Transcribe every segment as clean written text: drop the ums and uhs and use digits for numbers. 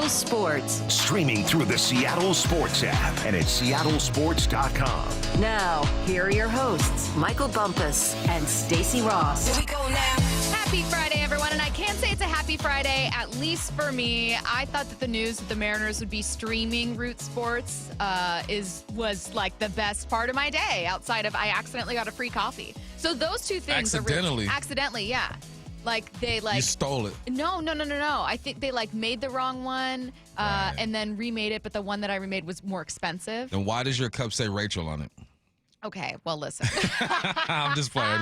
Seattle Sports. Streaming through the Seattle Sports app and at seattlesports.com. Now, here are your hosts, Michael Bumpus and Stacy Ross. Here we go now. Happy Friday, everyone. And I can't say it's a happy Friday, at least for me. I thought that the news that the Mariners would be streaming Root Sports was like the best part of my day, outside of I accidentally got a free coffee. So those two things accidentally, yeah. You stole it. No. I think they made the wrong one and then remade it, but the one that I remade was more expensive. And why does your cup say Rachel on it? Okay, well, listen. I'm just playing.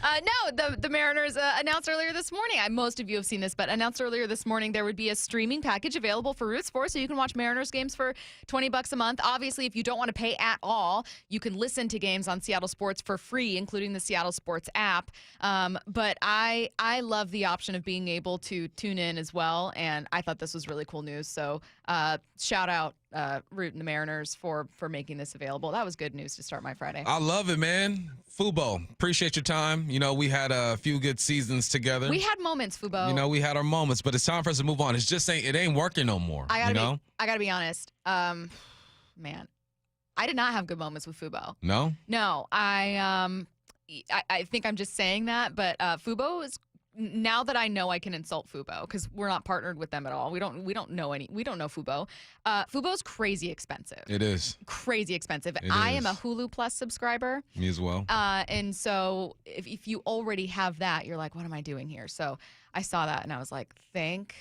No, the Mariners announced earlier this morning, most of you have seen this, but announced earlier this morning there would be a streaming package available for Root Sports, so you can watch Mariners games for $20 a month. Obviously, if you don't want to pay at all, you can listen to games on Seattle Sports for free, including the Seattle Sports app. But I love the option of being able to tune in as well, and I thought this was really cool news. So shout out Root and the Mariners for making this available. That was good news to start my Friday. I love it, man. Fubo, appreciate your time. You know, we had a few good seasons together. We had moments, Fubo. You know, we had our moments, but it's time for us to move on. It's just it ain't working no more. I gotta be honest. Man, I did not have good moments with Fubo. No? No, I think I'm just saying that, but Fubo is. Now that I know I can insult Fubo, because we're not partnered with them at all. We don't know Fubo. Fubo's crazy expensive. It is. Crazy expensive. I am a Hulu Plus subscriber. Me as well. And so if you already have that, you're like, what am I doing here? So I saw that and I was like, thank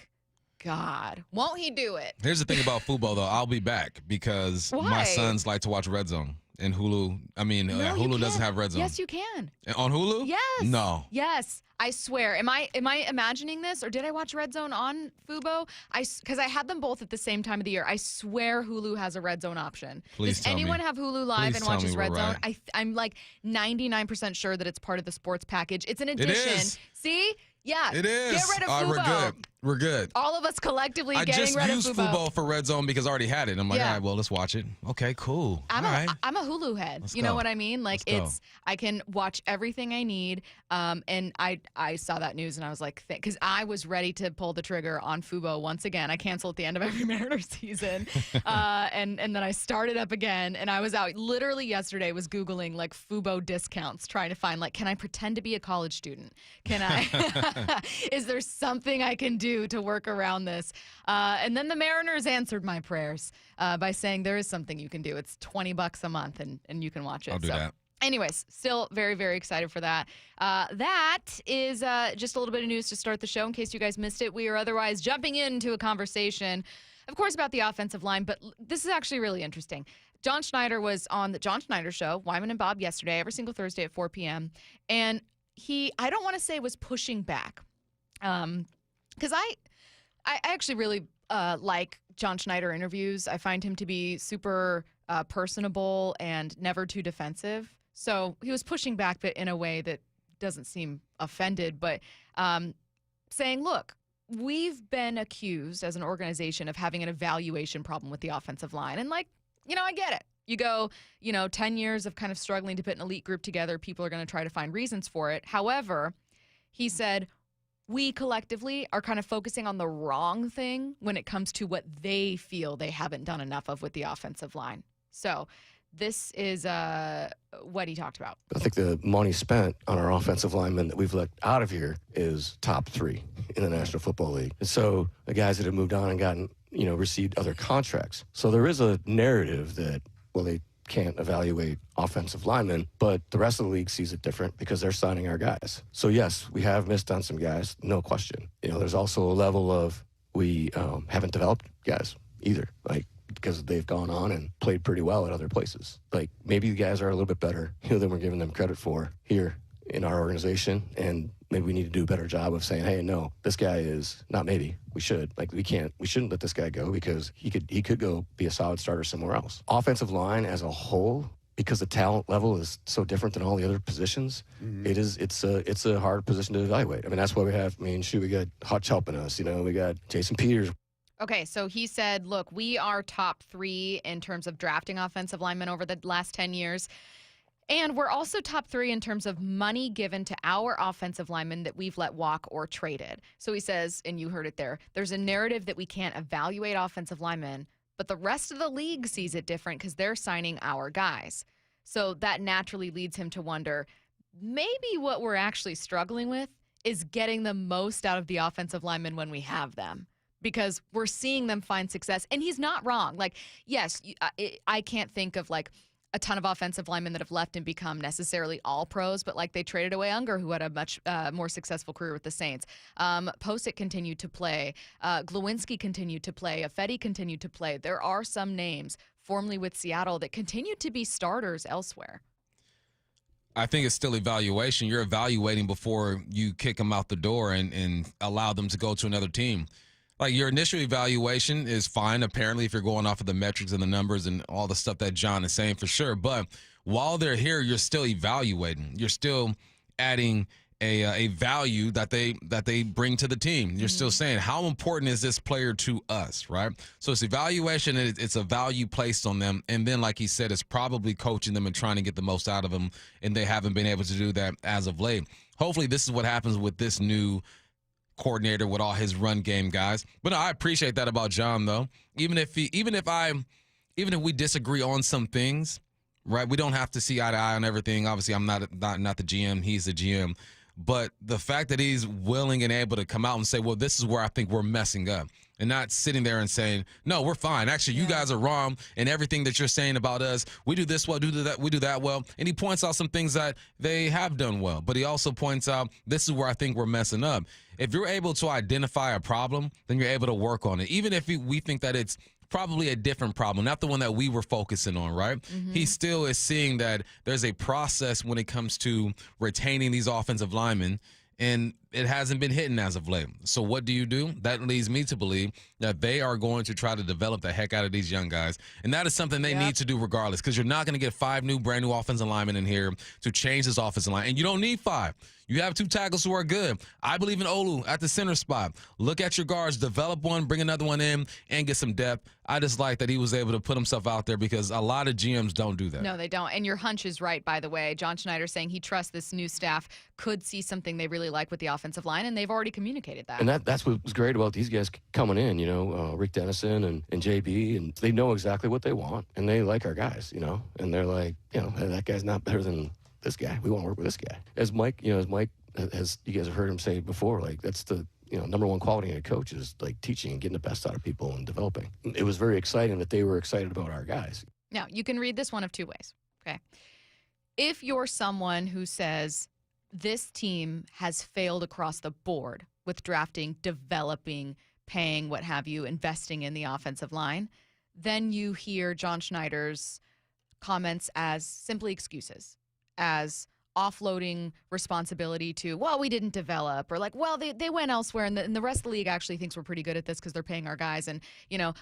God. Won't he do it? Here's the thing about Fubo, though. I'll be back because my sons like to watch Red Zone. And Hulu, Hulu doesn't have Red Zone. Yes, you can. On Hulu? Yes. No. Yes. I swear. Am I imagining this, or did I watch Red Zone on Fubo? Because I had them both at the same time of the year. I swear Hulu has a Red Zone option. Please Does anyone have Hulu Live and watches Red Zone? Right. I'm like 99% sure that it's part of the sports package. It's an addition. It is. See? Yeah. It is. Get rid of Fubo. We're good. We're good. All of us collectively getting rid of Fubo. I just used Fubo for Red Zone because I already had it. I'm like, all right, well, let's watch it. Okay, cool. I'm a Hulu head. Let's you go. know what I mean? Like I can watch everything I need. And I saw that news and I was like, because I was ready to pull the trigger on Fubo once again. I cancel at the end of every Mariners season. And then I started up again, and I was out literally yesterday was Googling like Fubo discounts, trying to find can I pretend to be a college student? Can I, is there something I can do to work around this? And then the Mariners answered my prayers by saying there is something you can do. It's $20 a month and you can watch it. I'll do that. Anyways, still very, very excited for that. That is just a little bit of news to start the show in case you guys missed it. We are otherwise jumping into a conversation, of course, about the offensive line, but this is actually really interesting. John Schneider was on the John Schneider Show, Wyman and Bob, yesterday, every single Thursday at 4 p.m., and I don't want to say was pushing back, because I actually really like John Schneider interviews. I find him to be super personable and never too defensive. So he was pushing back, but in a way that doesn't seem offended, but saying, look, we've been accused as an organization of having an evaluation problem with the offensive line. And I get it. You go, 10 years of kind of struggling to put an elite group together. People are going to try to find reasons for it. However, he said, we collectively are kind of focusing on the wrong thing when it comes to what they feel they haven't done enough of with the offensive line. So this is what he talked about. I think the money spent on our offensive linemen that we've let out of here is top 3 in the National Football League. And so the guys that have moved on and gotten, received other contracts. So there is a narrative that, they can't evaluate offensive linemen, but the rest of the league sees it different because they're signing our guys. So yes, we have missed on some guys, no question. There's also a level of we haven't developed guys either, because they've gone on and played pretty well at other places. Maybe the guys are a little bit better, than we're giving them credit for here in our organization, and maybe we need to do a better job of saying, hey, no, this guy is not maybe. We should. We shouldn't let this guy go because he could go be a solid starter somewhere else. Offensive line as a whole, because the talent level is so different than all the other positions, it's a hard position to evaluate. That's why we have, we got Hutch helping us, we got Jason Peters. Okay, so he said, look, we are top 3 in terms of drafting offensive linemen over the last 10 years. And we're also top 3 in terms of money given to our offensive linemen that we've let walk or traded. So he says, and you heard it there, there's a narrative that we can't evaluate offensive linemen, but the rest of the league sees it different because they're signing our guys. So that naturally leads him to wonder, maybe what we're actually struggling with is getting the most out of the offensive linemen when we have them, because we're seeing them find success. And he's not wrong. Like, yes, I can't think of like a ton of offensive linemen that have left and become necessarily all pros, but like they traded away Unger, who had a much more successful career with the Saints. Posick continued to play. Glowinski continued to play. Afedi continued to play. There are some names formerly with Seattle that continue to be starters elsewhere. I think it's still evaluation. You're evaluating before you kick them out the door and allow them to go to another team. Like, your initial evaluation is fine, apparently, if you're going off of the metrics and the numbers and all the stuff that John is saying, for sure. But while they're here, you're still evaluating. You're still adding a value that they bring to the team. You're still saying, how important is this player to us, right? So it's evaluation, and it's a value placed on them. And then, like he said, it's probably coaching them and trying to get the most out of them, and they haven't been able to do that as of late. Hopefully this is what happens with this new coordinator with all his run game guys. But no, I appreciate that about John, though. Even if we disagree on some things, right? We don't have to see eye to eye on everything. Obviously, I'm not the GM. He's the GM. But the fact that he's willing and able to come out and say, well, this is where I think we're messing up, and not sitting there and saying, no, we're fine. Actually, you guys are wrong, and everything that you're saying about us, we do this well, we do that well. And he points out some things that they have done well, but he also points out, this is where I think we're messing up. If you're able to identify a problem, then you're able to work on it. Even if we think that it's probably a different problem, not the one that we were focusing on, right? He still is seeing that there's a process when it comes to retaining these offensive linemen, and it hasn't been hitting as of late. So what do? That leads me to believe that they are going to try to develop the heck out of these young guys. And that is something they need to do regardless, because you're not going to get 5 brand new offensive linemen in here to change this offensive line. And you don't need 5. You have 2 tackles who are good. I believe in Olu at the center spot. Look at your guards, develop one, bring another one in, and get some depth. I just like that he was able to put himself out there, because a lot of GMs don't do that. No, they don't. And your hunch is right, by the way. John Schneider saying he trusts this new staff could see something they really like with the offensive line, and they've already communicated that. And that's what was great about these guys coming in, Rick Dennison and JB, and they know exactly what they want, and they like our guys, and they're like, that guy's not better than this guy. We want to work with this guy. As Mike, as you guys have heard him say before, like, that's the number one quality in a coach is like teaching and getting the best out of people and developing. It was very exciting that they were excited about our guys. Now, you can read this one of 2 ways, okay? If you're someone who says this team has failed across the board with drafting, developing, paying, what have you, investing in the offensive line, then you hear John Schneider's comments as simply excuses, as offloading responsibility to, well, we didn't develop, or like, well, they went elsewhere, and the rest of the league actually thinks we're pretty good at this because they're paying our guys, and,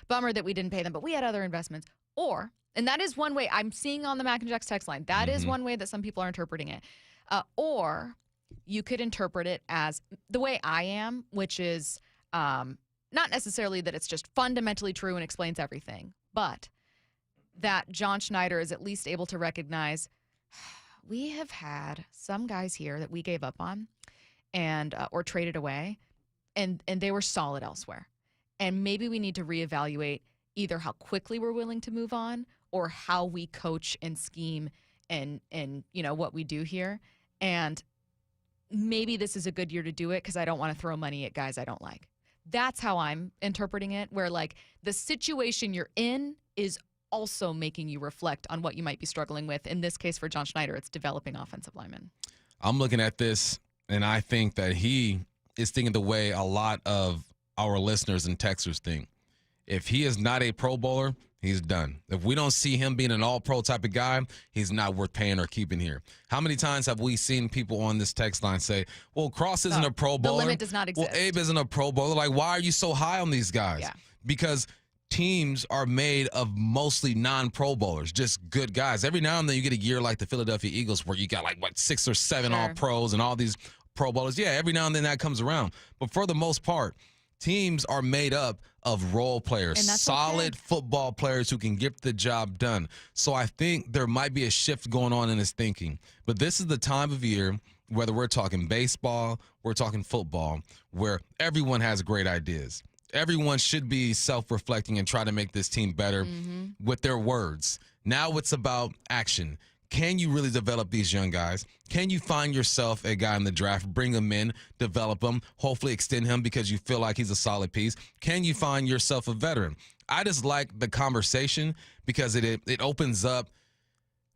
bummer that we didn't pay them, but we had other investments. Or, and that is one way I'm seeing on the Mac and Jacks text line, that is one way that some people are interpreting it. Or you could interpret it as the way I am, which is not necessarily that it's just fundamentally true and explains everything, but that John Schneider is at least able to recognize we have had some guys here that we gave up on and or traded away, and they were solid elsewhere. And maybe we need to reevaluate either how quickly we're willing to move on or how we coach and scheme and what we do here. And maybe this is a good year to do it because I don't want to throw money at guys I don't like. That's how I'm interpreting it, where like the situation you're in is also making you reflect on what you might be struggling with. In this case, for John Schneider, it's developing offensive linemen. I'm looking at this, and I think that he is thinking the way a lot of our listeners and texters think. If he is not a Pro Bowler, he's done. If we don't see him being an all-pro type of guy, he's not worth paying or keeping here. How many times have we seen people on this text line say, well, Cross isn't a Pro Bowler. The limit does not exist. Well, Abe isn't a Pro Bowler. Like, why are you so high on these guys? Yeah. Because teams are made of mostly non-Pro Bowlers, just good guys. Every now and then you get a year like the Philadelphia Eagles where you got 6 or 7 all-pros and all these Pro Bowlers. Yeah, every now and then that comes around. But for the most part, teams are made up of role players, And that's solid football players who can get the job done. So I think there might be a shift going on in his thinking. But this is the time of year, whether we're talking baseball, we're talking football, where everyone has great ideas. Everyone should be self-reflecting and try to make this team better with their words. Now it's about action. Can you really develop these young guys? Can you find yourself a guy in the draft, bring him in, develop him, hopefully extend him because you feel like he's a solid piece? Can you find yourself a veteran? I just like the conversation because it opens up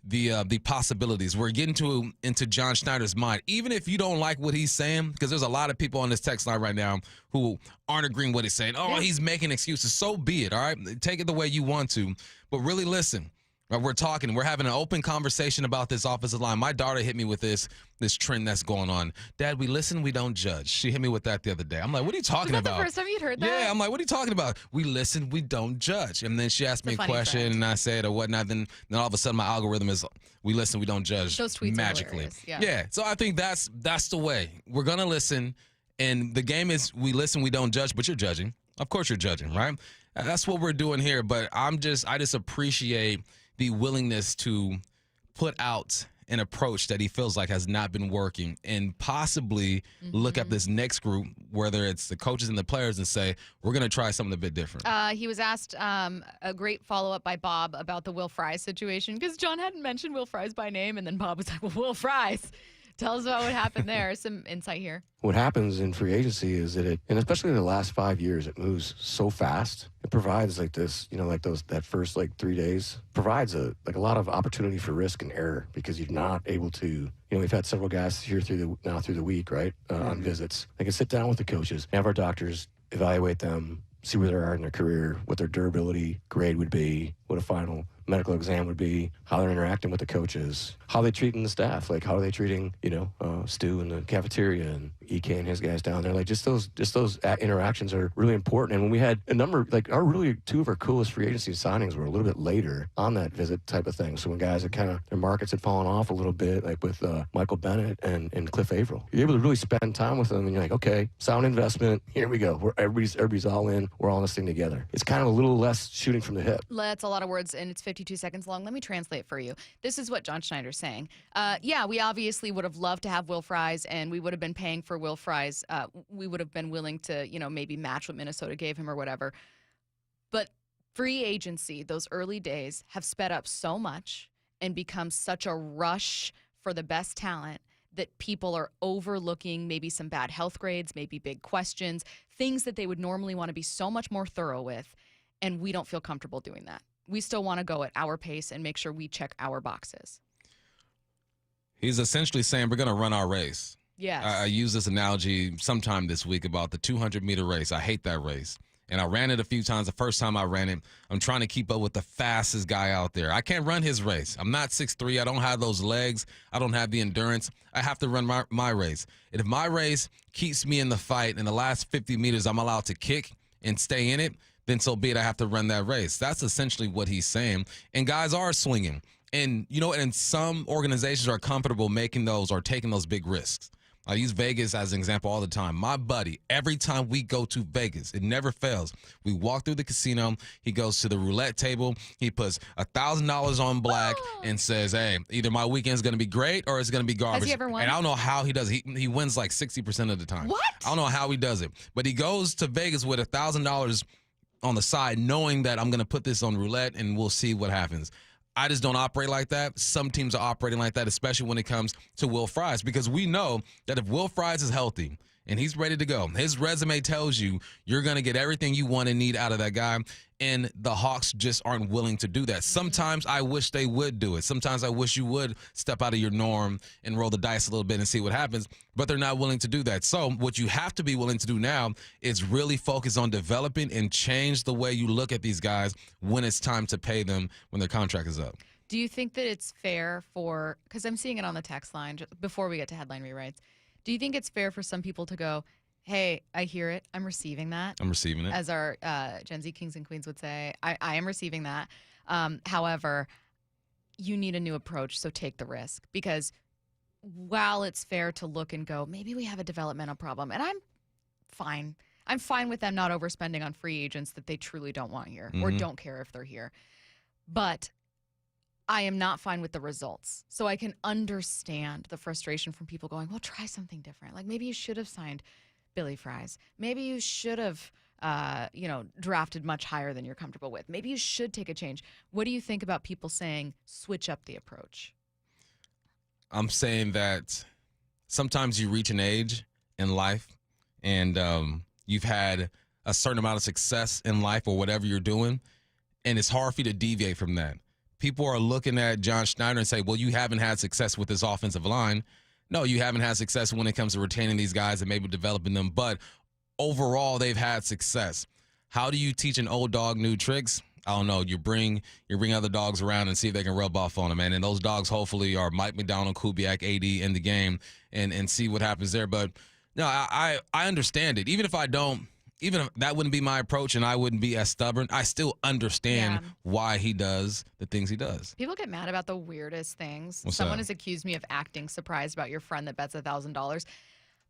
the possibilities. We're getting into John Schneider's mind. Even if you don't like what he's saying, because there's a lot of people on this text line right now who aren't agreeing with what he's saying. Oh, he's making excuses. So be it, all right? Take it the way you want to. But really listen. We're having an open conversation about this offensive line. My daughter hit me with this trend that's going on. Dad, we listen, we don't judge. She hit me with that the other day. I'm like, what are you talking about? Was that the first time you'd heard that? Yeah, I'm like, what are you talking about? We listen, we don't judge. And then she asked me a question, and I said or whatnot. Then all of a sudden, my algorithm is, we listen, we don't judge. Those tweets magically. Are hilarious. Yeah. So I think that's the way. We're gonna listen, and the game is we listen, we don't judge. But you're judging. Of course, you're judging, right? That's what we're doing here. But I just appreciate the willingness to put out an approach that he feels like has not been working and possibly look at this next group, whether it's the coaches and the players, and say, we're going to try something a bit different. He was asked a great follow-up by Bob about the Will Fries situation because John hadn't mentioned Will Fries by name, and then Bob was like, well, Will Fries. Tell us about what happened there. Some insight here. What happens in free agency is that and especially in the last 5 years, it moves so fast. It provides like this, that first 3 days provides a lot of opportunity for risk and error because you're not able to, we've had several guys here through the week, right, on visits. They can sit down with the coaches, have our doctors evaluate them, see where they are in their career, what their durability grade would be, what a final medical exam would be, how they're interacting with the coaches, how they're treating the staff, how are they treating, Stu in the cafeteria and EK and his guys down there. Just those interactions are really important. And when we had a number, two of our coolest free agency signings were a little bit later on that visit type of thing. So when guys had their markets had fallen off a little bit, with Michael Bennett and Cliff Averill, you're able to really spend time with them and you're like, okay, sound investment, here we go. Everybody's all in, we're all in this thing together. It's kind of a little less shooting from the hip. That's a lot of words, and it's 52 seconds long. Let me translate for you. This is what John Schneider's saying. We obviously would have loved to have Will Fries, and we would have been paying for Will Fries. We would have been willing to, maybe match what Minnesota gave him or whatever. But free agency, those early days, have sped up so much and become such a rush for the best talent that people are overlooking maybe some bad health grades, maybe big questions, things that they would normally want to be so much more thorough with, and we don't feel comfortable doing that. We still want to go at our pace and make sure we check our boxes. He's essentially saying we're going to run our race. Yes. I used this analogy sometime this week about the 200-meter race. I hate that race. And I ran it a few times. The first time I ran it, I'm trying to keep up with the fastest guy out there. I can't run his race. I'm not 6'3". I don't have those legs. I don't have the endurance. I have to run my race. And if my race keeps me in the fight, in the last 50 meters I'm allowed to kick and stay in it, then so be it. I have to run that race. That's essentially what he's saying. And guys are swinging. And, and some organizations are comfortable making those or taking those big risks. I use Vegas as an example all the time. My buddy, every time we go to Vegas, it never fails. We walk through the casino. He goes to the roulette table. He puts $1,000 on black and says, hey, either my weekend's going to be great or it's going to be garbage. Has he ever won? And I don't know how he does it. He wins 60% of the time. What? I don't know how he does it. But he goes to Vegas with $1,000 on the side, knowing that I'm going to put this on roulette and we'll see what happens. I just don't operate like that. Some teams are operating like that, especially when it comes to Will Fries, because we know that if Will Fries is healthy and he's ready to go, his resume tells you you're going to get everything you want and need out of that guy, and the Hawks just aren't willing to do that. Sometimes I wish they would do it. Sometimes I wish you would step out of your norm and roll the dice a little bit and see what happens, but they're not willing to do that. So what you have to be willing to do now is really focus on developing and change the way you look at these guys when it's time to pay them when their contract is up. Do you think that it's fair for, because I'm seeing it on the text line before we get to headline rewrites, do you think it's fair for some people to go, hey, I hear it, I'm receiving that? I'm receiving it. As our Gen Z kings and queens would say, I am receiving that. However, you need a new approach, so take the risk. Because while it's fair to look and go, maybe we have a developmental problem, and I'm fine. I'm fine with them not overspending on free agents that they truly don't want here or don't care if they're here. But I am not fine with the results. So I can understand the frustration from people going, well, try something different. Like maybe you should have signed Billy Fries. Maybe you should have, drafted much higher than you're comfortable with. Maybe you should take a change. What do you think about people saying switch up the approach? I'm saying that sometimes you reach an age in life and you've had a certain amount of success in life or whatever you're doing, and it's hard for you to deviate from that. People are looking at John Schneider and say, well, you haven't had success with this offensive line. No, you haven't had success when it comes to retaining these guys and maybe developing them, but overall they've had success. How do you teach an old dog new tricks? I don't know. You bring other dogs around and see if they can rub off on them, man. And those dogs hopefully are Mike McDonald, Kubiak, AD in the game and see what happens there. But no, I understand it. Even if that wouldn't be my approach and I wouldn't be as stubborn, I still understand why he does the things he does. People get mad about the weirdest things. What's Someone that? has accused me of acting surprised about your friend that bets $1,000.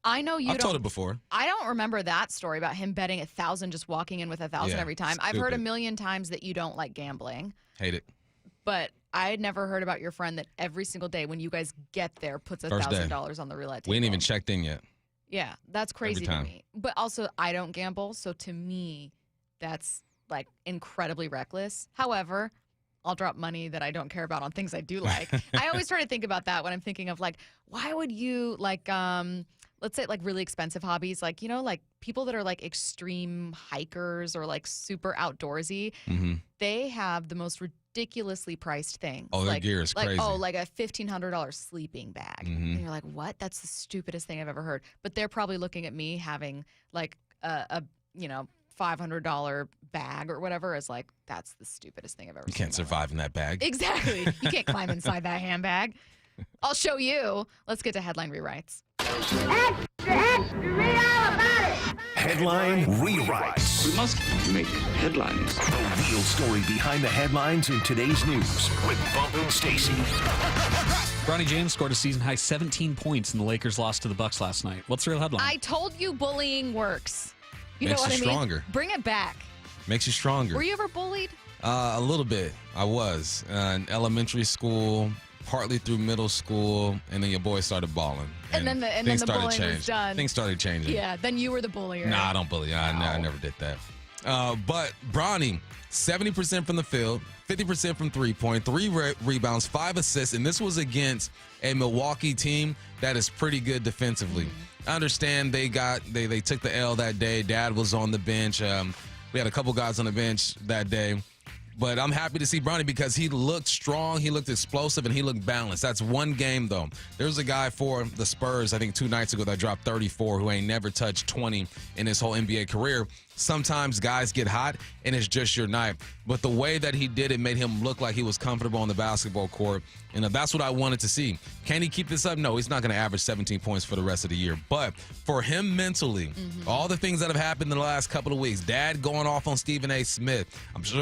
I know you I've told it before. I don't remember that story about him betting 1,000, just walking in with 1,000 every time. I've heard a million times that you don't like gambling. Hate it. But I had never heard about your friend that every single day when you guys get there puts $1,000 on the roulette table. We ain't even checked in yet. Yeah, that's crazy to me. But also, I don't gamble, so to me, that's like incredibly reckless. However, I'll drop money that I don't care about on things I do like. I always try to think about that when I'm thinking of like, why would you like, let's say like really expensive hobbies, like, like people that are like extreme hikers or like super outdoorsy, they have the most ridiculously priced things. Oh, their gear is crazy. Like a $1,500 sleeping bag. And you're like, what? That's the stupidest thing I've ever heard. But they're probably looking at me having like a $500 bag or whatever as like, that's the stupidest thing I've ever seen. You can't survive in that bag. Exactly. You can't climb inside that handbag. I'll show you. Let's get to headline rewrites. Read all about it. Headline rewrites. We must make headlines. The real story behind the headlines in today's news with Bump and Stacy. Bronny James scored a season-high 17 points in the Lakers' loss to the Bucks last night. What's the real headline? I told you bullying works. You Makes know what you I mean? stronger. Bring it back. Makes you stronger. Were you ever bullied? A little bit. I was. In elementary school, partly through middle school, and then your boy started balling. And then the bullying was done. Things started changing. Yeah, then you were the bullier. Nah, I don't bully. I never did that. But Bronny, 70% from the field, 50% from three-point, 3 rebounds, 5 assists, and this was against a Milwaukee team that is pretty good defensively. I understand they took the L that day. Dad was on the bench. We had a couple guys on the bench that day. But I'm happy to see Bronny because he looked strong, he looked explosive, and he looked balanced. That's one game, though. There's a guy for the Spurs, I think 2 nights ago, that dropped 34, who ain't never touched 20 in his whole NBA career. Sometimes guys get hot, and it's just your night. But the way that he did it made him look like he was comfortable on the basketball court. And that's what I wanted to see. Can he keep this up? No, he's not going to average 17 points for the rest of the year. But for him mentally, all the things that have happened in the last couple of weeks, Dad going off on Stephen A. Smith,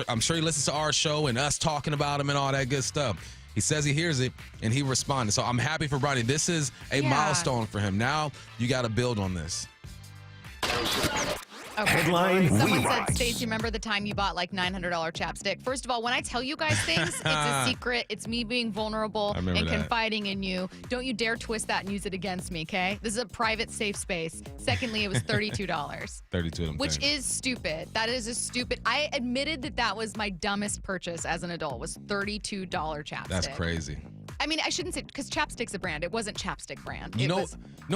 I'm sure he listens to our show and us talking about him and all that good stuff. He says he hears it, and he responded. So I'm happy for Bronny. This is a milestone for him. Now you got to build on this. Okay. Headline Someone rewrites. said, Stacy, remember the time you bought like $900 chapstick? First of all, when I tell you guys things, it's a secret. It's me being vulnerable and confiding in you. Don't you dare twist that and use it against me, okay? This is a private, safe space. Secondly, it was $32. 32 of them. Which is stupid. That is a stupid. I admitted that was my dumbest purchase as an adult, was $32 chapstick. That's crazy. I mean, I shouldn't say, because chapstick's a brand. It wasn't chapstick brand. You know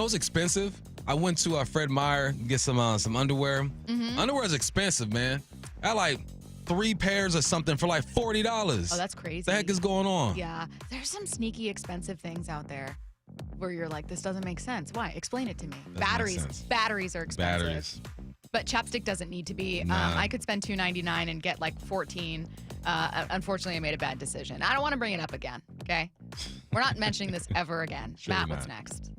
it's expensive? I went to Fred Meyer to get some underwear. Underwear is expensive, man. I had like 3 pairs or something for like $40. Oh, that's crazy. What the heck is going on? Yeah. There's some sneaky expensive things out there where you're like, this doesn't make sense. Why? Explain it to me. Doesn't make sense. Batteries are expensive. Batteries. But chapstick doesn't need to be. Nah. I could spend $2.99 and get like 14. Unfortunately, I made a bad decision. I don't want to bring it up again, okay? We're not mentioning this ever again. Sure Matt, not. what's next?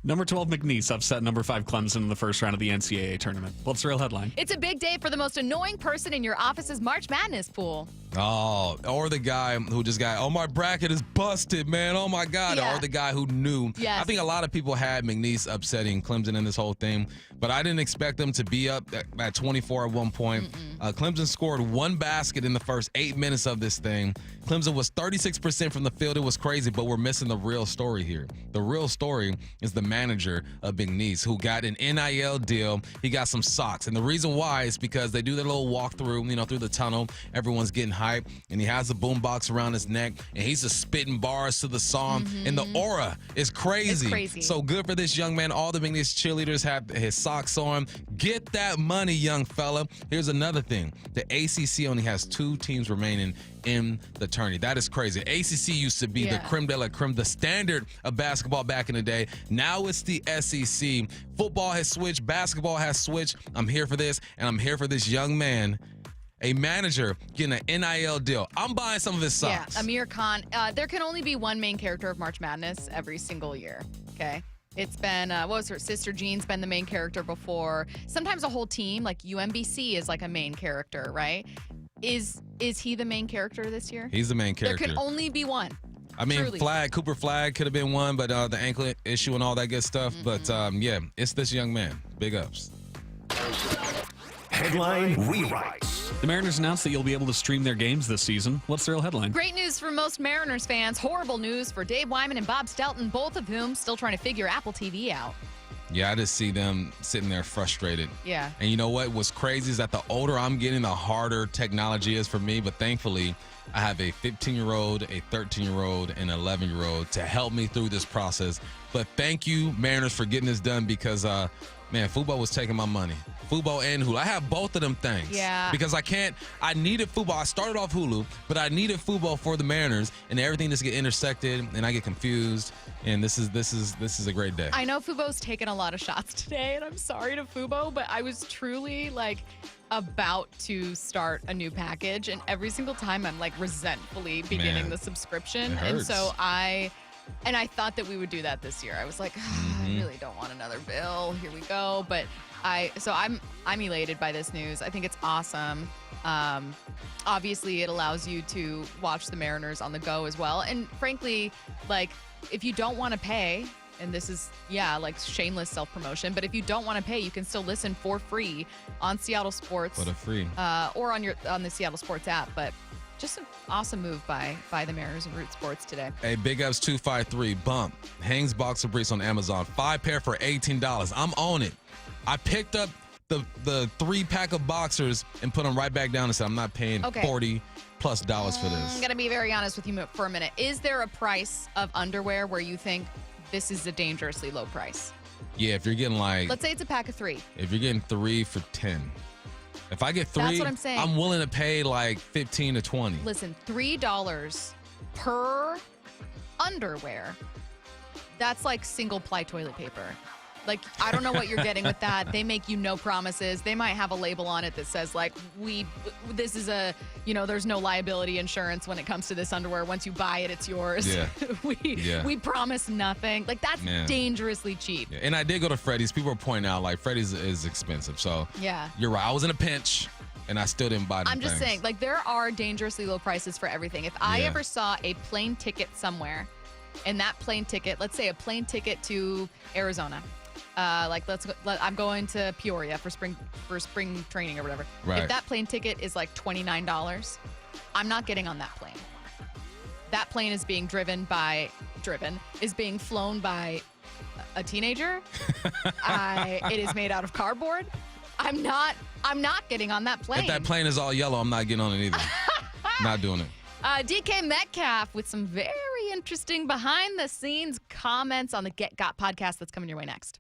Number 12 McNeese upset number 5 Clemson in the first round of the NCAA tournament. What's the real headline? It's a big day for the most annoying person in your office's March Madness pool. Oh, or the guy who just got, oh, my bracket is busted, man. Oh, my God. Yeah. Or the guy who knew. Yes. I think a lot of people had McNeese upsetting Clemson in this whole thing, but I didn't expect them to be up at 24 at one point. Clemson scored one basket in the first 8 minutes of this thing. Clemson was 36% from the field. It was crazy, but we're missing the real story here. The real story is the manager of McNeese, who got an NIL deal. He got some socks. And the reason why is because they do their little walkthrough, through the tunnel. Everyone's getting hype, and he has the boombox around his neck, and he's just spitting bars to the song, and the aura is crazy. It's crazy. So good for this young man. All the McNeese cheerleaders have his socks on. Get that money, young fella. Here's another thing. The ACC only has 2 teams remaining in the tourney. That is crazy. ACC used to be the creme de la creme, the standard of basketball back in the day. Now it's the SEC. Football has switched. Basketball has switched. I'm here for this, and I'm here for this young man, a manager getting an NIL deal. I'm buying some of his socks. Yeah, Amir Khan. There can only be one main character of March Madness every single year, okay? It's been, what was her sister Jean's been the main character before. Sometimes a whole team, like UMBC, is like a main character, right? Is he the main character this year? He's the main character. There can only be one. I mean, Truly. Cooper Flag could have been one, but the ankle issue and all that good stuff. But yeah, it's this young man. Big ups. Headline rewrites. The Mariners announced that you'll be able to stream their games this season. What's the real headline? Great news for most Mariners fans. Horrible news for Dave Wyman and Bob Stelton, both of whom still trying to figure Apple TV out. Yeah, I just see them sitting there frustrated. Yeah. And you know what? What's crazy is that the older I'm getting, the harder technology is for me. But thankfully, I have a 15-year-old, a 13-year-old, and an 11-year-old to help me through this process. But thank you, Mariners, for getting this done because, man, Fubo was taking my money. Fubo and Hulu. I have both of them things. Yeah. Because I needed Fubo. I started off Hulu, but I needed Fubo for the Mariners, and everything just get intersected, and I get confused. And this is a great day. I know Fubo's taken a lot of shots today, and I'm sorry to Fubo, but I was truly about to start a new package, and every single time I'm resentfully beginning the subscriction. It hurts. And so I thought that we would do that this year. I was like, I really don't want another bill. Here we go. But I'm elated by this news. I think it's awesome. Obviously, it allows you to watch the Mariners on the go as well. And frankly, if you don't want to pay, and this is, shameless self-promotion, but if you don't want to pay, you can still listen for free on Seattle Sports. What a free. Or on the Seattle Sports app. But just an awesome move by the Mariners and Root Sports today. Hey, Big Ups 253 Bump hangs boxer briefs on Amazon. 5 pair for $18. I'm on it. I picked up the 3-pack of boxers and put them right back down and said, I'm not paying $40+ for this. I'm going to be very honest with you for a minute. Is there a price of underwear where you think this is a dangerously low price? Yeah, if you're getting let's say it's a pack of 3. If you're getting 3 for 10. If I get 3, that's what I'm saying. I'm willing to pay 15 to 20. Listen, $3 per underwear. That's like single ply toilet paper. I don't know what you're getting with that. They make you no promises. They might have a label on it that says this is there's no liability insurance when it comes to this underwear. Once you buy it, it's yours. Yeah. We promise nothing. That's dangerously cheap. Yeah. And I did go to Freddy's. People were pointing out Freddy's is expensive. So yeah, you're right. I was in a pinch and I still didn't buy them. I'm just saying, there are dangerously low prices for everything. If I ever saw a plane ticket somewhere, and that plane ticket, let's say a plane ticket to Arizona. I'm going to Peoria for spring training or whatever. Right. If that plane ticket is $29, I'm not getting on that plane. That plane is being is being flown by a teenager. It is made out of cardboard. I'm not getting on that plane. If that plane is all yellow, I'm not getting on it either. Not doing it. DK Metcalf with some very interesting behind-the-scenes comments on the Get Got podcast that's coming your way next.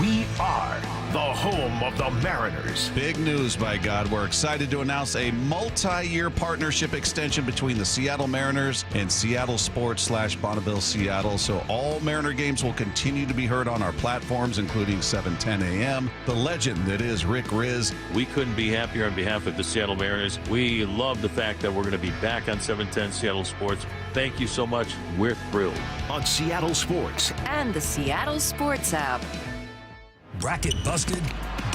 We are the home of the Mariners. Big news, by God. We're excited to announce a multi-year partnership extension between the Seattle Mariners and Seattle Sports / Bonneville Seattle. So all Mariner games will continue to be heard on our platforms, including 7:10 a.m. The legend that is Rick Riz. We couldn't be happier on behalf of the Seattle Mariners. We love the fact that we're going to be back on 710 Seattle Sports. Thank you so much. We're thrilled. On Seattle Sports and the Seattle Sports app. Bracket busted?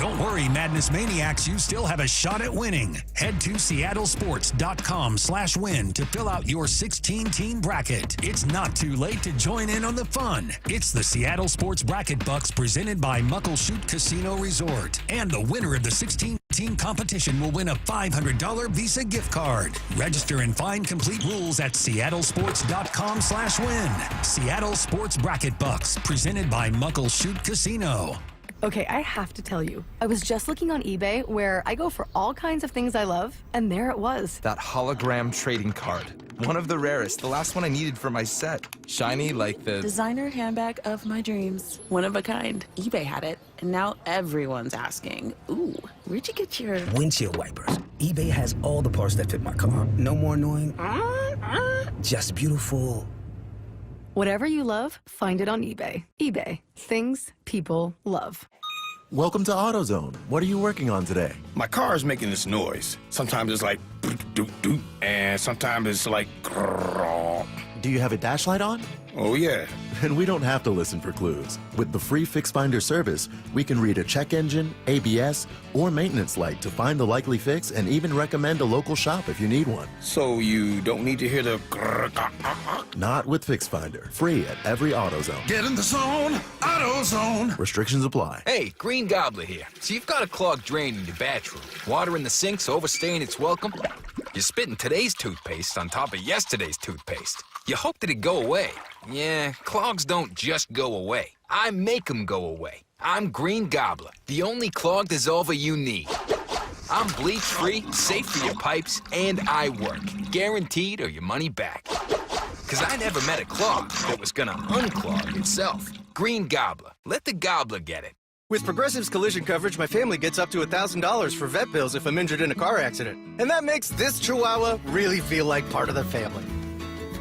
Don't worry, Madness Maniacs, you still have a shot at winning. Head to seattlesports.com/win to fill out your 16-team bracket. It's not too late to join in on the fun. It's the Seattle Sports Bracket Bucks presented by Muckleshoot Casino Resort. And the winner of the 16-team competition will win a $500 Visa gift card. Register and find complete rules at seattlesports.com/win. Seattle Sports Bracket Bucks presented by Muckleshoot Casino. Okay, I have to tell you, I was just looking on eBay where I go for all kinds of things I love, and there it was. That hologram trading card. One of the rarest, the last one I needed for my set. Shiny like the designer handbag of my dreams. One of a kind. eBay had it, and now everyone's asking, ooh, where'd you get your windshield wipers? eBay has all the parts that fit my car. No more annoying, just beautiful. Whatever you love, find it on eBay. eBay. Things people love. Welcome to AutoZone. What are you working on today? My car is making this noise. Sometimes it's like doot, and sometimes it's like grrr. Do you have a dash light on? Oh, yeah. And we don't have to listen for clues. With the free Fix Finder service, we can read a check engine, ABS, or maintenance light to find the likely fix and even recommend a local shop if you need one. So you don't need to hear the grrr. Not with Fix Finder. Free at every AutoZone. Get in the zone, AutoZone. Restrictions apply. Hey, Green Gobbler here. So you've got a clogged drain in your bathroom. Water in the sink's overstaying its welcome. You're spitting today's toothpaste on top of yesterday's toothpaste. You hope that it go away. Yeah, clogs don't just go away. I make them go away. I'm Green Gobbler, the only clog dissolver you need. I'm bleach-free, safe for your pipes, and I work. Guaranteed or your money back. Because I never met a clog that was gonna unclog itself. Green Gobbler. Let the gobbler get it. With Progressive's collision coverage, my family gets up to $1,000 for vet bills if I'm injured in a car accident. And that makes this Chihuahua really feel like part of the family.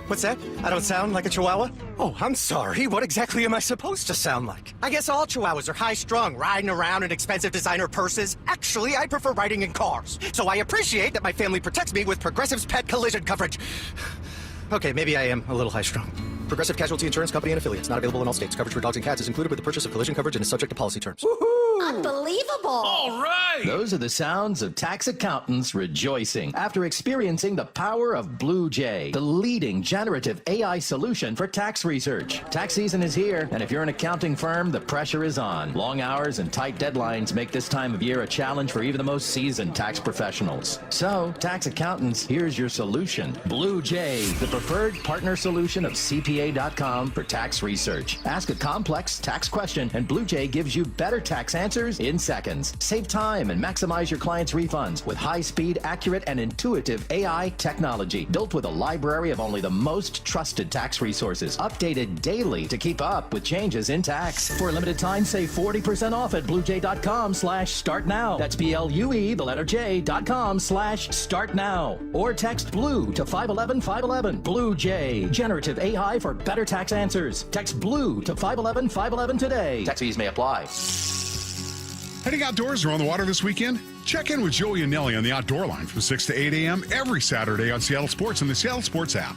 What's that? I don't sound like a Chihuahua? Oh, I'm sorry. What exactly am I supposed to sound like? I guess all Chihuahuas are high-strung, riding around in expensive designer purses. Actually, I prefer riding in cars. So I appreciate that my family protects me with Progressive's pet collision coverage. Okay, maybe I am a little high-strung. Progressive Casualty Insurance Company and affiliates. Not available in all states. Coverage for dogs and cats is included with the purchase of collision coverage and is subject to policy terms. Woohoo! Unbelievable! All right! Those are the sounds of tax accountants rejoicing after experiencing the power of Blue Jay, the leading generative AI solution for tax research. Tax season is here, and if you're an accounting firm, the pressure is on. Long hours and tight deadlines make this time of year a challenge for even the most seasoned tax professionals. So, tax accountants, here's your solution. Blue Jay, the preferred partner solution of CPA.com for tax research. Ask a complex tax question, and Blue Jay gives you better tax answers in seconds. Save time and maximize your clients' refunds with high-speed, accurate, and intuitive AI technology built with a library of only the most trusted tax resources, updated daily to keep up with changes in tax. For a limited time, save 40% off at bluejay.com/start now. That's BLUE, the letter J.com/start now. Or text BLUE to 511-511. Blue Jay, generative AI for better tax answers. Text BLUE to 511-511 today. Tax fees may apply. Heading outdoors or on the water this weekend? Check in with Joey and Nelly on the Outdoor Line from 6 to 8 a.m. every Saturday on Seattle Sports and the Seattle Sports app.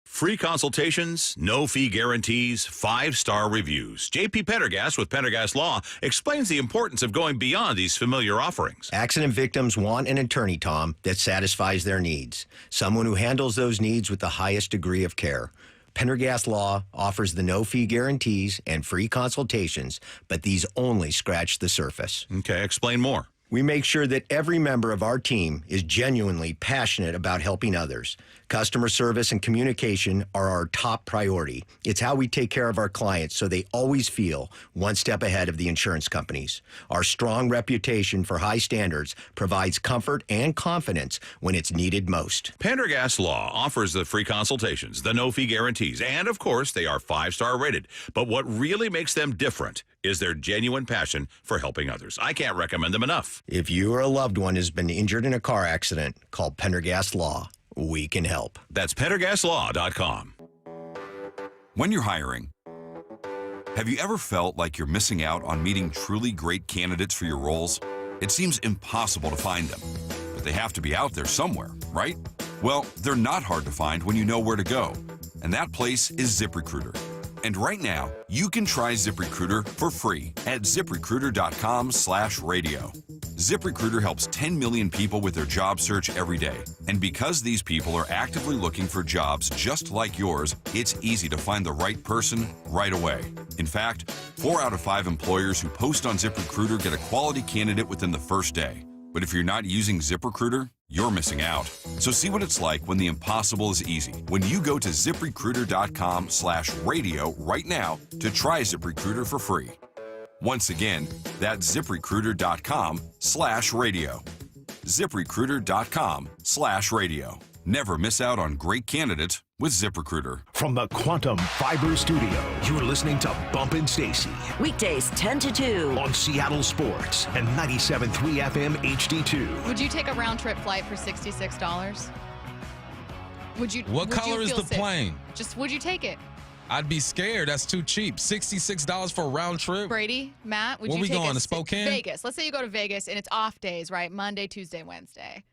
Free consultations, no fee guarantees, 5-star reviews. JP Pendergast with Pendergast Law explains the importance of going beyond these familiar offerings. Accident victims want an attorney, Tom, that satisfies their needs. Someone who handles those needs with the highest degree of care. Pendergast Law offers the no-fee guarantees and free consultations, but these only scratch the surface. Okay, explain more. We make sure that every member of our team is genuinely passionate about helping others. Customer service and communication are our top priority. It's how we take care of our clients so they always feel one step ahead of the insurance companies. Our strong reputation for high standards provides comfort and confidence when it's needed most. Pendergast Law offers the free consultations, the no-fee guarantees, and of course, they are 5-star rated. But what really makes them different is their genuine passion for helping others. I can't recommend them enough. If you or a loved one has been injured in a car accident, call Pendergast Law. We can help. That's PendergastLaw.com. When you're hiring, have you ever felt like you're missing out on meeting truly great candidates for your roles? It seems impossible to find them, but they have to be out there somewhere, right? Well, they're not hard to find when you know where to go, and that place is ZipRecruiter. And right now, you can try ZipRecruiter for free at ZipRecruiter.com/radio. ZipRecruiter helps 10 million people with their job search every day. And because these people are actively looking for jobs just like yours, it's easy to find the right person right away. In fact, 4 out of 5 employers who post on ZipRecruiter get a quality candidate within the first day. But if you're not using ZipRecruiter, you're missing out. So see what it's like when the impossible is easy. When you go to ZipRecruiter.com/radio right now to try ZipRecruiter for free. Once again, that's ZipRecruiter.com/radio. ZipRecruiter.com/radio. Never miss out on great candidates with ZipRecruiter. From the Quantum Fiber Studio, you're listening to Bumpin' Stacy. Weekdays 10 to 2. On Seattle Sports and 97.3 FM HD2. Would you take a round-trip flight for $66? What What color is the plane? Just would you take it? I'd be scared. That's too cheap. $66 for a round trip. Brady, Matt, would Where you we take going, to Spokane? Vegas. Let's say you go to Vegas and it's off days, right? Monday, Tuesday, Wednesday.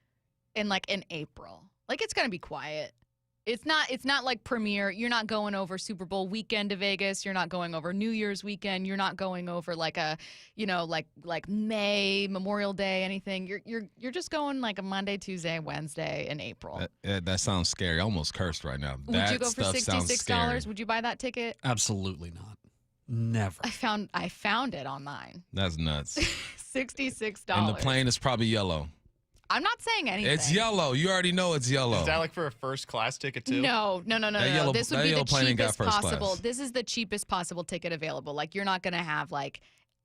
In April. It's going to be quiet. It's not like premiere. You're not going over Super Bowl weekend to Vegas. You're not going over New Year's weekend. You're not going over like May, Memorial Day, anything. You're just going like a Monday, Tuesday, Wednesday in April. That sounds scary. I almost cursed right now. Would you go for $66? Would you buy that ticket? Absolutely not. Never. I found it online. That's nuts. $66. And the plane is probably yellow. I'm not saying anything. It's yellow. You already know it's yellow. Is that like for a first class ticket too? No. This would be the cheapest possible. This is the cheapest possible ticket available. You're not going to have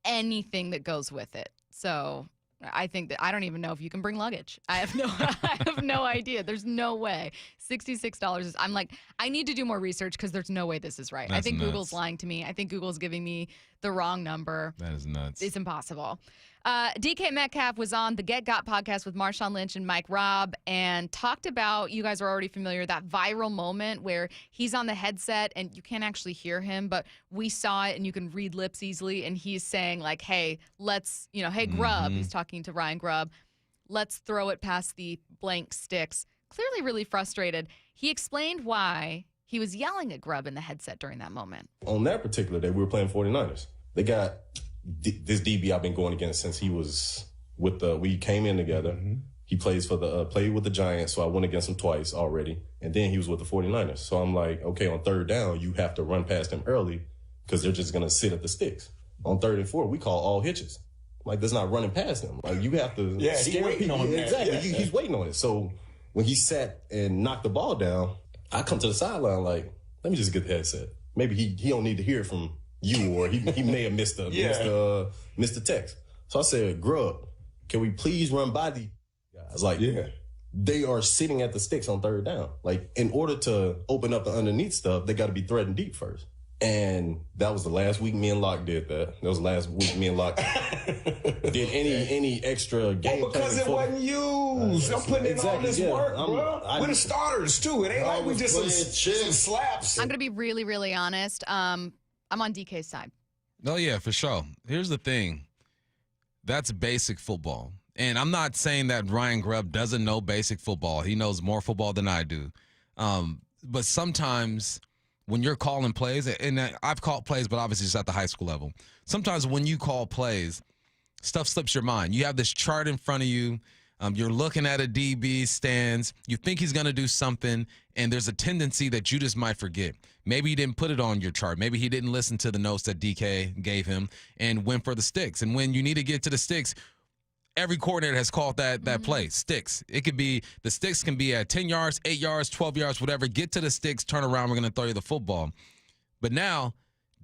anything that goes with it. So I think that I don't even know if you can bring luggage. I have no idea. There's no way. $66 is. I need to do more research because there's no way this is right. I think nuts. Google's lying to me. I think Google's giving me the wrong number. That is nuts. It's impossible. DK Metcalf was on the Get Got podcast with Marshawn Lynch and Mike Rob and talked about, you guys are already familiar, that viral moment where he's on the headset and you can't actually hear him, but we saw it and you can read lips easily. And he's saying hey, let's, hey, Grubb, he's talking to Ryan Grubb, let's throw it past the blank sticks. Clearly really frustrated. He explained why he was yelling at Grubb in the headset during that moment. On that particular day, we were playing 49ers. They got this DB I've been going against since he was we came in together. He plays for played with the Giants, so I went against him twice already. And then he was with the 49ers. So I'm like, okay, on third down, you have to run past him early because they're just going to sit at the sticks. On 3rd and 4, we call all hitches. That's not running past him. You have to he's waiting on him. Exactly. Yeah. He's waiting on it. So when he sat and knocked the ball down, I come to the sideline let me just get the headset. Maybe he don't need to hear it from you, or he may have missed the text. So I said, Grubb, can we please run by the guys? They are sitting at the sticks on 3rd down. In order to open up the underneath stuff, they got to be threading deep first. And that was the last week me and Locke did that. That was the last week me and Locke did any extra game because it wasn't used. I'm putting in all this work, bro. We're the starters, too. It ain't like we just some slaps. I'm going to be really, really honest. I'm on DK's side. Oh, yeah, for sure. Here's the thing. That's basic football. And I'm not saying that Ryan Grubb doesn't know basic football. He knows more football than I do. But sometimes when you're calling plays, and I've called plays, but obviously it's at the high school level. Sometimes when you call plays, stuff slips your mind. You have this chart in front of you. You're looking at a DB stands. You think he's going to do something, and there's a tendency that you just might forget. Maybe he didn't put it on your chart. Maybe he didn't listen to the notes that DK gave him and went for the sticks. And when you need to get to the sticks, every coordinator has called that play, sticks. It could be, the sticks can be at 10 yards, 8 yards, 12 yards, whatever. Get to the sticks, turn around, we're going to throw you the football. But now,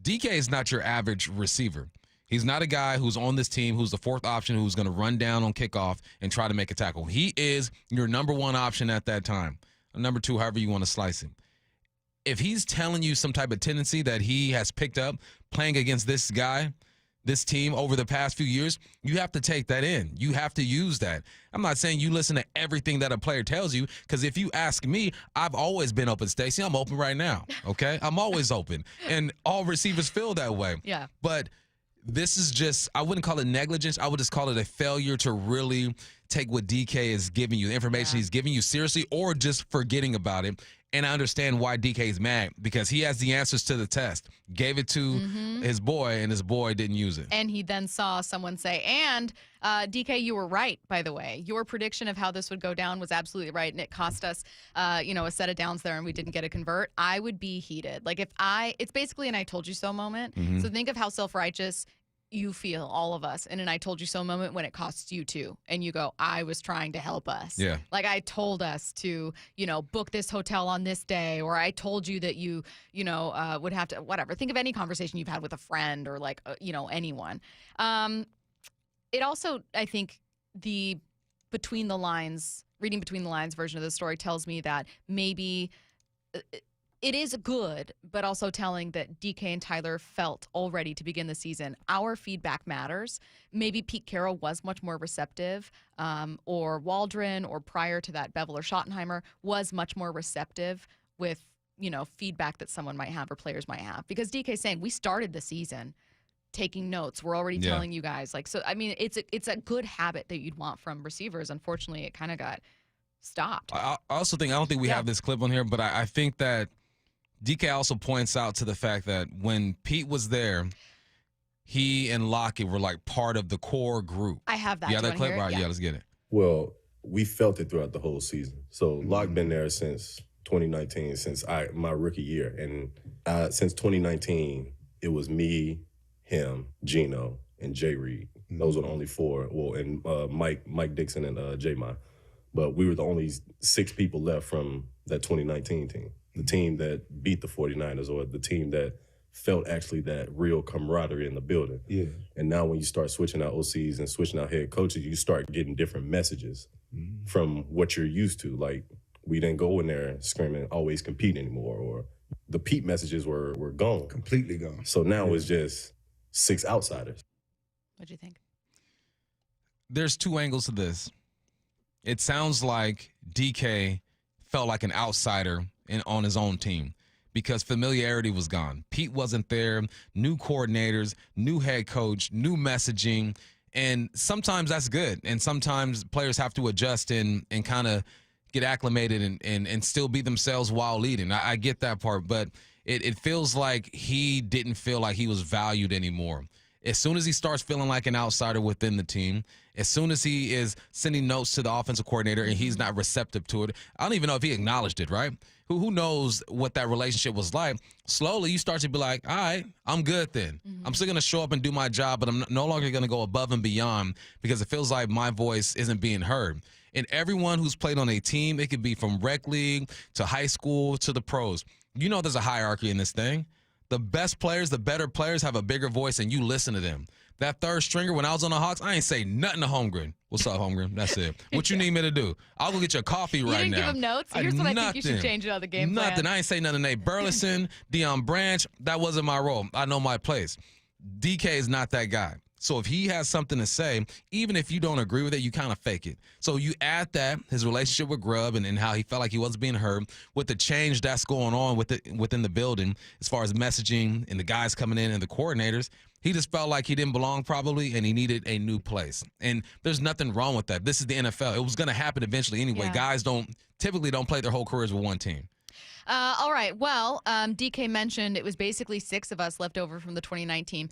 DK is not your average receiver. He's not a guy who's on this team who's the 4th option who's going to run down on kickoff and try to make a tackle. He is your number 1 option at that time. Or number 2, however you want to slice him. If he's telling you some type of tendency that he has picked up playing against this guy, this team over the past few years, you have to take that in. You have to use that. I'm not saying you listen to everything that a player tells you, because if you ask me, I've always been open, Stacy. I'm open right now, okay? I'm always open. And all receivers feel that way. Yeah. But this is just, I wouldn't call it negligence. I would just call it a failure to really take what DK is giving you, the information he's giving you seriously, or just forgetting about it. And I understand why DK is mad, because he has the answers to the test. Gave it to his boy, and his boy didn't use it. And he then saw someone say, and DK, you were right, by the way. Your prediction of how this would go down was absolutely right, and it cost us, a set of downs there, and we didn't get a convert. I would be heated. Like, it's basically an I told you so moment. So think of how self-righteous you feel, all of us, in an I told you so moment when it costs you too. And you go, I was trying to help us. Yeah. Like, I told us to, book this hotel on this day, or I told you that you would have to, whatever. Think of any conversation you've had with a friend or anyone. It also, I think, the reading between the lines version of the story tells me that maybe it is good, but also telling that DK and Tyler felt already to begin the season, our feedback matters. Maybe Pete Carroll was much more receptive, or Waldron, or prior to that, Bevel or Schottenheimer was much more receptive with, feedback that someone might have or players might have. Because DK's saying, we started the season taking notes. We're already telling you guys. It's a good habit that you'd want from receivers. Unfortunately, it kind of got stopped. I also think, I don't think we have this clip on here, but I think that DK also points out to the fact that when Pete was there, he and Lockett were like part of the core group. I have that. Yeah, that clip, right? Yeah, let's get it. Well, we felt it throughout the whole season. So Locke been there since 2019, since my rookie year, and since 2019, it was me, him, Gino, and Jay Reed. Those were the only four. Well, and Mike Dixon and J-Mon. But we were the only 6 people left from that 2019 team. The team that beat the 49ers, or the team that felt actually that real camaraderie in the building. Yeah. And now when you start switching out OCs and switching out head coaches, you start getting different messages from what you're used to. Like, we didn't go in there screaming, always compete anymore, or the Pete messages were gone. Completely gone. So now it's just 6 outsiders. What'd you think? There's 2 angles to this. It sounds like DK felt like an outsider on his own team because familiarity was gone. Pete wasn't there, new coordinators, new head coach, new messaging, and sometimes that's good. And sometimes players have to adjust and kind of get acclimated and still be themselves while leading. I get that part, but it feels like he didn't feel like he was valued anymore. As soon as he starts feeling like an outsider within the team, as soon as he is sending notes to the offensive coordinator and he's not receptive to it, I don't even know if he acknowledged it, right? Who knows what that relationship was like? Slowly, you start to be like, all right, I'm good then. I'm still going to show up and do my job, but I'm no longer going to go above and beyond because it feels like my voice isn't being heard. And everyone who's played on a team, it could be from rec league to high school to the pros. You know there's a hierarchy in this thing. The best players, the better players have a bigger voice, and you listen to them. That third stringer, when I was on the Hawks, I ain't say nothing to Holmgren. What's up, Holmgren? That's it. What you need me to do? I'll go get your coffee right now. You didn't give him notes? Here's what I think you should change out of the game plan. Nothing. I ain't say nothing to Nate Burleson, Deion Branch. That wasn't my role. I know my place. DK is not that guy. So if he has something to say, even if you don't agree with it, you kind of fake it. So you add that, his relationship with Grubb and how he felt like he wasn't being heard, with the change that's going on within the building as far as messaging and the guys coming in and the coordinators, he just felt like he didn't belong probably and he needed a new place. And there's nothing wrong with that. This is the NFL. It was going to happen eventually anyway. Yeah. Guys typically don't play their whole careers with one team. All right. Well, DK mentioned it was basically 6 of us left over from the 2019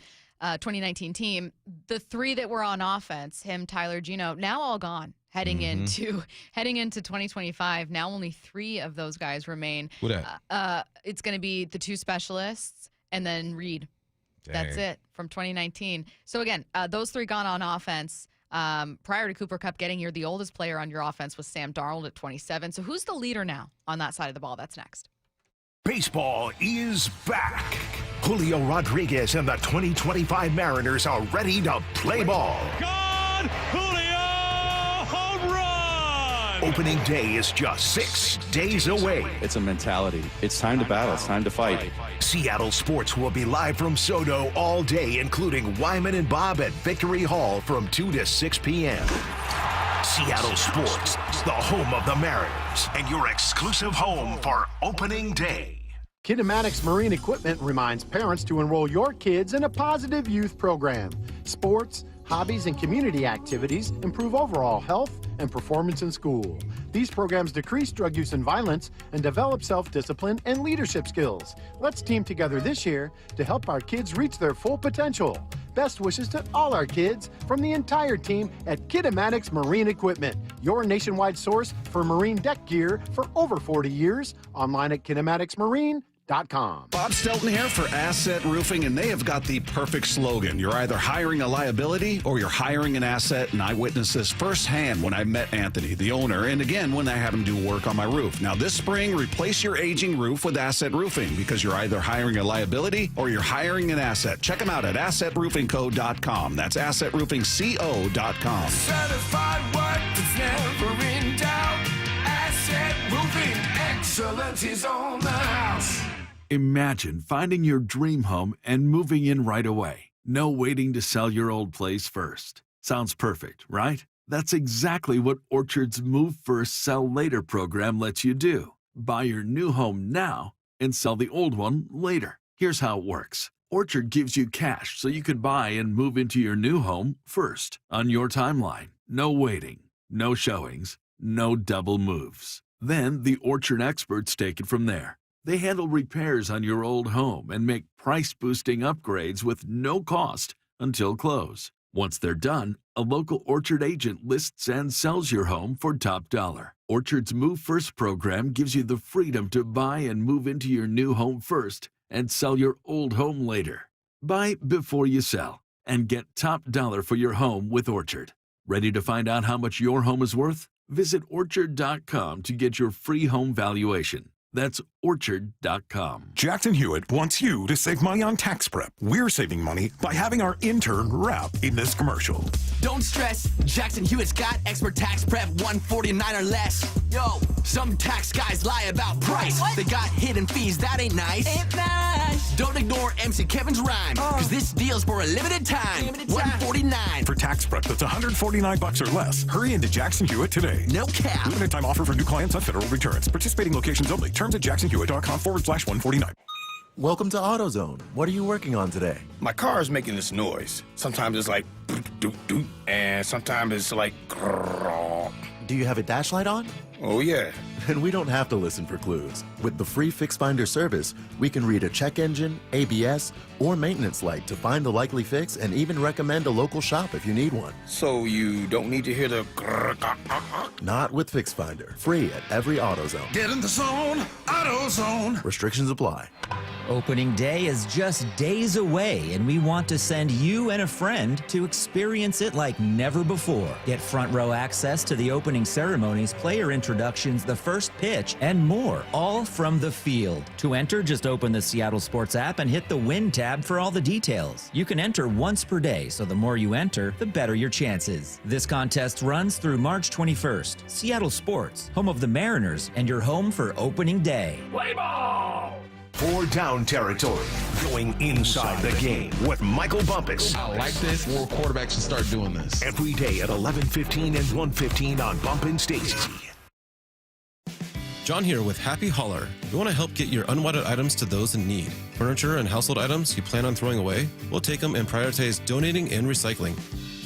team. The 3 that were on offense, him, Tyler, Gino, now all gone heading into 2025. Now only 3 of those guys remain. Who that? It's going to be the 2 specialists and then Reed. Dang. That's it from 2019. So again, those 3 gone on offense. Prior to Cooper Kupp getting here, the oldest player on your offense was Sam Darnold at 27. So who's the leader now on that side of the ball? That's next. Baseball is back. Julio Rodriguez and the 2025 Mariners are ready to play ball. Gone! Julio! Home run! Opening day is just 6 days away. It's a mentality. It's time to battle. It's time to fight. Seattle Sports will be live from Soto all day, including Wyman and Bob at Victory Hall from 2 to 6 p.m. Seattle Sports, the home of the Mariners, and your exclusive home for opening day. Kinematics Marine Equipment reminds parents to enroll your kids in a positive youth program. Sports, hobbies, and community activities improve overall health and performance in school. These programs decrease drug use and violence and develop self-discipline and leadership skills. Let's team together this year to help our kids reach their full potential. Best wishes to all our kids from the entire team at Kinematics Marine Equipment, your nationwide source for marine deck gear for over 40 years. Online at kinematicsmarine.com. Bob Stelton here for Asset Roofing, and they have got the perfect slogan. You're either hiring a liability or you're hiring an asset, and I witnessed this firsthand when I met Anthony, the owner, and again when I had him do work on my roof. Now this spring, replace your aging roof with Asset Roofing because you're either hiring a liability or you're hiring an asset. Check them out at AssetRoofingCo.com. That's AssetRoofingCo.com. Certified work that's never in doubt. Asset Roofing, excellence is on the house. Imagine finding your dream home and moving in right away. No waiting to sell your old place first. Sounds perfect, right? That's exactly what Orchard's Move First, Sell Later program lets you do. Buy your new home now and sell the old one later. Here's how it works. Orchard gives you cash so you can buy and move into your new home first on your timeline. No waiting, no showings, no double moves. Then the Orchard experts take it from there. They handle repairs on your old home and make price-boosting upgrades with no cost until close. Once they're done, a local Orchard agent lists and sells your home for top dollar. Orchard's Move First program gives you the freedom to buy and move into your new home first and sell your old home later. Buy before you sell and get top dollar for your home with Orchard. Ready to find out how much your home is worth? Visit Orchard.com to get your free home valuation. That's Orchard.com. Jackson Hewitt wants you to save money on tax prep. We're saving money by having our intern rap in this commercial. Don't stress, Jackson Hewitt's got expert tax prep, $149 or less. Yo, some tax guys lie about price. What? They got hidden fees, that ain't nice. Ain't nice. Don't ignore MC Kevin's rhyme, cause this deal's for a limited time. $149. For tax prep that's $149 or less, hurry into Jackson Hewitt today. No cap. Limited time offer for new clients on federal returns. Participating locations only. Terms at jacksonhewitt.com/149. Welcome to AutoZone. What are you working on today? My car is making this noise. Sometimes it's like doot, and sometimes it's like Do you have a dash light on? Oh, yeah. And we don't have to listen for clues. With the free Fix Finder service, we can read a check engine, ABS, or maintenance light to find the likely fix and even recommend a local shop if you need one. So you don't need to hear the Not with Fix Finder. Free at every AutoZone. Get in the zone, AutoZone. Restrictions apply. Opening day is just days away, and we want to send you and a friend to experience it like never before. Get front row access to the opening ceremonies, player introductions, the first pitch, and more, all from the field. To enter, just open the Seattle Sports app and hit the Win tab for all the details. You can enter once per day, so the more you enter, the better your chances. This contest runs through March 21st. Seattle Sports, home of the Mariners, and your home for opening day. Play ball! 4 down territory, going inside the game with Michael Bumpus. I like this. More quarterbacks should start doing this. Every day at 11:15 and 1:15 on Bumpin' Stacy. John here with Happy Hauler. We want to help get your unwanted items to those in need. Furniture and household items you plan on throwing away? We'll take them and prioritize donating and recycling,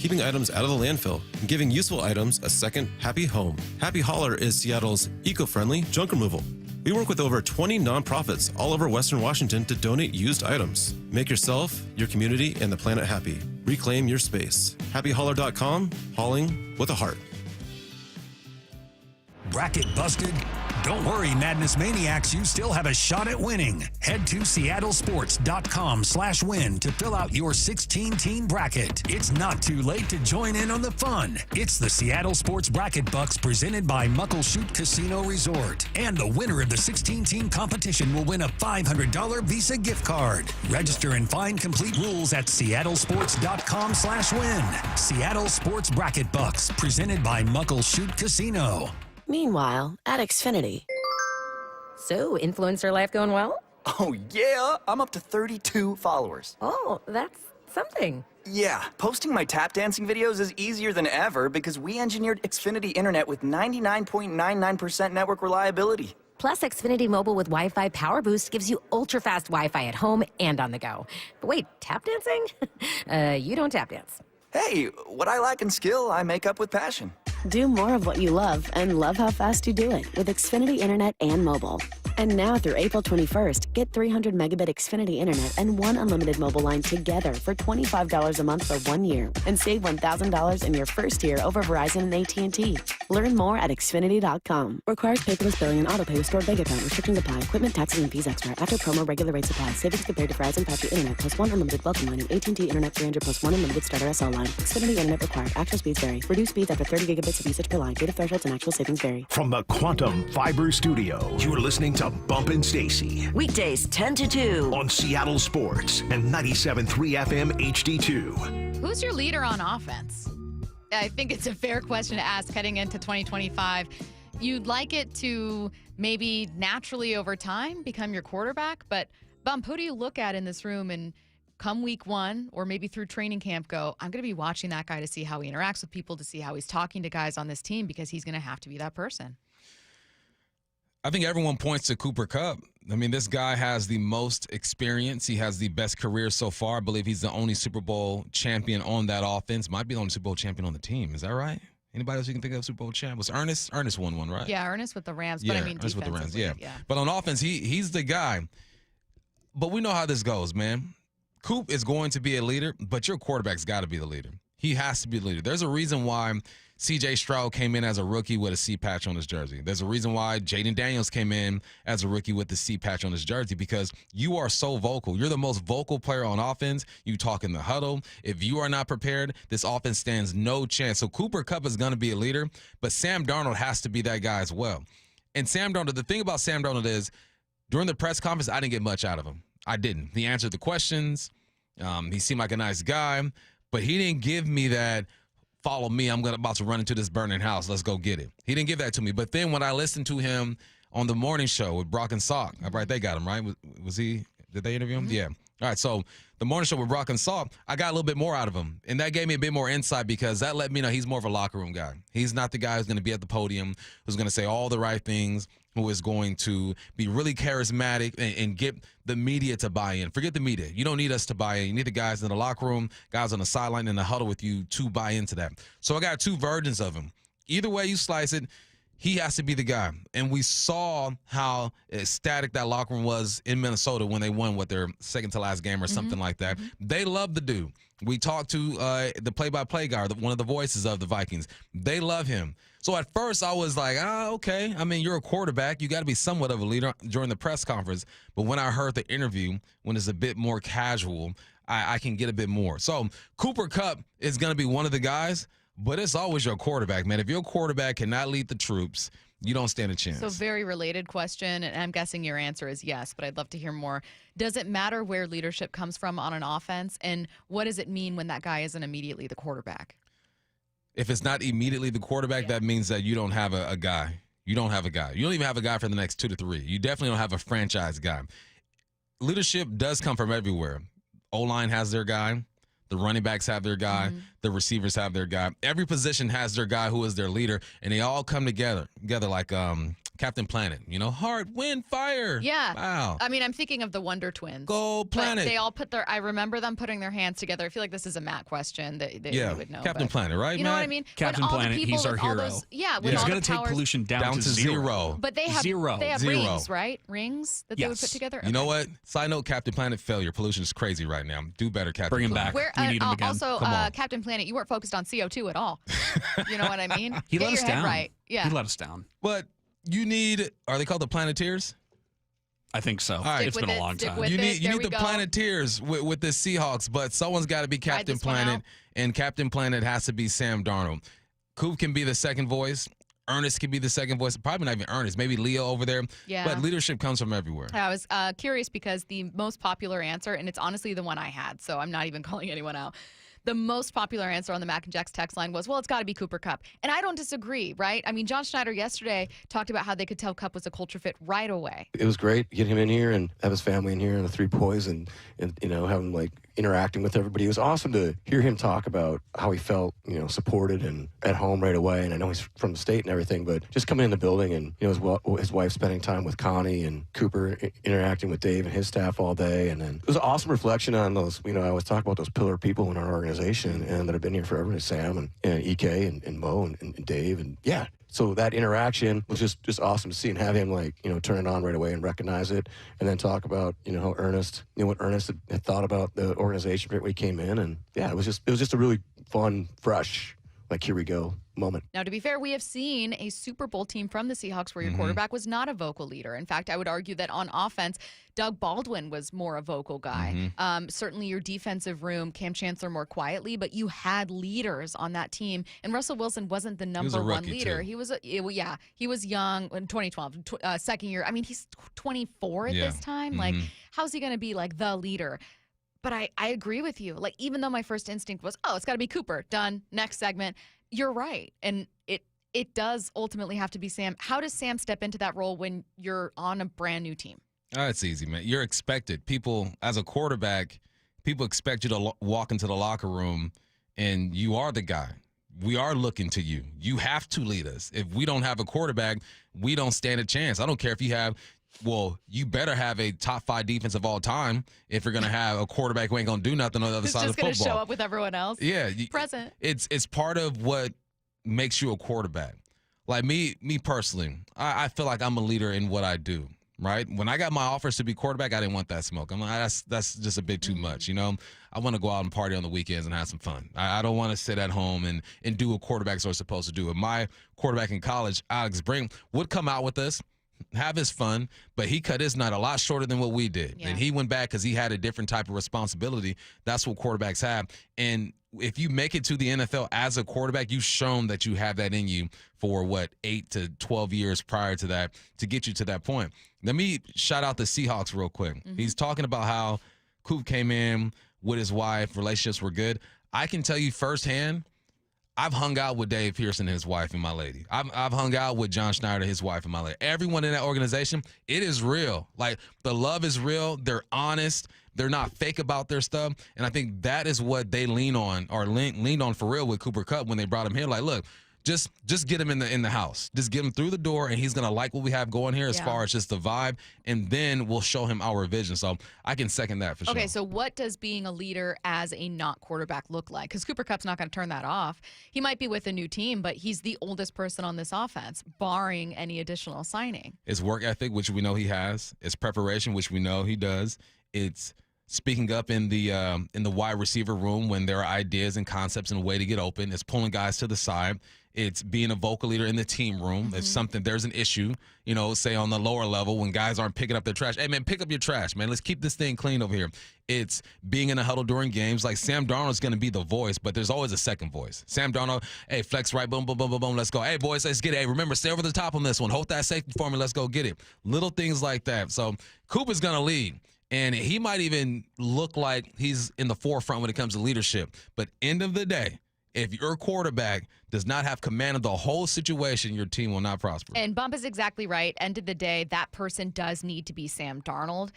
keeping items out of the landfill, and giving useful items a second happy home. Happy Hauler is Seattle's eco-friendly junk removal. We work with over 20 nonprofits all over Western Washington to donate used items. Make yourself, your community, and the planet happy. Reclaim your space. HappyHauler.com, hauling with a heart. Bracket busted? Don't worry, Madness Maniacs, you still have a shot at winning. Head to seattlesports.com/win to fill out your 16-team bracket. It's not too late to join in on the fun. It's the Seattle Sports Bracket Bucks presented by Muckleshoot Casino Resort. And the winner of the 16-team competition will win a $500 Visa gift card. Register and find complete rules at seattlesports.com/win. Seattle Sports Bracket Bucks presented by Muckleshoot Casino. Meanwhile, at Xfinity. So, influencer life going well? Oh, yeah. I'm up to 32 followers. Oh, that's something. Yeah, posting my tap dancing videos is easier than ever because we engineered Xfinity Internet with 99.99% network reliability. Plus, Xfinity Mobile with Wi-Fi Power Boost gives you ultra-fast Wi-Fi at home and on the go. But wait, tap dancing? You don't tap dance. Hey, what I lack in skill, I make up with passion. Do more of what you love and love how fast you do it with Xfinity Internet and mobile. And now through April 21st, get 300 megabit Xfinity Internet and one unlimited mobile line together for $25 a month for 1 year and save $1,000 in your first year over Verizon and AT&T. Learn more at Xfinity.com. Requires paperless billing and autopay with stored bank account. Restrictions apply. Equipment, taxes, and fees extra. After promo, regular rates apply. Savings compared to Verizon 5G Internet plus one unlimited welcome line and AT&T Internet 300 plus one unlimited starter SL line. Xfinity Internet required. Actual speeds vary. Reduced speeds after 30 gigabits of usage per line. Data thresholds and actual savings vary. From the Quantum Fiber Studio, you're listening to Bumpin' Stacy. Weekdays 10 to 2. On Seattle Sports and 97.3 FM HD2. Who's your leader on offense? I think it's a fair question to ask heading into 2025. You'd like it to maybe naturally over time become your quarterback, but Bump, who do you look at in this room and come week one or maybe through training camp go, I'm going to be watching that guy to see how he interacts with people, to see how he's talking to guys on this team because he's going to have to be that person? I think everyone points to Cooper Kupp. I mean, this guy has the most experience. He has the best career so far. I believe he's the only Super Bowl champion on that offense. Might be the only Super Bowl champion on the team. Is that right? Anybody else you can think of Super Bowl champ? Was Ernest? Ernest won one, right? Yeah, Ernest with the Rams. But Yeah, I mean, Ernest with the Rams. defensively, Yeah. But on offense, he's the guy. But we know how this goes, man. Coop is going to be a leader, but your quarterback's got to be the leader. He has to be the leader. There's a reason why C.J. Stroud came in as a rookie with a C patch on his jersey. There's a reason why Jaden Daniels came in as a rookie with the C patch on his jersey, because you are so vocal. You're the most vocal player on offense. You talk in the huddle. If you are not prepared, this offense stands no chance. So Cooper Kupp is going to be a leader, but Sam Darnold has to be that guy as well. And Sam Darnold, the thing about Sam Darnold is during the press conference, I didn't get much out of him. I didn't. He answered the questions. He seemed like a nice guy, but he didn't give me that, follow me, I'm about to run into this burning house, let's go get it. He didn't give that to me. But then when I listened to him on the morning show with Brock and Salk, right, they got him, right? Was he, did they interview him? Mm-hmm. Yeah. All right, so the morning show with Brock and Salk, I got a little bit more out of him. And that gave me a bit more insight because that let me know he's more of a locker room guy. He's not the guy who's going to be at the podium, who's going to say all the right things, who is going to be really charismatic and get the media to buy in. Forget the media. You don't need us to buy in. You need the guys in the locker room, guys on the sideline in the huddle with you to buy into that. So I got two versions of him. Either way you slice it, he has to be the guy. And we saw how ecstatic that locker room was in Minnesota when they won their second to last game or something like that. They love the dude. We talked to the play-by-play guy, one of the voices of the Vikings. They love him. So at first I was like, okay. I mean, you're a quarterback. You got to be somewhat of a leader during the press conference. But when I heard the interview, when it's a bit more casual, I can get a bit more. So Cooper Kupp is going to be one of the guys, but it's always your quarterback, man. If your quarterback cannot lead the troops, you don't stand a chance. So very related question, and I'm guessing your answer is yes, but I'd love to hear more. Does it matter where leadership comes from on an offense, and what does it mean when that guy isn't immediately the quarterback? If it's not immediately the quarterback, that means that you don't have a guy. You don't have a guy. You don't even have a guy for the next 2 to 3. You definitely don't have a franchise guy. Leadership does come from everywhere. O-line has their guy. The running backs have their guy. The receivers have their guy. Every position has their guy who is their leader, and they all come together like Captain Planet. You know, heart, wind, fire. Yeah. Wow. I mean, I'm thinking of the Wonder Twins. Go Planet. But they all I remember them putting their hands together. I feel like this is a Matt question that you would know. Captain Planet, right, You know Matt? what I mean? Captain Planet, he's our hero. With He's all going the to take powers. pollution down to zero. But they have They have Zero. rings, right? Rings that they would put together? You know what? Side note, Captain Planet failure. Pollution is crazy right now. Do better, Captain Bring him Planet. back. We need him again. Also, Captain Planet, you weren't focused on CO2 at all. You know what I mean? He Get let us your head down. right. Yeah. He let us down. But you need, are they called the Planeteers? I think so. All right. It's been a long time. You need the Planeteers with the Seahawks, but someone's got to be Captain Planet, and Captain Planet has to be Sam Darnold. Coop can be the second voice. Ernest can be the second voice. Probably not even Ernest. Maybe Leo over there. Yeah. But leadership comes from everywhere. I was curious because the most popular answer, and it's honestly the one I had, so I'm not even calling anyone out. The most popular answer on the Mac and Jacks text line was, well, it's got to be Cooper Kupp. And I don't disagree, right? I mean, John Schneider yesterday talked about how they could tell Kupp was a culture fit right away. It was great to get him in here and have his family in here and the 3 boys and you know, have him like interacting with everybody. It was awesome to hear him talk about how he felt, supported and at home right away. And I know he's from the state and everything, but just coming in the building and, his wife spending time with Connie and Cooper interacting with Dave and his staff all day. And then it was an awesome reflection on those, I always talk about those pillar people in our organization and that have been here forever, Sam and EK and Mo and Dave. And yeah. So that interaction was just awesome to see and have him turn it on right away and recognize it, and then talk about how Ernest, what Ernest had thought about the organization when he came in, and yeah, it was just a really fun, fresh, here we go moment. Now, to be fair, we have seen a Super Bowl team from the Seahawks where your quarterback was not a vocal leader. In fact, I would argue that on offense, Doug Baldwin was more a vocal guy. Certainly your defensive room, Cam Chancellor more quietly, but you had leaders on that team. And Russell Wilson wasn't the number one leader. He was he was young in 2012, second year. I mean, he's 24 at this time. How's he going to be the leader? But I agree with you. Even though my first instinct was, it's got to be Cooper. Done. Next segment. You're right. And it does ultimately have to be Sam. How does Sam step into that role when you're on a brand new team? Oh, it's easy, man. You're expected. People, as a quarterback, people expect you to walk into the locker room, and you are the guy. We are looking to you. You have to lead us. If we don't have a quarterback, we don't stand a chance. I don't care if you have – well, you better have a top 5 defense of all time if you're going to have a quarterback who ain't going to do nothing on the other side of the football. Just going to show up with everyone else. Yeah. Present. It's part of what makes you a quarterback. Me personally, I feel like I'm a leader in what I do, right? When I got my offers to be quarterback, I didn't want that smoke. I'm like, that's just a bit too much, I want to go out and party on the weekends and have some fun. I don't want to sit at home and do what quarterbacks are supposed to do. And my quarterback in college, Alex Brink, would come out with us, have his fun, but he cut his night a lot shorter than what we did. Yeah. And he went back because he had a different type of responsibility. That's what quarterbacks have. And if you make it to the NFL as a quarterback, you've shown that you have that in you for, 8 to 12 years prior to that to get you to that point. Let me shout out the Seahawks real quick. He's talking about how Coop came in with his wife, relationships were good. I can tell you firsthand, I've hung out with Dave Pearson and his wife and my lady. I've hung out with John Schneider, his wife and my lady. Everyone in that organization, it is real. The love is real. They're honest. They're not fake about their stuff. And I think that is what they leaned on for real with Cooper Kupp when they brought him here. Look, just get him in the house. Just get him through the door, and he's going to like what we have going here as far as just the vibe, and then we'll show him our vision. So I can second that for sure. Okay, so what does being a leader as a not quarterback look like? Because Cooper Kupp's not going to turn that off. He might be with a new team, but he's the oldest person on this offense, barring any additional signing. It's work ethic, which we know he has. It's preparation, which we know he does. It's speaking up in the wide receiver room when there are ideas and concepts and a way to get open. It's pulling guys to the side. It's being a vocal leader in the team room. If there's an issue, say on the lower level when guys aren't picking up their trash. Hey, man, pick up your trash, man. Let's keep this thing clean over here. It's being in a huddle during games. Sam Darnold's going to be the voice, but there's always a second voice. Sam Darnold, hey, flex right, boom, boom, boom, boom, boom, let's go. Hey, boys, let's get it. Hey, remember, stay over the top on this one. Hold that safety for me. Let's go get it. Little things like that. So Cooper's going to lead. And he might even look like he's in the forefront when it comes to leadership. But end of the day, if your quarterback does not have command of the whole situation, your team will not prosper. And Bump is exactly right. End of the day, that person does need to be Sam Darnold.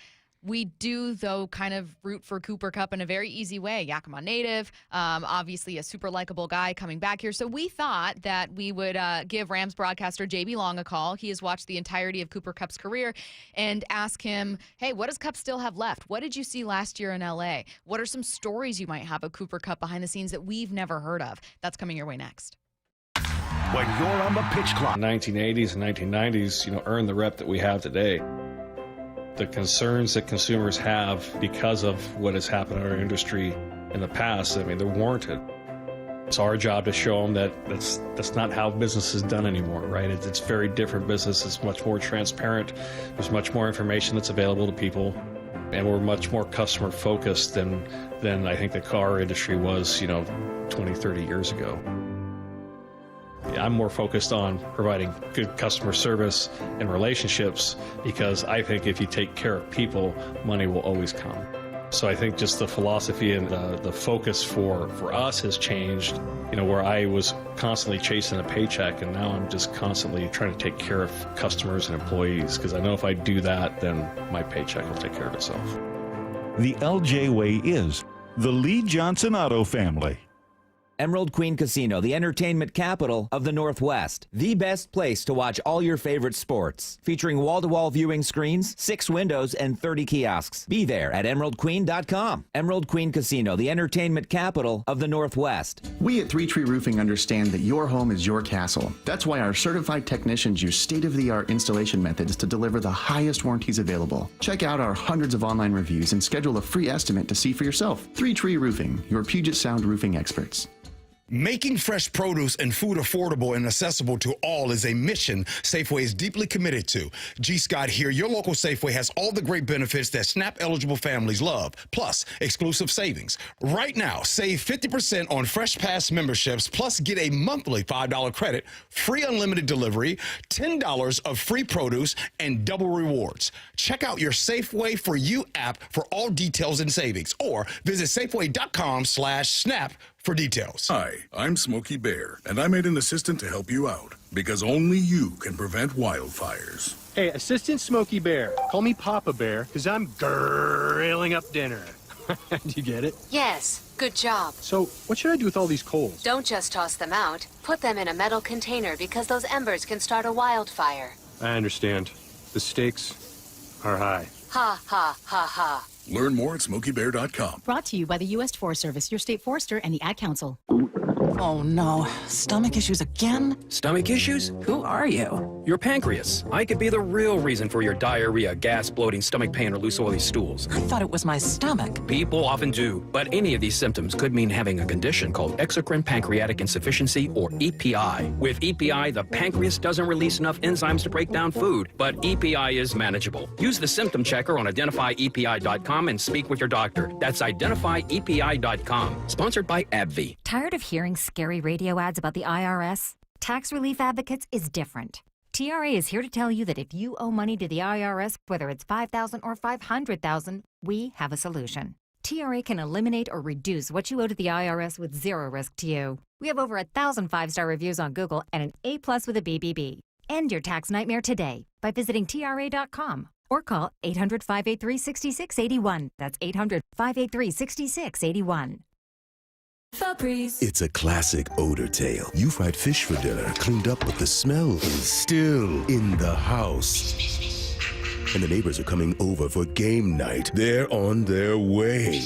We do, though, kind of root for Cooper Kupp in a very easy way. Yakima native, obviously a super likable guy coming back here. So we thought that we would give Rams broadcaster JB Long a call. He has watched the entirety of Cooper Kupp's career and ask him, hey, what does Kupp still have left? What did you see last year in L.A.? What are some stories you might have of Cooper Kupp behind the scenes that we've never heard of? That's coming your way next. When you're on the pitch clock. 1980s and 1990s, earned the rep that we have today. The concerns that consumers have because of what has happened in our industry in the past, they're warranted. It's our job to show them that that's not how business is done anymore, right? It's very different business. It's much more transparent. There's much more information that's available to people, and we're much more customer focused than I think the car industry was, 20, 30 years ago. I'm more focused on providing good customer service and relationships, because I think if you take care of people, money will always come. So I think just the philosophy and the focus for us has changed, where I was constantly chasing a paycheck, and now I'm just constantly trying to take care of customers and employees, because I know if I do that, then my paycheck will take care of itself. The LJ way is The Lee Johnson Auto family. Emerald Queen Casino, the entertainment capital of the Northwest. The best place to watch all your favorite sports. Featuring wall-to-wall viewing screens, 6 windows, and 30 kiosks. Be there at emeraldqueen.com. Emerald Queen Casino, the entertainment capital of the Northwest. We at Three Tree Roofing understand that your home is your castle. That's why our certified technicians use state-of-the-art installation methods to deliver the highest warranties available. Check out our hundreds of online reviews and schedule a free estimate to see for yourself. Three Tree Roofing, your Puget Sound roofing experts. Making fresh produce and food affordable and accessible to all is a mission Safeway is deeply committed to. G. Scott here. Your local Safeway has all the great benefits that SNAP-eligible families love, plus exclusive savings. Right now, save 50% on Fresh Pass memberships, plus get a monthly $5 credit, free unlimited delivery, $10 of free produce, and double rewards. Check out your Safeway For You app for all details and savings, or visit Safeway.com/SNAP for details. Hi, I'm Smokey Bear, and I made an assistant to help you out, because only you can prevent wildfires. Hey, Assistant Smokey Bear. Call me Papa Bear, because I'm grilling up dinner. Do you get it? Yes, good job. So, what should I do with all these coals? Don't just toss them out. Put them in a metal container because those embers can start a wildfire. I understand. The stakes are high. Ha, ha, ha, ha. Learn more at SmokeyBear.com. Brought to you by the U.S. Forest Service, your state forester, and the Ad Council. Oh no, stomach issues again? Stomach issues? Who are you? Your pancreas. I could be the real reason for your diarrhea, gas, bloating, stomach pain, or loose oily stools. I thought it was my stomach. People often do, but any of these symptoms could mean having a condition called exocrine pancreatic insufficiency, or EPI. With EPI, the pancreas doesn't release enough enzymes to break down food, but EPI is manageable. Use the symptom checker on identifyepi.com and speak with your doctor. That's identifyepi.com. Sponsored by AbbVie. Tired of hearing scary radio ads about the IRS? Tax Relief Advocates is different. TRA is here to tell you that if you owe money to the IRS, whether it's $5,000 or $500,000, we have a solution. TRA can eliminate or reduce what you owe to the IRS with zero risk to you. We have over 1,000 5-star reviews on Google and an A+ with a BBB. End your tax nightmare today by visiting TRA.com or call 800-583-6681. That's 800-583-6681. Febreze. It's a classic odor tale. You fried fish for dinner, cleaned up, but the smell is still in the house. And the neighbors are coming over for game night. They're on their way.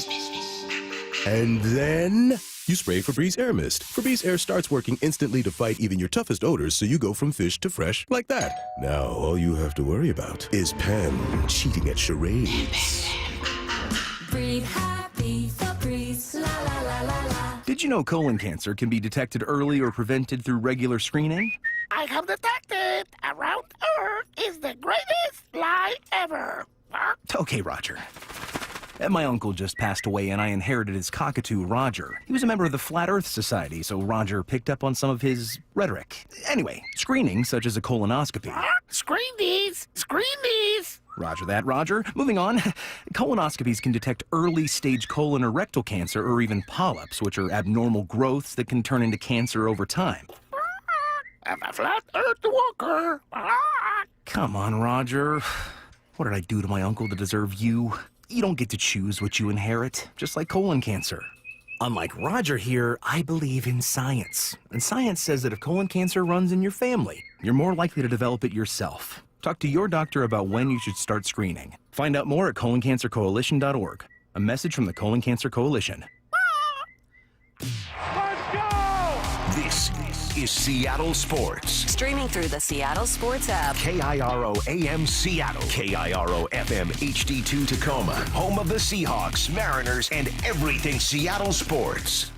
And then you spray Febreze Air Mist. Febreze Air starts working instantly to fight even your toughest odors, so you go from fish to fresh like that. Now, all you have to worry about is Pam cheating at charades. Breathe happy, Febreze, la la la la la. Did you know colon cancer can be detected early or prevented through regular screening? I have detected Around Earth is the greatest lie ever. Okay, Roger. My uncle just passed away and I inherited his cockatoo, Roger. He was a member of the Flat Earth Society, so Roger picked up on some of his rhetoric. Anyway, screening, such as a colonoscopy. Screen these! Screen these! Roger that, Roger. Moving on. Colonoscopies can detect early-stage colon or rectal cancer or even polyps, which are abnormal growths that can turn into cancer over time. I'm a Flat Earth walker. Come on, Roger. What did I do to my uncle to deserve you? You don't get to choose what you inherit, just like colon cancer. Unlike Roger here, I believe in science. And science says that if colon cancer runs in your family, you're more likely to develop it yourself. Talk to your doctor about when you should start screening. Find out more at coloncancercoalition.org. A message from the Colon Cancer Coalition. This is Seattle Sports. Streaming through the Seattle Sports app. KIRO AM Seattle. KIRO FM HD2 Tacoma. Home of the Seahawks, Mariners, and everything Seattle sports.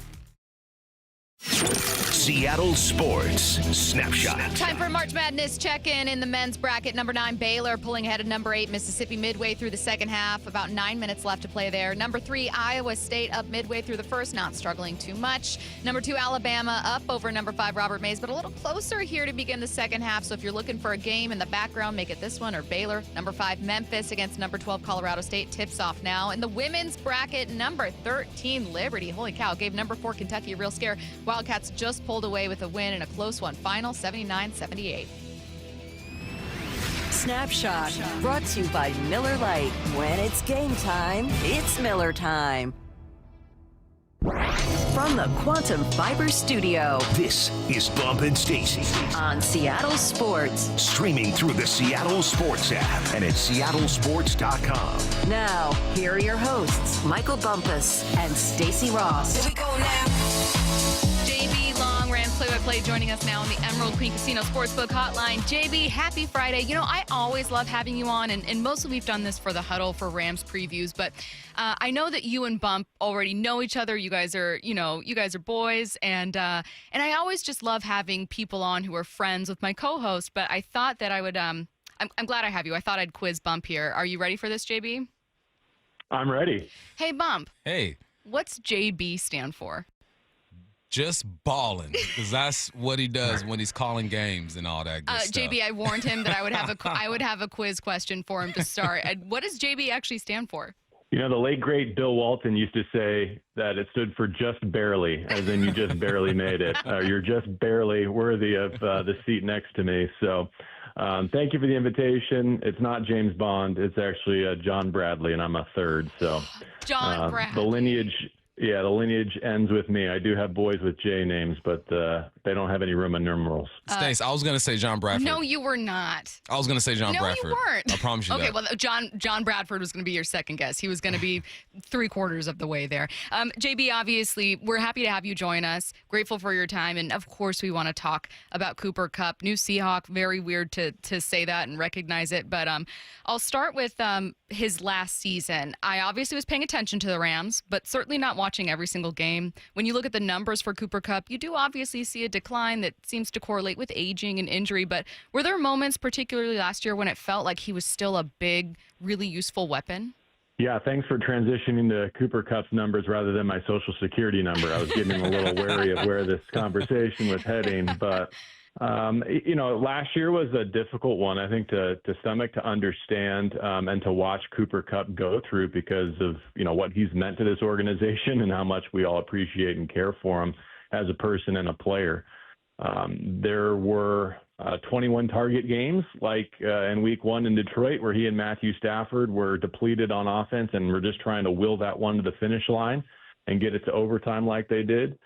Seattle Sports Snapshot. Time for March Madness check-in in the men's bracket. Number 9, Baylor pulling ahead of number 8, Mississippi midway through the second half. About 9 minutes left to play there. Number 3, Iowa State up midway through the first, not struggling too much. Number 2, Alabama up over number 5, Robert Mays, but a little closer here to begin the second half. So if you're looking for a game in the background, make it this one or Baylor. Number 5, Memphis against number 12, Colorado State. Tips off now. In the women's bracket, number 13, Liberty. Holy cow, gave number 4, Kentucky a real scare. Wildcats just pulled away with a win in a close one. Final 79-78. Snapshot brought to you by Miller Lite. When it's game time, it's Miller time. from the Quantum Fiber studio. This is Bump and Stacy on Seattle Sports. Streaming through the Seattle Sports app and at seattlesports.com. Now, here are your hosts, Michael Bumpus and Stacy Ross. Here we go now. JB Long, Rams play-by-play, joining us now on the Emerald Queen Casino Sportsbook Hotline. JB, happy Friday. You know, I always love having you on, and mostly we've done this for the Huddle for Rams previews, but I know that you and Bump already know each other. You guys are boys, and I always just love having people on who are friends with my co-host, but I thought that I would, I'm glad I have you. I thought I'd quiz Bump here. Are you ready for this, JB? I'm ready. Hey, Bump. Hey. What's JB stand for? Just balling, because that's what he does when he's calling games and all that good stuff. JB, I warned him that I would have a quiz question for him to start. What does JB actually stand for? You know, the late, great Bill Walton used to say that it stood for just barely, as in you just barely made it. You're just barely worthy of the seat next to me. So thank you for the invitation. It's not James Bond. It's actually John Bradley, and I'm a third. So John Bradley. The lineage ends with me. I do have boys with J names, but they don't have any Roman numerals. Stace, I was going to say John Bradford. No, you were not. I was going to say John Bradford. No, you weren't. I promise you okay, that. well, John Bradford was going to be your second guess. He was going to be 3/4 of the way there. JB, obviously, we're happy to have you join us. Grateful for your time. And, of course, we want to talk about Cooper Kupp, new Seahawk. Very weird to say that and recognize it. But I'll start with his last season. I obviously was paying attention to the Rams, but certainly not watching every single game. When you look at the numbers for Cooper Kupp, you do obviously see a decline that seems to correlate with aging and injury. But were there moments, particularly last year, when it felt like he was still a big, really useful weapon? Yeah, thanks for transitioning to Cooper Kupp's numbers rather than my Social Security number. I was getting a little wary of where this conversation was heading, but last year was a difficult one, I think, to stomach, to understand, and to watch Cooper Kupp go through because of, what he's meant to this organization and how much we all appreciate and care for him as a person and a player. There were 21 target games, like in week 1 in Detroit, where he and Matthew Stafford were depleted on offense and were just trying to will that one to the finish line and get it to overtime like they did.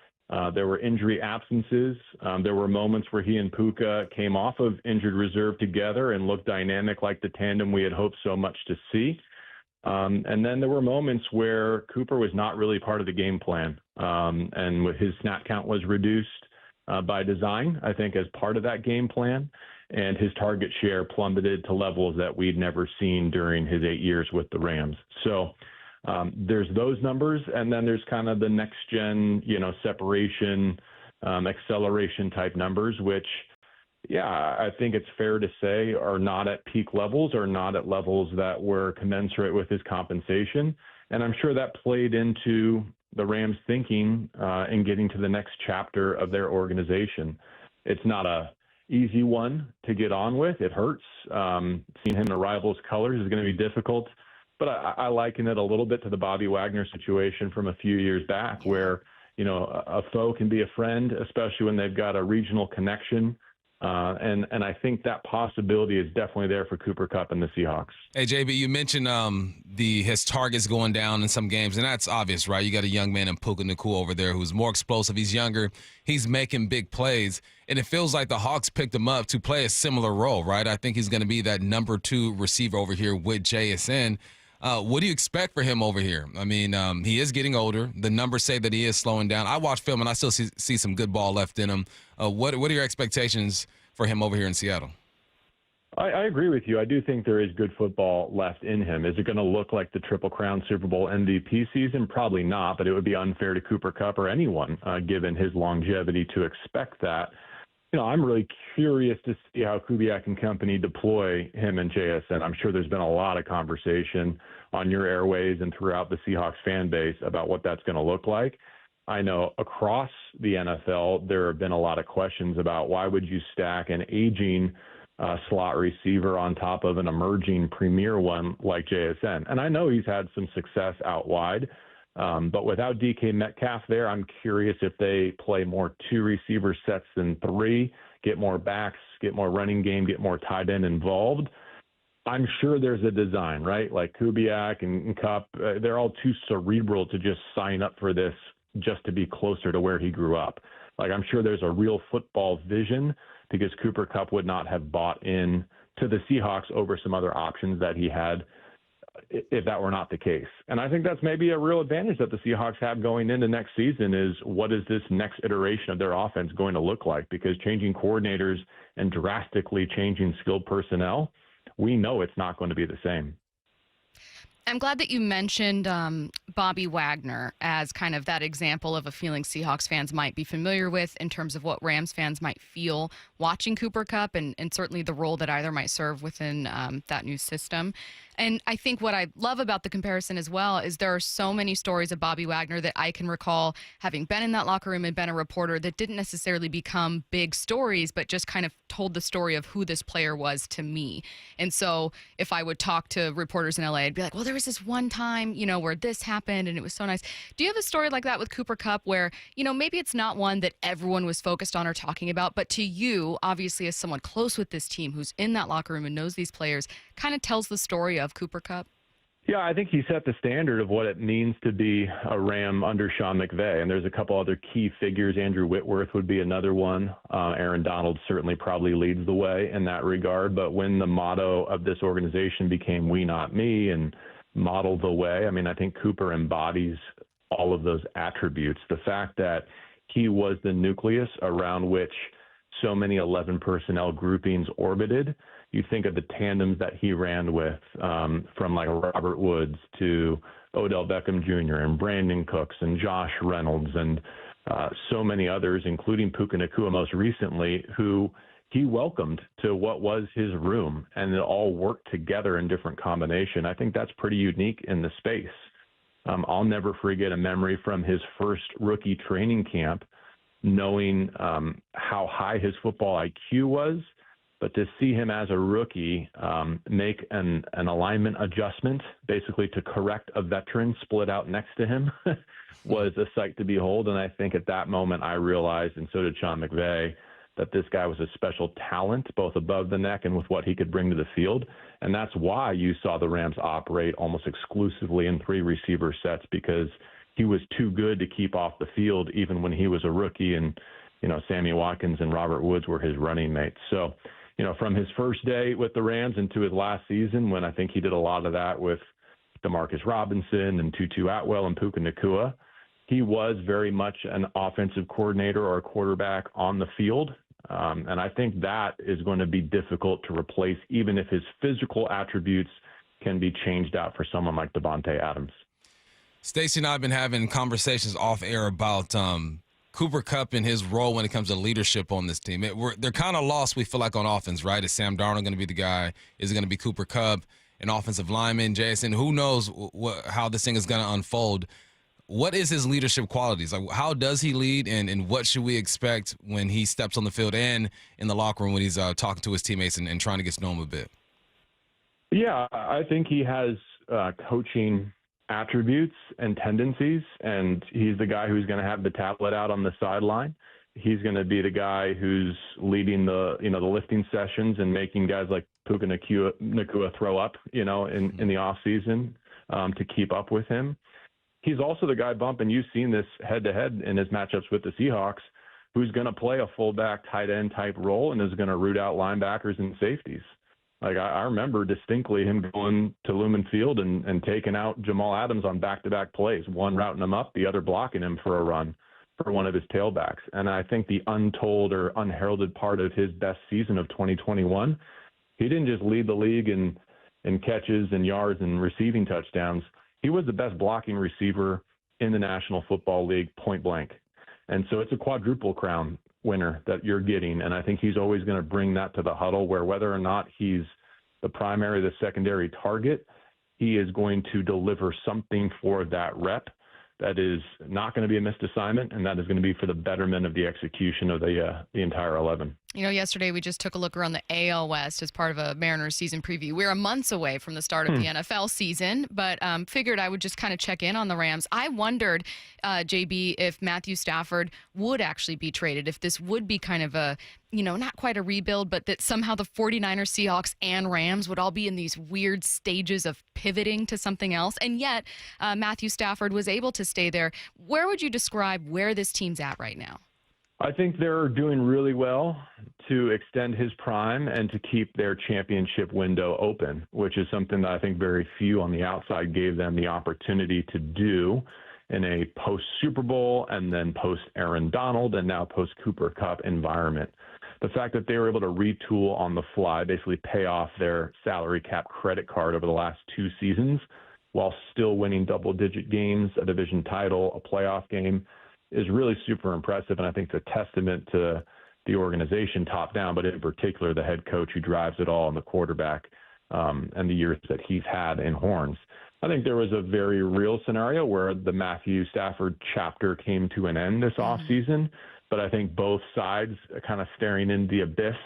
There were injury absences. There were moments where he and Puka came off of injured reserve together and looked dynamic like the tandem we had hoped so much to see. And then there were moments where Cooper was not really part of the game plan. And his snap count was reduced by design, I think, as part of that game plan. And his target share plummeted to levels that we'd never seen during his 8 years with the Rams. So there's those numbers, and then there's kind of the next gen, separation, acceleration type numbers, which, I think it's fair to say are not at peak levels or not at levels that were commensurate with his compensation. And I'm sure that played into the Rams' thinking in getting to the next chapter of their organization. It's not a easy one to get on with. It hurts. Seeing him in a rival's colors is going to be difficult. But I liken it a little bit to the Bobby Wagner situation from a few years back where, a foe can be a friend, especially when they've got a regional connection. And I think that possibility is definitely there for Cooper Kupp and the Seahawks. Hey, JB, you mentioned his targets going down in some games, and that's obvious, right? You got a young man in Puka Nacua over there who's more explosive. He's younger. He's making big plays, and it feels like the Hawks picked him up to play a similar role, right? I think he's going to be that number 2 receiver over here with JSN. What do you expect for him over here? I mean, he is getting older. The numbers say that he is slowing down. I watch film, and I still see some good ball left in him. What are your expectations for him over here in Seattle? I agree with you. I do think there is good football left in him. Is it going to look like the Triple Crown Super Bowl MVP season? Probably not, but it would be unfair to Cooper Kupp or anyone, given his longevity, to expect that. I'm really curious to see how Kubiak and company deploy him and JSN. I'm sure there's been a lot of conversation on your airways and throughout the Seahawks fan base about what that's going to look like. I know across the NFL, there have been a lot of questions about why would you stack an aging slot receiver on top of an emerging premier one like JSN. And I know he's had some success out wide, but without DK Metcalf there, I'm curious if they play more 2 receiver sets than 3, get more backs, get more running game, get more tight end involved. I'm sure there's a design, right? Like Kubiak and Kupp, they're all too cerebral to just sign up for this just to be closer to where he grew up. Like, I'm sure there's a real football vision, because Cooper Kupp would not have bought in to the Seahawks over some other options that he had if that were not the case. And I think that's maybe a real advantage that the Seahawks have going into next season, is what is this next iteration of their offense going to look like? Because changing coordinators and drastically changing skilled personnel, we know it's not going to be the same. I'm glad that you mentioned Bobby Wagner as kind of that example of a feeling Seahawks fans might be familiar with in terms of what Rams fans might feel watching Cooper Kupp, and certainly the role that either might serve within that new system. And I think what I love about the comparison as well is there are so many stories of Bobby Wagner that I can recall having been in that locker room and been a reporter that didn't necessarily become big stories, but just kind of told the story of who this player was to me. And so if I would talk to reporters in LA, I'd be like, well, there was this one time, where this happened and it was so nice. Do you have a story like that with Cooper Kupp where, maybe it's not one that everyone was focused on or talking about, but to you, obviously as someone close with this team who's in that locker room and knows these players, kind of tells the story of Cooper Kupp? Yeah, I think he set the standard of what it means to be a Ram under Sean McVay. And there's a couple other key figures. Andrew Whitworth would be another one. Aaron Donald certainly probably leads the way in that regard. But when the motto of this organization became "We Not Me" and "Model the Way," I mean, I think Cooper embodies all of those attributes. The fact that he was the nucleus around which so many 11 personnel groupings orbited. You think of the tandems that he ran with, from like Robert Woods to Odell Beckham Jr. and Brandon Cooks and Josh Reynolds and so many others, including Puka Nacua most recently, who he welcomed to what was his room, and it all worked together in different combination. I think that's pretty unique in the space. I'll never forget a memory from his first rookie training camp, knowing how high his football IQ was. But to see him as a rookie make an alignment adjustment, basically to correct a veteran split out next to him, was a sight to behold. And I think at that moment I realized, and so did Sean McVay, that this guy was a special talent, both above the neck and with what he could bring to the field. And that's why you saw the Rams operate almost exclusively in 3 receiver sets, because he was too good to keep off the field even when he was a rookie, and, Sammy Watkins and Robert Woods were his running mates. So, from his first day with the Rams into his last season, when I think he did a lot of that with Demarcus Robinson and Tutu Atwell and Puka Nacua, he was very much an offensive coordinator or a quarterback on the field. And I think that is going to be difficult to replace, even if his physical attributes can be changed out for someone like Devontae Adams. Stacy and I have been having conversations off air about Cooper Kupp and his role when it comes to leadership on this team. They're kind of lost, we feel like, on offense, right? Is Sam Darnold going to be the guy? Is it going to be Cooper Kupp, an offensive lineman, Jason? Who knows how this thing is going to unfold? What is his leadership qualities? Like, how does he lead, and what should we expect when he steps on the field and in the locker room when he's talking to his teammates and trying to get to know them a bit? Yeah, I think he has coaching attributes and tendencies, and he's the guy who's going to have the tablet out on the sideline. He's going to be the guy who's leading the lifting sessions and making guys like Puka Nacua throw up, in the off season to keep up with him. He's also the guy, Bump, and you've seen this head to head in his matchups with the Seahawks, who's going to play a fullback tight end type role and is going to root out linebackers and safeties. Like, I remember distinctly him going to Lumen Field and taking out Jamal Adams on back-to-back plays, one routing him up, the other blocking him for a run for one of his tailbacks. And I think the untold or unheralded part of his best season of 2021, he didn't just lead the league in catches and yards and receiving touchdowns. He was the best blocking receiver in the National Football League, point blank. And so it's a quadruple crown winner that you're getting. And I think he's always going to bring that to the huddle, where whether or not he's the primary, the secondary target, he is going to deliver something for that rep that is not going to be a missed assignment, and that is going to be for the betterment of the execution of the entire 11. You know, yesterday we just took a look around the AL West as part of a Mariners season preview. We're a month away from the start of the NFL season, but figured I would just kind of check in on the Rams. I wondered, JB, if Matthew Stafford would actually be traded, if this would be kind of a, not quite a rebuild, but that somehow the 49ers, Seahawks, and Rams would all be in these weird stages of pivoting to something else. And yet, Matthew Stafford was able to stay there. Where would you describe where this team's at right now? I think they're doing really well to extend his prime and to keep their championship window open, which is something that I think very few on the outside gave them the opportunity to do in a post-Super Bowl and then post-Aaron Donald and now post-Cooper Kupp environment. The fact that they were able to retool on the fly, basically pay off their salary cap credit card over the last 2 seasons while still winning double-digit games, a division title, a playoff game, is really super impressive, and I think it's a testament to the organization top down, but in particular the head coach who drives it all and the quarterback and the years that he's had in horns. I think there was a very real scenario where the Matthew Stafford chapter came to an end this offseason, but I think both sides kind of staring into the abyss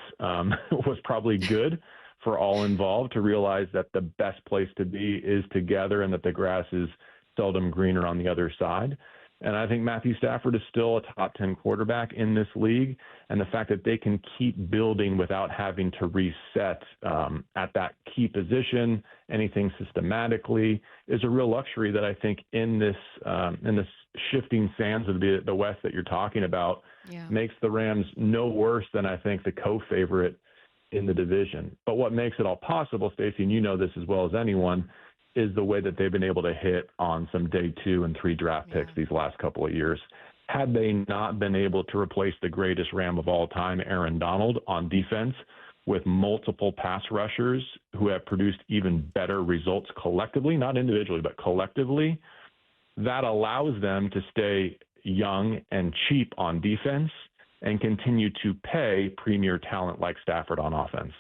was probably good for all involved to realize that the best place to be is together and that the grass is seldom greener on the other side. And I think Matthew Stafford is still a top 10 quarterback in this league. And the fact that they can keep building without having to reset at that key position, anything systematically, is a real luxury that I think in this shifting sands of the West that you're talking about makes the Rams no worse than I think the co-favorite in the division. But what makes it all possible, Stacy, and you know this as well as anyone, is the way that they've been able to hit on some day 2 and 3 draft picks these last couple of years. Had they not been able to replace the greatest Ram of all time, Aaron Donald, on defense with multiple pass rushers who have produced even better results collectively, not individually, but collectively, that allows them to stay young and cheap on defense and continue to pay premier talent like Stafford on offense.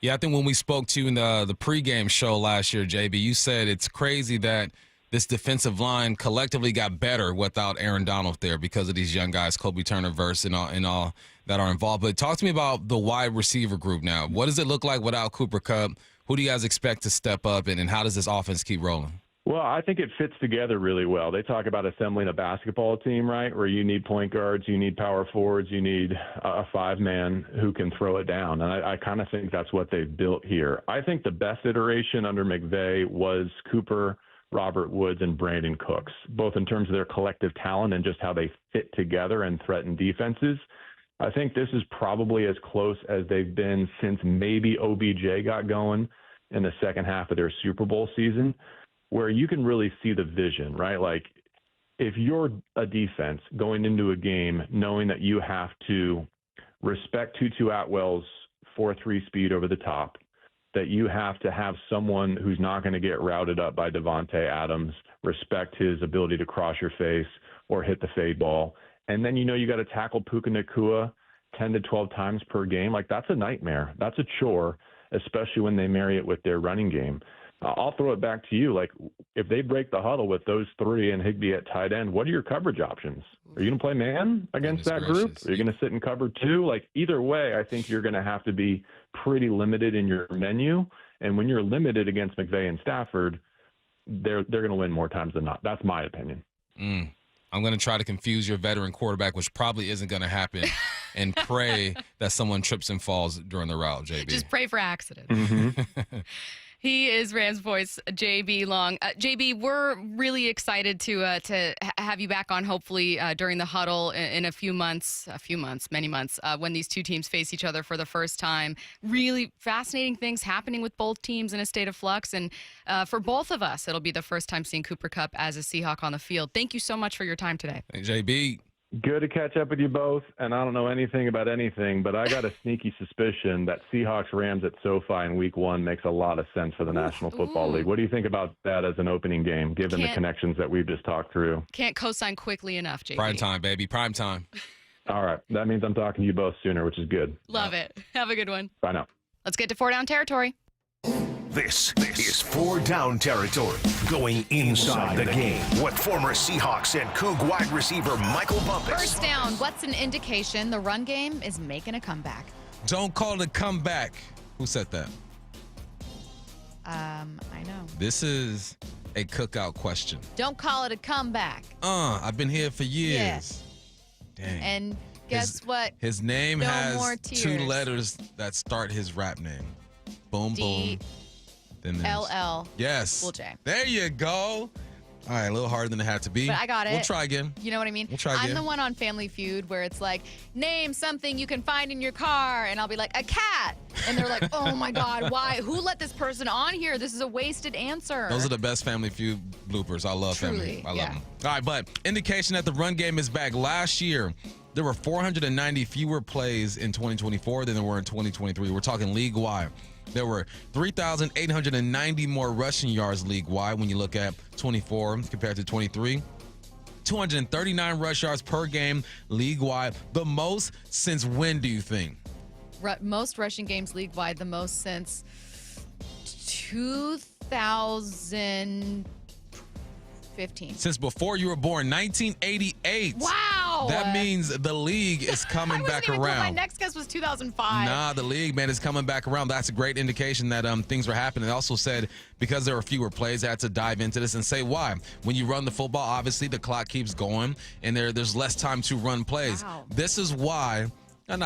Yeah, I think when we spoke to you in the pregame show last year, JB, you said it's crazy that this defensive line collectively got better without Aaron Donald there because of these young guys, Kobe Turner, Verse, and all that are involved. But talk to me about the wide receiver group now. What does it look like without Cooper Kupp? Who do you guys expect to step up, and how does this offense keep rolling? Well, I think it fits together really well. They talk about assembling a basketball team, right, where you need point guards, you need power forwards, you need a 5-man who can throw it down. And I kind of think that's what they've built here. I think the best iteration under McVay was Cooper, Robert Woods, and Brandon Cooks, both in terms of their collective talent and just how they fit together and threaten defenses. I think this is probably as close as they've been since maybe OBJ got going in the second half of their Super Bowl season, where you can really see the vision, right? Like if you're a defense going into a game knowing that you have to respect Tutu Atwell's 4.3 speed over the top, that you have to have someone who's not going to get routed up by Devontae Adams, respect his ability to cross your face or hit the fade ball, and then you got to tackle Puka Nacua 10 to 12 times per game. Like that's a nightmare. That's a chore, especially when they marry it with their running game. I'll throw it back to you. Like, if they break the huddle with those 3 and Higbee at tight end, what are your coverage options? Are you going to play man against that group? Are you going to sit in cover 2? Like, either way, I think you're going to have to be pretty limited in your menu. And when you're limited against McVay and Stafford, they're going to win more times than not. That's my opinion. I'm going to try to confuse your veteran quarterback, which probably isn't going to happen, and pray that someone trips and falls during the route, JB. Just pray for accidents. He is Rams voice, JB Long. JB, we're really excited to have you back on, hopefully, during the huddle in many months, when these two teams face each other for the first time. Really fascinating things happening with both teams in a state of flux. And for both of us, it'll be the first time seeing Cooper Kupp as a Seahawk on the field. Thank you so much for your time today. Hey, JB. Good to catch up with you both, and I don't know anything about anything, but I got a sneaky suspicion that Seahawks-Rams at SoFi in Week 1 makes a lot of sense for the National Football League. What do you think about that as an opening game, given the connections that we've just talked through? Can't co-sign quickly enough, JB. Prime time, baby. Prime time. All right. That means I'm talking to you both sooner, which is good. Love it. Have a good one. Bye now. Let's get to 4 Down territory. This is 4 down territory, going inside the game with former Seahawks and Coug wide receiver Michael Bumpus. First down, what's an indication the run game is making a comeback? Don't call it a comeback. Who said that? I know. This is a cookout question. Don't call it a comeback. I've been here for years. Yeah. Dang. And guess what? His name No has more 2 tears. letters that start his rap name. Boom, boom. Then there's LL. Yes. Cool J. There you go. All right, a little harder than it had to be. But I got it. We'll try again. You know what I mean? We'll try I'm again. the one on Family Feud where it's like, name something you can find in your car. And I'll be like, a cat. And they're like, oh my God, why? Who let this person on here? This is a wasted answer. Those are the best Family Feud bloopers. I love Truly, Family Feud. I love yeah. them. All right, but indication that the run game is back. Last year, there were 490 fewer plays in 2024 than there were in 2023. We're talking league-wide. There were 3,890 more rushing yards league-wide when you look at 24 compared to 23. 239 rush yards per game league-wide. The most since when, do you think? Most rushing games league-wide, the most since 2015. Since before you were born, 1988. Wow. That means the league is coming back around. My next guess was 2005. Nah, the league, man, is coming back around. That's a great indication that things were happening. They also said because there were fewer plays, they had to dive into this and say why. When you run the football, obviously the clock keeps going, and there's less time to run plays. Wow. This is why.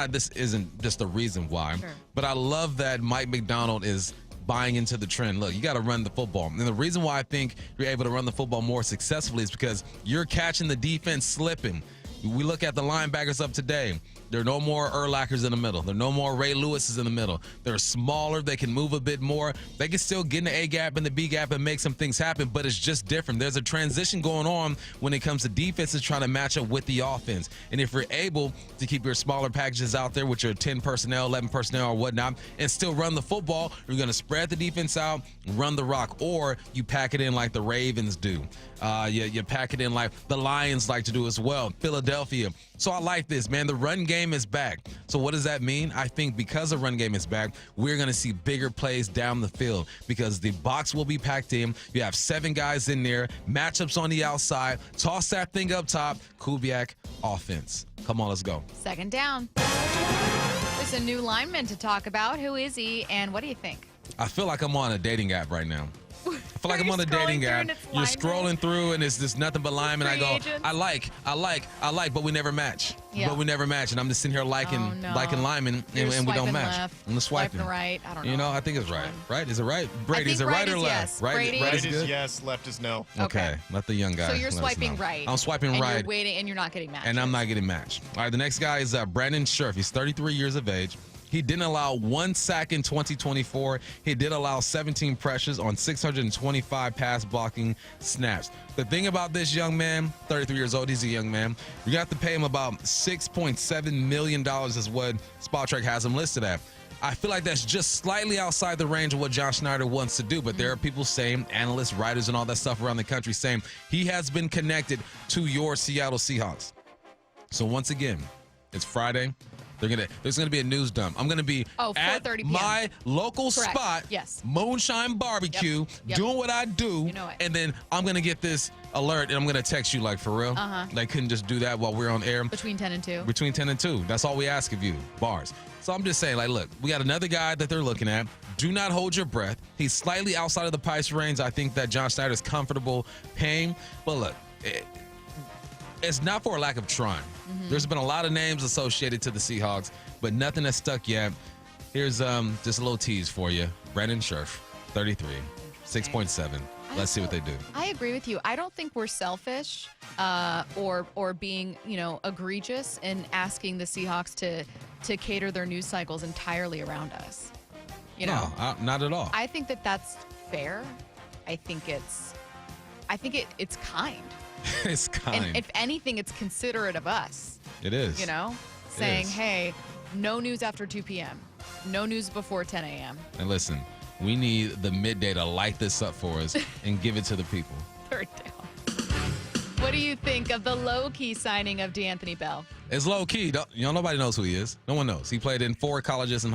This isn't just the reason why, Sure. but I love that Mike McDonald is buying into the trend. Look, you got to run the football. And the reason why I think you're able to run the football more successfully is because you're catching the defense slipping. We look at the linebackers of today. There are no more Urlachers in the middle. There are no more Ray Lewises in the middle. They're smaller. They can move a bit more. They can still get in the A gap and the B gap and make some things happen, but it's just different. There's a transition going on when it comes to defenses trying to match up with the offense. And if you're able to keep your smaller packages out there with your 10 personnel, 11 personnel, or whatnot, and still run the football, you're going to spread the defense out, run the rock, or you pack it in like the Ravens do. You pack it in like the Lions like to do as well. Philadelphia. So I like this, man. The run game is back. So what does that mean? I think because the run game is back, we're going to see bigger plays down the field because the box will be packed in. You have 7 guys in there, matchups on the outside, toss that thing up top, Kubiak offense. Come on, let's go. Second down. There's a new lineman to talk about. Who is he, and what do you think? I feel like I'm on a dating app right now. I feel like I'm on a dating app. You're scrolling through and it's just nothing but linemen. I go, I like, but we never match. Yeah. But we never match. And I'm just sitting here liking linemen and we don't match. Left, I'm swiping right. I don't know. You know, I think it's right. Right? Is it right? Brady, is it right or left? Yes. Right, Brady right is Right good? is yes, left is no. Okay. Let the young guy. So you're let us swiping know. right. I'm swiping and right. You're waiting, and you're not getting matched. And I'm not getting matched. All right, the next guy is Brandon Scherf. He's 33 years of age. He didn't allow 1 sack in 2024. He did allow 17 pressures on 625 pass blocking snaps. The thing about this young man, 33 years old, he's a young man. You're going to have to pay him about $6.7 million is what Spotrac has him listed at. I feel like that's just slightly outside the range of what John Schneider wants to do, but there are people saying, analysts, writers, and all that stuff around the country saying he has been connected to your Seattle Seahawks. So once again, it's Friday. There's gonna be a news dump. I'm gonna be at 4:30 p.m. my local Correct. spot, Yes. Moonshine Barbecue, Yep. doing what I do, You know it. and then I'm gonna get this alert, and I'm gonna text you like, for real. They couldn't just do that while we're on air. Between 10 and 2. Between 10 and 2. That's all we ask of you, bars. So I'm just saying, like, look, we got another guy that they're looking at. Do not hold your breath. He's slightly outside of the price range. I think that John Schneider is comfortable paying, but look. It's not for a lack of trying. There's been a lot of names associated to the Seahawks, but nothing has stuck yet. Here's just a little tease for you. Brandon Scherf, 33, 6.7. Let's see what they do. I agree with you. I don't think we're selfish or being, egregious in asking the Seahawks to cater their news cycles entirely around us. No, not at all. I think that that's fair. I think it's kind. It's kind. And if anything, it's considerate of us. It is. Saying, hey, no news after 2 p.m. No news before 10 a.m. And listen, we need the midday to light this up for us and give it to the people. Third down. What do you think of the low-key signing of DeAnthony Bell? It's low-key. Nobody knows who he is. No one knows. He played in 4 colleges in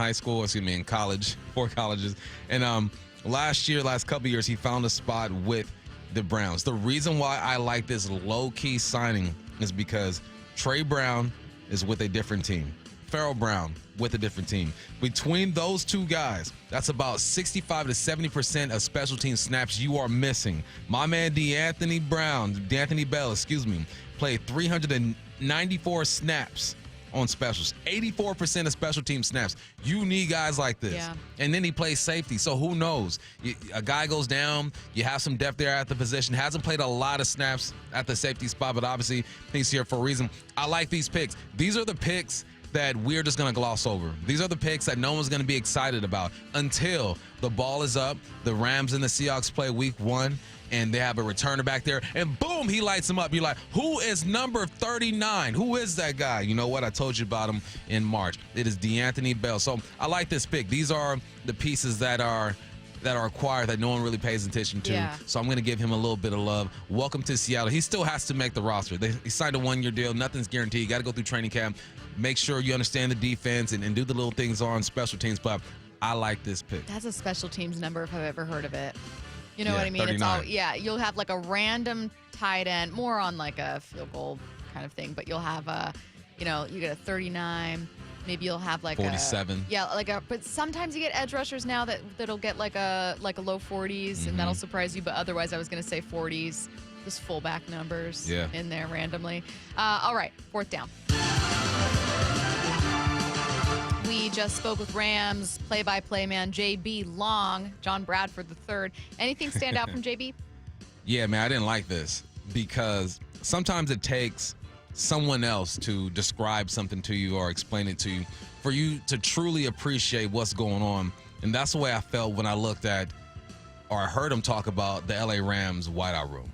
college, 4 colleges. And last couple years, he found a spot with the Browns. The reason why I like this low-key signing is because Trey Brown is with a different team. Farrell Brown with a different team. Between those two guys, that's about 65 to 70% of special team snaps you are missing. My man DeAnthony Bell, played 394 snaps on specials. 84% of special team snaps. You need guys like this. Yeah. And then he plays safety, so who knows? A guy goes down, you have some depth there at the position. Hasn't played a lot of snaps at the safety spot, but obviously he's here for a reason. I like these picks. These are the picks that we're just going to gloss over. These are the picks that no one's going to be excited about until the ball is up. The Rams and the Seahawks play week 1, and they have a returner back there, and boom, he lights him up. You're like, who is number 39? Who is that guy? You know what? I told you about him in March. It is DeAnthony Bell. So I like this pick. These are the pieces that are acquired that no one really pays attention to. Yeah. So I'm going to give him a little bit of love. Welcome to Seattle. He still has to make the roster. He signed a 1-year deal. Nothing's guaranteed. You got to go through training camp. Make sure you understand the defense and do the little things on special teams. But I like this pick. That's a special teams number if I've ever heard of it. You know what I mean? 39. You'll have like a random tight end, more on like a field goal kind of thing, but you'll have you get a 39. Maybe you'll have like 47. But sometimes you get edge rushers now that'll get like a low 40s, and that'll surprise you. But otherwise, I was going to say 40s, just fullback numbers in there randomly. All right, 4th down. We just spoke with Rams play-by-play man JB Long, John Bradford III. Anything stand out from JB? Yeah, man, I didn't like this because sometimes it takes someone else to describe something to you or explain it to you for you to truly appreciate what's going on. And that's the way I felt when I looked at or I heard him talk about the LA Rams wideout room.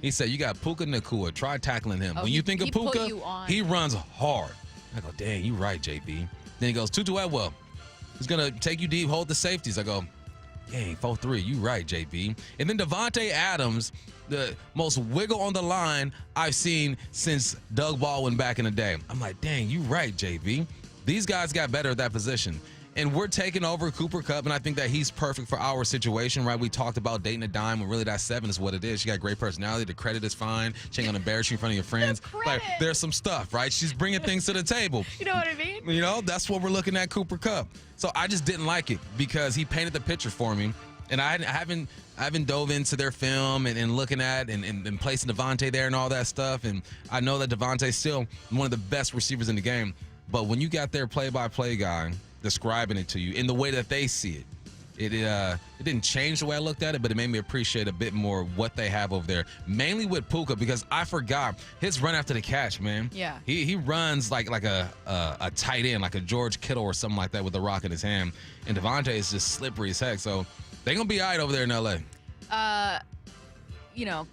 He said, you got Puka Nacua. Try tackling him. When you think of Puka, he runs hard. I go, dang, you right, JB. Then he goes, Tutu Atwell. He's going to take you deep, hold the safeties. I go, dang, 4-3. You right, JB. And then Devontae Adams, the most wiggle on the line I've seen since Doug Baldwin back in the day. I'm like, dang, you right, JB. These guys got better at that position. And we're taking over Cooper Kupp, and I think that he's perfect for our situation, right? We talked about dating a dime, and really that 7 is what it is. She got great personality. The credit is fine. She ain't gonna embarrass you in front of your friends. Like, there's some stuff, right? She's bringing things to the table. You know what I mean? You know, that's what we're looking at Cooper Kupp. So I just didn't like it because he painted the picture for me, and I haven't dove into their film and looking at and placing Devontae there and all that stuff. And I know that Devontae's still one of the best receivers in the game. But when you got their play-by-play guy describing it to you in the way that they see it, it didn't change the way I looked at it, but it made me appreciate a bit more what they have over there, mainly with Puka, because I forgot his run after the catch, man. Yeah. He runs like a tight end, like a George Kittle or something like that with the rock in his hand. And Devontae is just slippery as heck. So they're going to be all right over there in L.A.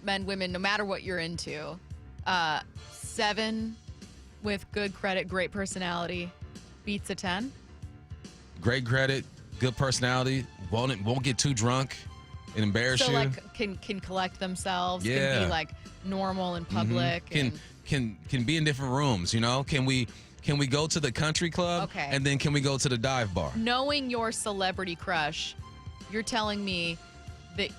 Men, women, no matter what you're into, 7 with good credit, great personality beats a 10. Great credit, good personality, won't get too drunk and embarrass you. So like can collect themselves, Yeah. can be like normal in public. Can be in different rooms, you know? Can we go to the country club? Okay. And then can we go to the dive bar? Knowing your celebrity crush, you're telling me that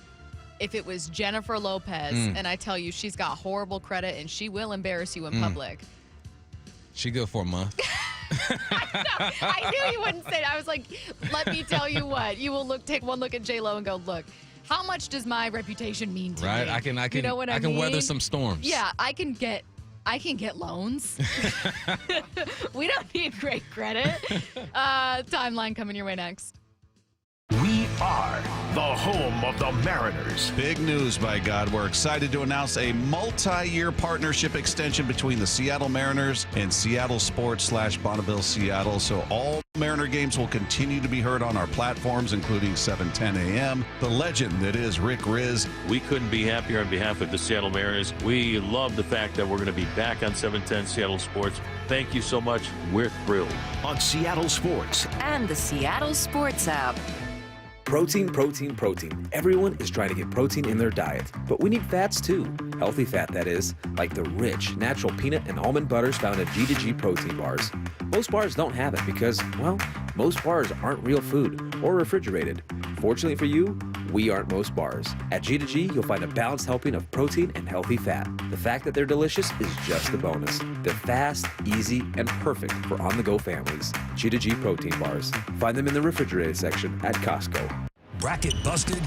if it was Jennifer Lopez and I tell you she's got horrible credit and she will embarrass you in public. She good for a month. I knew you wouldn't say that. I was like, let me tell you what. You will take one look at J-Lo and go, look, how much does my reputation mean to me? Right? I can you know what I mean? weather some storms. Yeah, I can get loans. We don't need great credit. Timeline coming your way next. We are the home of the Mariners. Big news, by God. We're excited to announce a multi-year partnership extension between the Seattle Mariners and Seattle Sports / Bonneville Seattle. So all Mariner games will continue to be heard on our platforms, including 7:10 a.m. The legend that is Rick Riz. We couldn't be happier on behalf of the Seattle Mariners. We love the fact that we're going to be back on 710 Seattle Sports. Thank you so much. We're thrilled. On Seattle Sports and the Seattle Sports app. Protein, protein, protein. Everyone is trying to get protein in their diet, but we need fats too. Healthy fat, that is, like the rich, natural peanut and almond butters found in G2G protein bars. Most bars don't have it because, well, most bars aren't real food or refrigerated. Fortunately for you, we aren't most bars. At G2G, you'll find a balanced helping of protein and healthy fat. The fact that they're delicious is just a bonus. They're fast, easy, and perfect for on-the-go families. G2G protein bars. Find them in the refrigerated section at Costco. Bracket busted?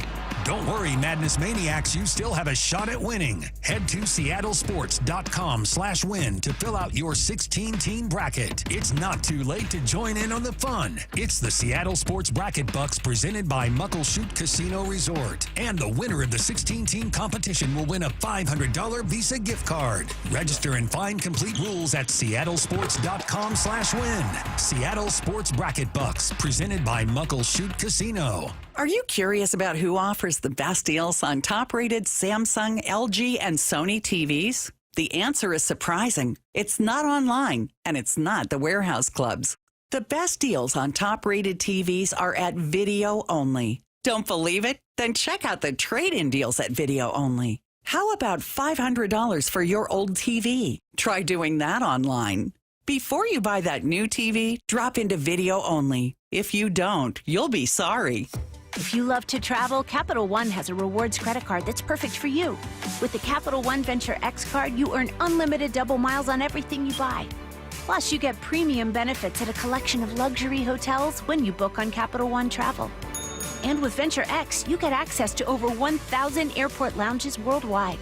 Don't worry, Madness Maniacs, you still have a shot at winning. Head to seattlesports.com/win to fill out your 16-team bracket. It's not too late to join in on the fun. It's the Seattle Sports Bracket Bucks presented by Muckleshoot Casino Resort. And the winner of the 16-team competition will win a $500 Visa gift card. Register and find complete rules at seattlesports.com/win. Seattle Sports Bracket Bucks presented by Muckleshoot Casino. Are you curious about who offers the best deals on top-rated Samsung, LG, and Sony TVs? The answer is surprising. It's not online, and it's not the warehouse clubs. The best deals on top-rated TVs are at Video Only. Don't believe it? Then check out the trade-in deals at Video Only. How about $500 for your old TV? Try doing that online. Before you buy that new TV, drop into Video Only. If you don't, you'll be sorry. If you love to travel, Capital One has a rewards credit card that's perfect for you. With the Capital One Venture X card, you earn unlimited double miles on everything you buy. Plus, you get premium benefits at a collection of luxury hotels when you book on Capital One Travel. And with Venture X, you get access to over 1,000 airport lounges worldwide.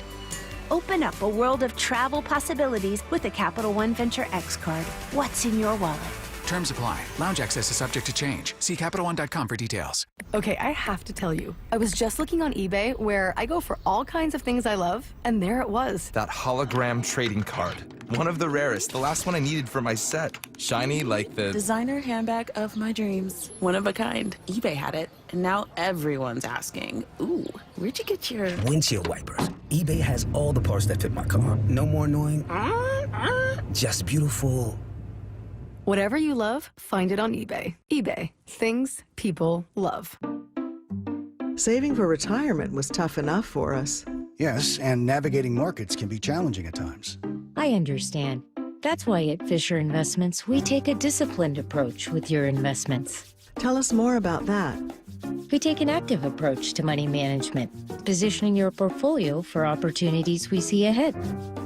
Open up a world of travel possibilities with the Capital One Venture X card. What's in your wallet? Terms apply. Lounge access is subject to change. See CapitalOne.com for details. Okay, I have to tell you. I was just looking on eBay where I go for all kinds of things I love, and there it was. That hologram trading card. One of the rarest. The last one I needed for my set. Shiny like the... Designer handbag of my dreams. One of a kind. eBay had it, and now everyone's asking, ooh, where'd you get your... Windshield wipers. eBay has all the parts that fit my car. No more annoying. Just beautiful... Whatever you love, find it on eBay. eBay. Things people love. Saving for retirement was tough enough for us. Yes, and navigating markets can be challenging at times. I understand. That's why at Fisher Investments, we take a disciplined approach with your investments. Tell us more about that. We take an active approach to money management, positioning your portfolio for opportunities we see ahead.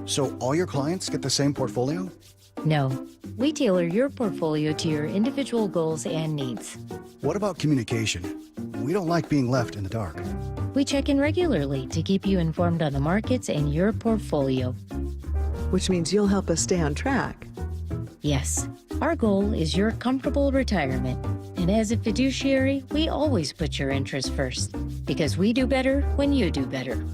So all your clients get the same portfolio? No, we tailor your portfolio to your individual goals and needs. What about communication? We don't like being left in the dark. We check in regularly to keep you informed on the markets and your portfolio. Which means you'll help us stay on track. Yes, our goal is your comfortable retirement. And as a fiduciary, we always put your interests first, because we do better when you do better.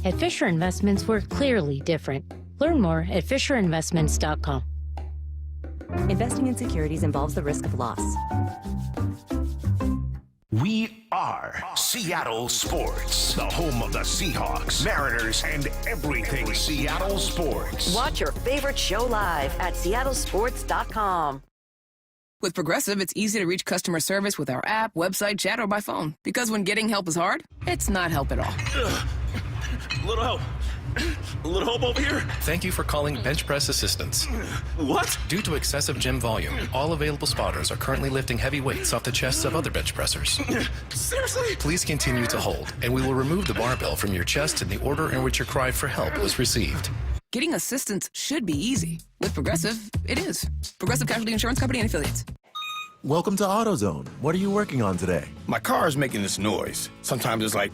At Fisher Investments, we're clearly different. Learn more at FisherInvestments.com. Investing in securities involves the risk of loss. We are Seattle Sports, the home of the Seahawks, Mariners, and everything Seattle sports. Watch your favorite show live at seattlesports.com. With Progressive, it's easy to reach customer service with our app, website, chat, or by phone. Because when getting help is hard, it's not help at all. Little help. A little help over here? Thank you for calling Bench Press Assistance. What? Due to excessive gym volume, all available spotters are currently lifting heavy weights off the chests of other bench pressers. Seriously? Please continue to hold, and we will remove the barbell from your chest in the order in which your cry for help was received. Getting assistance should be easy. With Progressive, it is. Progressive Casualty Insurance Company and Affiliates. Welcome to AutoZone. What are you working on today? My car is making this noise. Sometimes it's like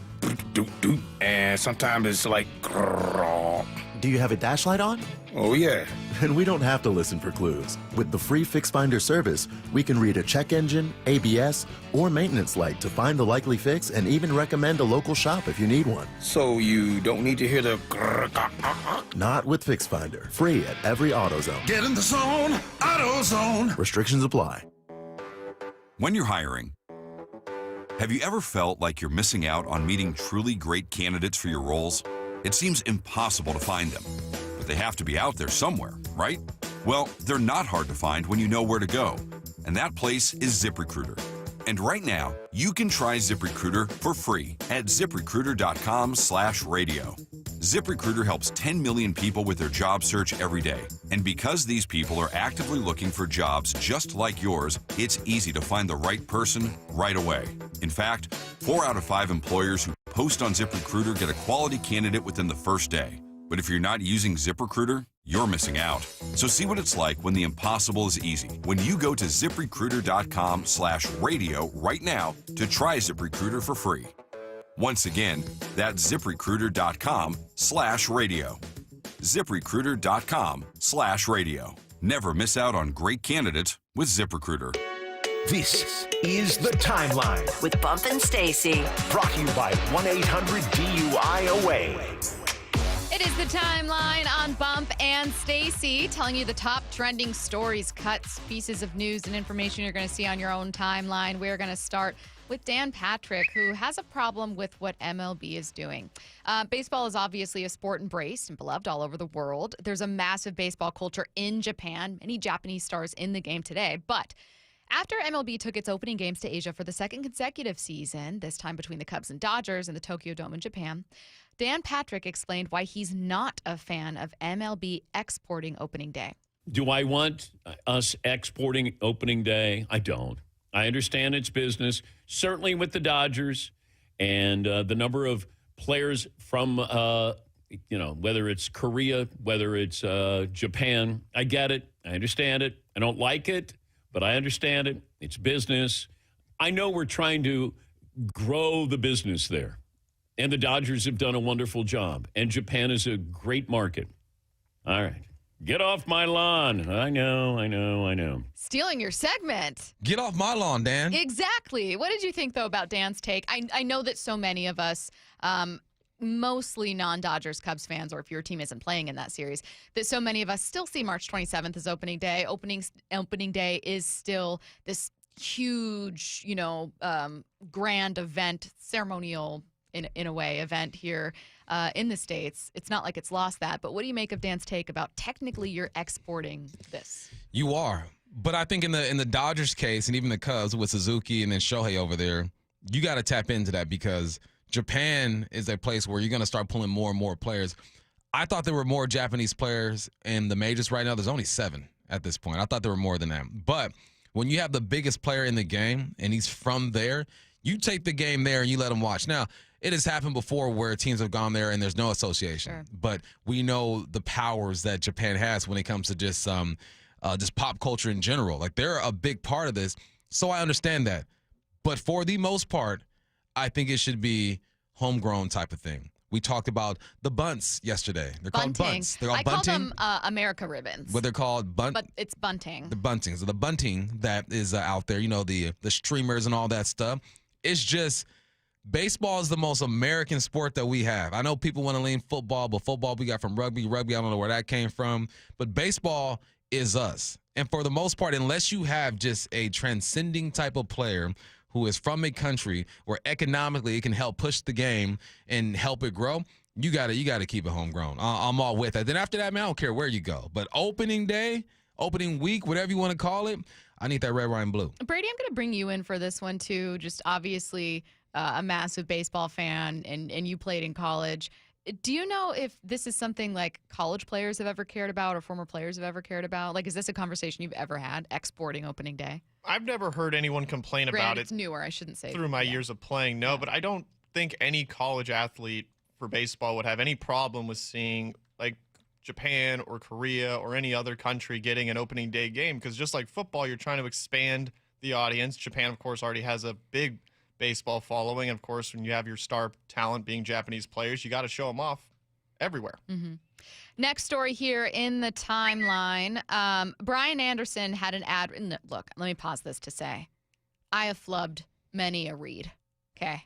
doot doot, and sometimes it's like grrr. Do you have a dash light on? Oh yeah. And we don't have to listen for clues. With the free Fix Finder service, we can read a check engine, ABS, or maintenance light to find the likely fix and even recommend a local shop if you need one. So you don't need to hear the grrr. Not with Fix Finder. Free at every AutoZone. Get in the zone, AutoZone. Restrictions apply. When you're hiring, have you ever felt like you're missing out on meeting truly great candidates for your roles? It seems impossible to find them, but they have to be out there somewhere, right? Well, they're not hard to find when you know where to go, and that place is ZipRecruiter. And right now, you can try ZipRecruiter for free at ZipRecruiter.com/radio. ZipRecruiter helps 10 million people with their job search every day. And because these people are actively looking for jobs just like yours, it's easy to find the right person right away. In fact, 4 out of 5 employers who post on ZipRecruiter get a quality candidate within the first day. But if you're not using ZipRecruiter, you're missing out. So see what it's like when the impossible is easy. When you go to ZipRecruiter.com/radio right now to try ZipRecruiter for free. Once again, that's ZipRecruiter.com/radio. ZipRecruiter.com/radio. Never miss out on great candidates with ZipRecruiter. This is The Timeline with Bump and Stacy. Brought to you by 1-800-DUI-AWAY. It is The Timeline on Bump and Stacy, telling you the top trending stories, cuts, pieces of news, and information you're going to see on your own timeline. We're going to start with Dan Patrick, who has a problem with what MLB is doing. Baseball is obviously a sport embraced and beloved all over the world. There's a massive baseball culture in Japan, many Japanese stars in the game today. But after MLB took its opening games to Asia for the second consecutive season, this time between the Cubs and Dodgers in the Tokyo Dome in Japan, Dan Patrick explained why he's not a fan of MLB exporting opening day. Do I want us exporting opening day? I don't. I understand it's business, certainly with the Dodgers and the number of players from, whether it's Korea, whether it's Japan. I get it. I understand it. I don't like it, but I understand it. It's business. I know we're trying to grow the business there. And the Dodgers have done a wonderful job. And Japan is a great market. All right. Get off my lawn. I know. Stealing your segment. Get off my lawn, Dan. Exactly. What did you think, though, about Dan's take? I know that so many of us, mostly non-Dodgers Cubs fans, or if your team isn't playing in that series, that so many of us still see March 27th as opening day. Opening day is still this huge, grand event, ceremonial in a way, event here in the States. It's not like it's lost that. But what do you make of Dan's take about technically you're exporting this? You are. But I think in the Dodgers case, and even the Cubs with Suzuki and then Shohei over there, you got to tap into that because Japan is a place where you're going to start pulling more and more players. I thought there were more Japanese players in the majors right now. There's only 7 at this point. I thought there were more than that. But when you have the biggest player in the game and he's from there, you take the game there and you let him watch. Now, it has happened before where teams have gone there and there's no association. Sure. But we know the powers that Japan has when it comes to just pop culture in general. Like, they're a big part of this. So I understand that. But for the most part, I think it should be homegrown type of thing. We talked about the bunts yesterday. They're called bunts. They're called bunting. I call them America ribbons. What they're called but it's bunting. The bunting. So the bunting that is out there, the streamers and all that stuff. It's just baseball is the most American sport that we have. I know people want to lean football, but football we got from rugby. Rugby, I don't know where that came from. But baseball is us. And for the most part, unless you have just a transcending type of player who is from a country where economically it can help push the game and help it grow, you got to keep it homegrown. I'm all with that. Then after that, man, I don't care where you go. But opening day, opening week, whatever you want to call it, I need that red, white, and blue. Brady, I'm going to bring you in for this one, too. Just obviously a massive baseball fan, and you played in college. Do you know if this is something like college players have ever cared about or former players have ever cared about? Like, is this a conversation you've ever had, exporting opening day? I've never heard anyone complain about it. It's newer, I shouldn't say. Through my years of playing, no. But I don't think any college athlete for baseball would have any problem with seeing, like, Japan or Korea or any other country getting an opening day game, because just like football, you're trying to expand the audience. Japan, of course, already has a big baseball following. And of course, when you have your star talent being Japanese players, you got to show them off everywhere. Mm-hmm. Next story here in the timeline. Brian Anderson had an ad. Look, let me pause this to say, I have flubbed many a read. Okay.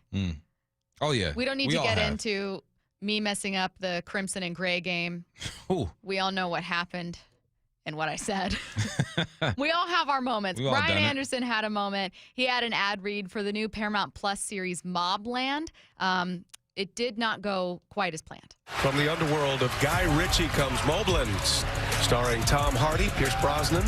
Oh, yeah. We don't need to get into me messing up the crimson and gray game. Ooh. We all know what happened and what I said. We all have our moments. Brian Anderson had a moment. He had an ad read for the new Paramount Plus series Mobland. It did not go quite as planned. From the underworld of Guy Ritchie comes Mobland, starring Tom Hardy, Pierce Brosnan.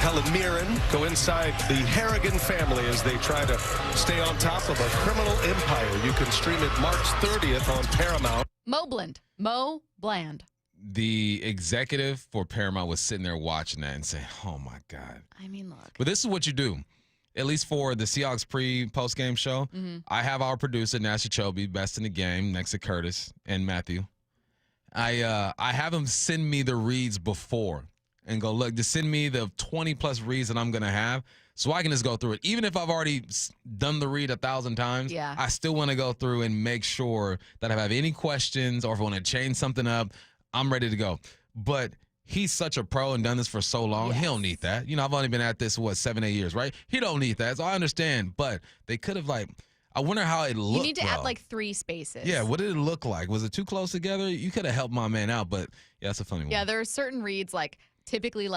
Helen Mirren go inside the Harrigan family as they try to stay on top of a criminal empire. You can stream it March 30th on Paramount. Mo Bland. The executive for Paramount was sitting there watching that and saying, oh, my God. I mean, look. But this is what you do. At least for the Seahawks post-game show, I have our producer, Nasha Chobe, best in the game, next to Curtis and Matthew. I have him send me the reads before and go, look, just send me the 20-plus reads that I'm going to have so I can just go through it. Even if I've already done the read 1,000 times, I still want to go through and make sure that if I have any questions or if I want to change something up, I'm ready to go. But he's such a pro and done this for so long. He don't need that. You know, I've only been at this, 7, 8 years, right? He don't need that. So I understand. But they could have, I wonder how it looked. You need to add 3 spaces. Yeah, what did it look like? Was it too close together? You could have helped my man out, but yeah, that's a funny one. Yeah, there are certain reads typically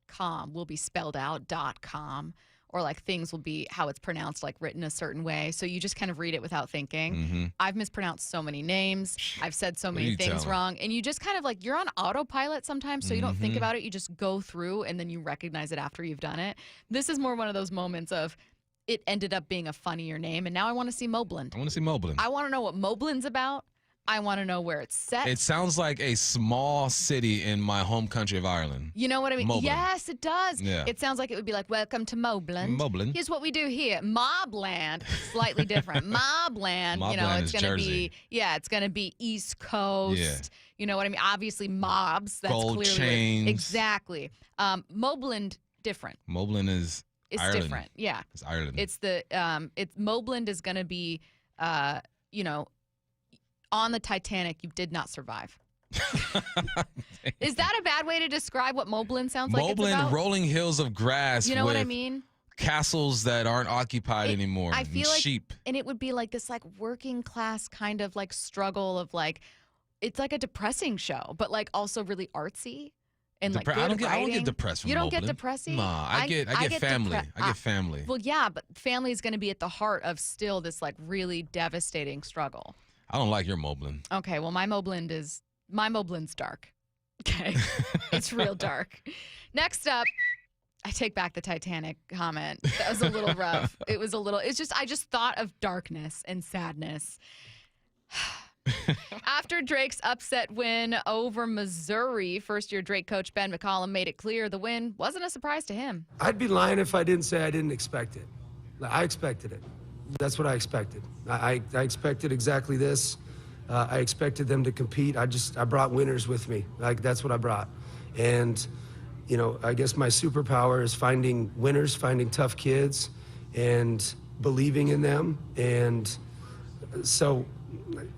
.com will be spelled out .com, or things will be how it's pronounced, written a certain way. So you just kind of read it without thinking. I've mispronounced so many names. I've said so many things wrong. And you just kind of you're on autopilot sometimes, so you don't think about it. You just go through and then you recognize it after you've done it. This is more one of those moments of it ended up being a funnier name, and now I want to see Mobland. I want to see Mobland. I want to know what Mobland's about. I want to know where it's set. It sounds like a small city in my home country of Ireland. You know what I mean? Mobland. Yes, it does. Yeah. It sounds like it would be welcome to Mobland. Mobland. Here's what we do here. Mobland, slightly different. Mobland, Mobland it's going to be, it's going to be East Coast. Yeah. You know what I mean? Obviously, mobs. That's Gold clearly chains. Exactly. Mobland, different. Mobland is It's Ireland. different. Yeah. It's Ireland. It's Mobland is going to be, on the Titanic, you did not survive. Is that a bad way to describe what Mobland sounds like? It's Mobland, about? rolling hills of grass. You know what I with mean? Castles that aren't occupied anymore. I feel and sheep. And it would be this working class kind of struggle of it's like a depressing show, but also really artsy. And good I don't writing. get depressed from You don't Mobland. get depressing? Nah, I get family. I get family. Well, yeah, but family is going to be at the heart of still this really devastating struggle. I don't like your Mobland. Okay, well, my Mobland's dark. Okay, it's real dark. Next up, I take back the Titanic comment. That was a little rough. I just thought of darkness and sadness. After Drake's upset win over Missouri, first-year Drake coach Ben McCollum made it clear the win wasn't a surprise to him. I'd be lying if I didn't say I didn't expect it. I expected it. That's what I expected. I expected exactly this. I expected them to compete. I brought winners with me. That's what I brought. And, I guess my superpower is finding winners, finding tough kids, and believing in them. And so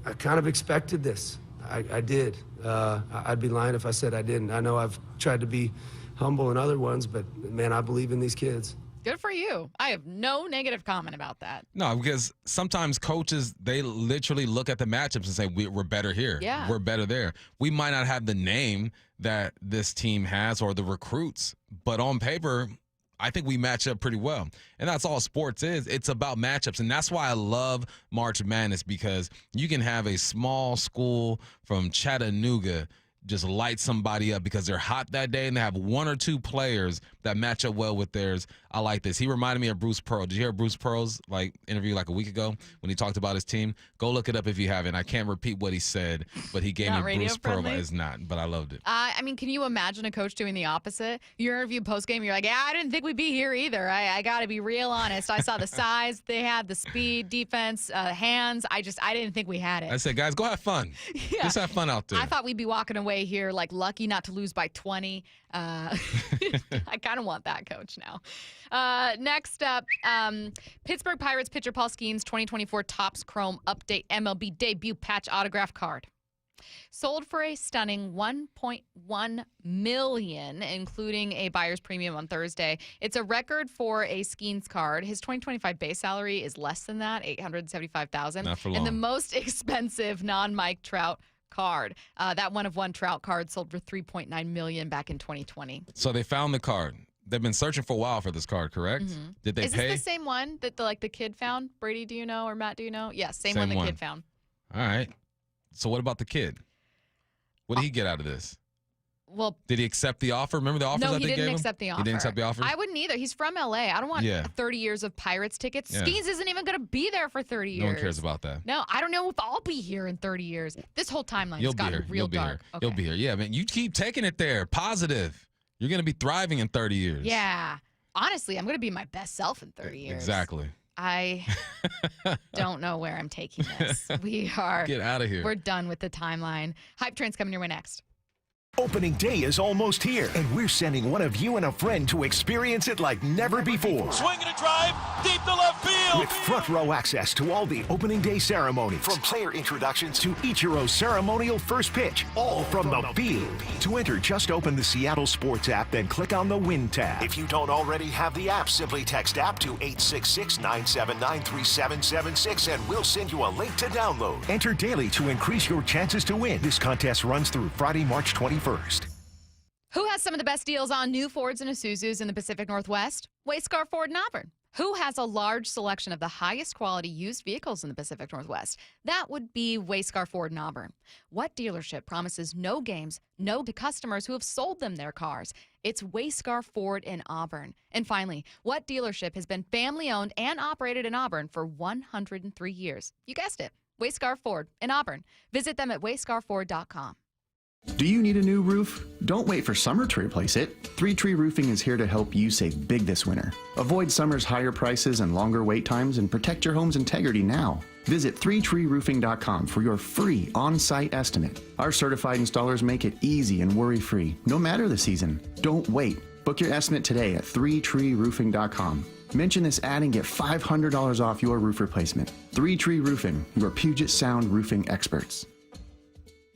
I kind of expected this. I did. I'd be lying if I said I didn't. I know I've tried to be humble in other ones, but, man, I believe in these kids. Good for you. I have no negative comment about that. No, because sometimes coaches, they literally look at the matchups and say, we're better here. Yeah. We're better there. We might not have the name that this team has or the recruits, but on paper, I think we match up pretty well. And that's all sports is. It's about matchups. And that's why I love March Madness, because you can have a small school from Chattanooga just light somebody up because they're hot that day and they have 1 or 2 players that match up well with theirs. I like this. He reminded me of Bruce Pearl. Did you hear Bruce Pearl's interview a week ago when he talked about his team? Go look it up if you haven't. I can't repeat what he said, but he gave me Bruce Pearl. It's not, but I loved it. Can you imagine a coach doing the opposite? You interview post-game, you're like, yeah, I didn't think we'd be here either. I got to be real honest. I saw the size they had, the speed, defense, hands. I didn't think we had it. I said, guys, go have fun. Yeah. Just have fun out there. I thought we'd be walking away here lucky not to lose by 20. I kind of want that coach now. Next up, Pittsburgh Pirates pitcher Paul Skenes' 2024 Topps Chrome Update MLB debut patch autograph card. Sold for a stunning $1.1 million, including a buyer's premium on Thursday. It's a record for a Skenes card. His 2025 base salary is less than that, $875,000. Not for long. And the most expensive non-Mike Trout card. That one-of-one Trout card sold for $3.9 million back in 2020. So they found the card. They've been searching for a while for this card, correct? Mm-hmm. Did they Is pay? this the same one that the kid found? Brady, do you know? Or Matt, do you know? Yes, same one the kid found. All right. So what about the kid? What did he get out of this? Well, did he accept the offer? Remember the offers no, that he they gave him? didn't accept the offer. He didn't accept the offer? I wouldn't either. He's from LA. I don't want 30 years of Pirates tickets. Yeah. Skenes isn't even going to be there for 30 years. No one cares about that. No, I don't know if I'll be here in 30 years. This whole timeline's gotten real dark. Okay. You'll be here. Yeah, man. You keep taking it there. Positive. You're going to be thriving in 30 years. Yeah. Honestly, I'm going to be my best self in 30 years. Exactly. I don't know where I'm taking this. Get out of here. We're done with the timeline. Hype Train's coming your way next. Opening day is almost here, and we're sending one of you and a friend to experience it like never before. Swing and a drive, deep to left field. With front row access to all the opening day ceremonies, from player introductions to Ichiro's ceremonial first pitch, all from the field. To enter, just open the Seattle Sports app, then click on the Win tab. If you don't already have the app, simply text app to 866-979-3776, and we'll send you a link to download. Enter daily to increase your chances to win. This contest runs through Friday, March 21st. Who has some of the best deals on new Fords and Isuzus in the Pacific Northwest? Wayscar Ford in Auburn. Who has a large selection of the highest quality used vehicles in the Pacific Northwest? That would be Wayscar Ford in Auburn. What dealership promises no games, no to customers who have sold them their cars? It's Wayscar Ford in Auburn. And finally, what dealership has been family-owned and operated in Auburn for 103 years? You guessed it, Wayscar Ford in Auburn. Visit them at wayscarford.com. Do you need a new roof? Don't wait for summer to replace it. 3 Tree Roofing is here to help you save big this winter. Avoid summer's higher prices and longer wait times and protect your home's integrity now. Visit 3treeroofing.com for your free on-site estimate. Our certified installers make it easy and worry-free, no matter the season. Don't wait. Book your estimate today at 3treeroofing.com. Mention this ad and get $500 off your roof replacement. 3 Tree Roofing, your Puget Sound roofing experts.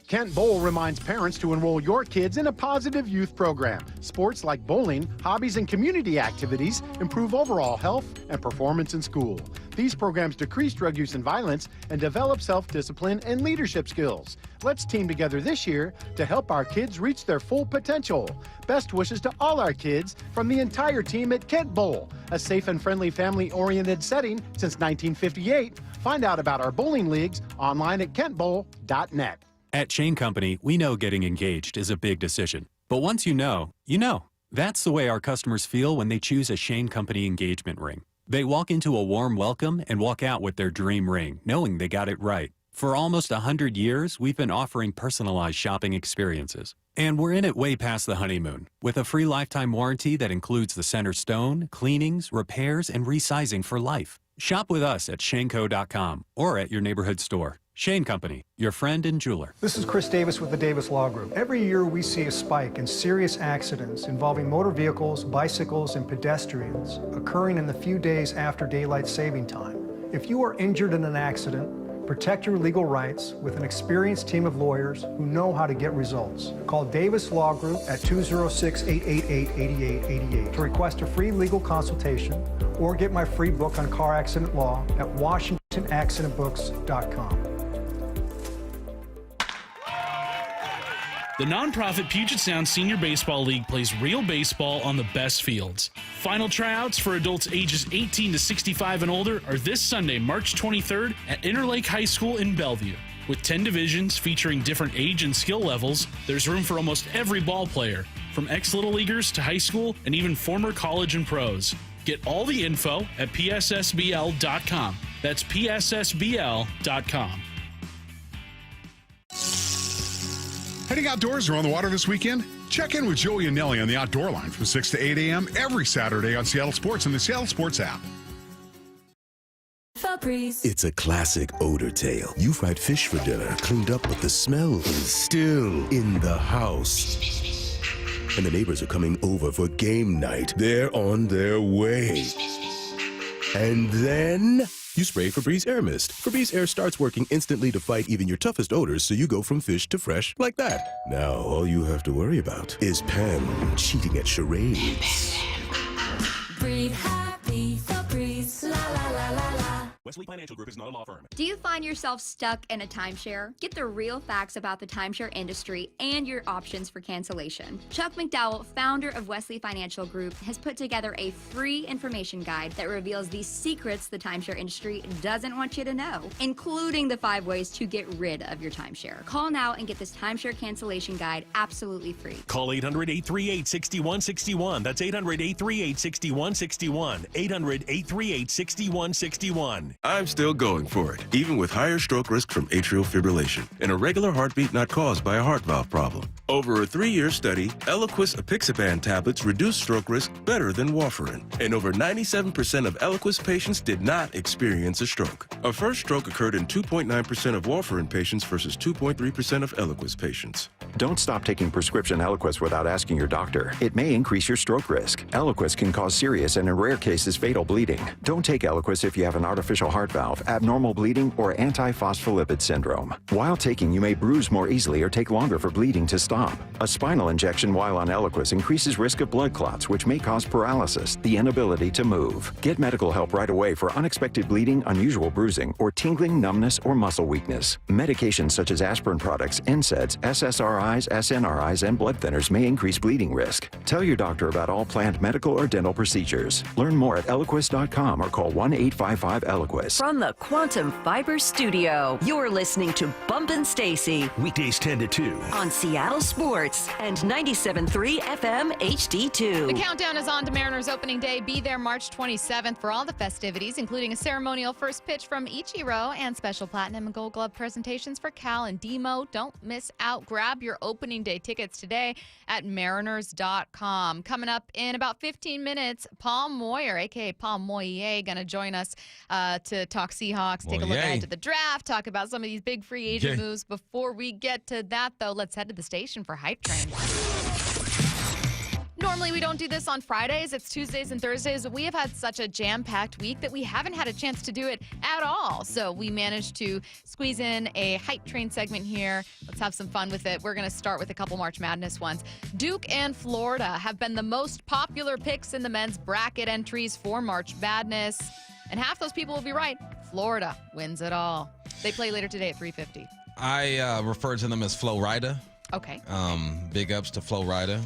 Kent Bowl reminds parents to enroll your kids in a positive youth program. Sports like bowling, hobbies, and community activities improve overall health and performance in school. These programs decrease drug use and violence and develop self-discipline and leadership skills. Let's team together this year to help our kids reach their full potential. Best wishes to all our kids from the entire team at Kent Bowl, a safe and friendly family-oriented setting since 1958. Find out about our bowling leagues online at kentbowl.net. At Shane Company, we know getting engaged is a big decision. But once you know, you know. That's the way our customers feel when they choose a Shane Company engagement ring. They walk into a warm welcome and walk out with their dream ring, knowing they got it right. For almost 100 years, we've been offering personalized shopping experiences. And we're in it way past the honeymoon, with a free lifetime warranty that includes the center stone, cleanings, repairs, and resizing for life. Shop with us at shaneco.com or at your neighborhood store. Shane Company, your friend and jeweler. This is Chris Davis with the Davis Law Group. Every year we see a spike in serious accidents involving motor vehicles, bicycles, and pedestrians occurring in the few days after daylight saving time. If you are injured in an accident, protect your legal rights with an experienced team of lawyers who know how to get results. Call Davis Law Group at 206-888-8888 to request a free legal consultation or get my free book on car accident law at WashingtonAccidentBooks.com. The nonprofit Puget Sound Senior Baseball League plays real baseball on the best fields. Final tryouts for adults ages 18 to 65 and older are this Sunday, March 23rd at Interlake High School in Bellevue. With 10 divisions featuring different age and skill levels, there's room for almost every ball player, from ex-Little Leaguers to high school and even former college and pros. Get all the info at pssbl.com. That's pssbl.com. Heading outdoors or on the water this weekend? Check in with Joey and Nelly on the Outdoor Line from 6 to 8 a.m. every Saturday on Seattle Sports and the Seattle Sports app. Febreze. It's a classic odor tale. You fried fish for dinner, cleaned up, but the smell is still in the house. And the neighbors are coming over for game night. They're on their way. And then you spray Febreze Air Mist. Febreze Air starts working instantly to fight even your toughest odors, so you go from fish to fresh like that. Now, all you have to worry about is Pam cheating at charades. Breathe happy, Febreze, la la la la la. Wesley Financial Group is not a law firm. Do you find yourself stuck in a timeshare? Get the real facts about the timeshare industry and your options for cancellation. Chuck McDowell, founder of Wesley Financial Group, has put together a free information guide that reveals the secrets the timeshare industry doesn't want you to know, including the 5 ways to get rid of your timeshare. Call now and get this timeshare cancellation guide absolutely free. Call 800-838-6161. That's 800-838-6161. 800-838-6161. I'm still going for it, even with higher stroke risk from atrial fibrillation and a regular heartbeat not caused by a heart valve problem. Over a 3-year study, Eliquis apixaban tablets reduce stroke risk better than warfarin, and over 97% of Eliquis patients did not experience a stroke. A first stroke occurred in 2.9% of warfarin patients versus 2.3% of Eliquis patients. Don't stop taking prescription Eliquis without asking your doctor. It may increase your stroke risk. Eliquis can cause serious and in rare cases fatal bleeding. Don't take Eliquis if you have an artificial heart valve, abnormal bleeding, or antiphospholipid syndrome. While taking, you may bruise more easily or take longer for bleeding to stop. A spinal injection while on Eliquis increases risk of blood clots, which may cause paralysis, the inability to move. Get medical help right away for unexpected bleeding, unusual bruising, or tingling, numbness, or muscle weakness. Medications such as aspirin products, NSAIDs, SSRIs, SNRIs, and blood thinners may increase bleeding risk. Tell your doctor about all planned medical or dental procedures. Learn more at Eliquis.com or call 1-855-ELIQUIS. From the Quantum Fiber Studio, you're listening to Bumpin' Stacy. Weekdays 10 to 2. On Seattle Sports and 97.3 FM HD2. The countdown is on to Mariners opening day. Be there March 27th for all the festivities, including a ceremonial first pitch from Ichiro and special platinum and gold glove presentations for Cal and Demo. Don't miss out. Grab your opening day tickets today at mariners.com. Coming up in about 15 minutes, Paul Moyer, a.k.a. Paul Moyer, going to join us to talk Seahawks, take a look ahead to the draft, talk about some of these big free agent moves. Before we get to that, though, let's head to the station for Hype Train. Normally, we don't do this on Fridays. It's Tuesdays and Thursdays. But we have had such a jam-packed week that we haven't had a chance to do it at all. So we managed to squeeze in a Hype Train segment here. Let's have some fun with it. We're going to start with a couple March Madness ones. Duke and Florida have been the most popular picks in the men's bracket entries for March Madness. And half those people will be right. Florida wins it all. They play later today at 3:50. I refer to them as Flo Rida. Okay. Big ups to Flo Rida,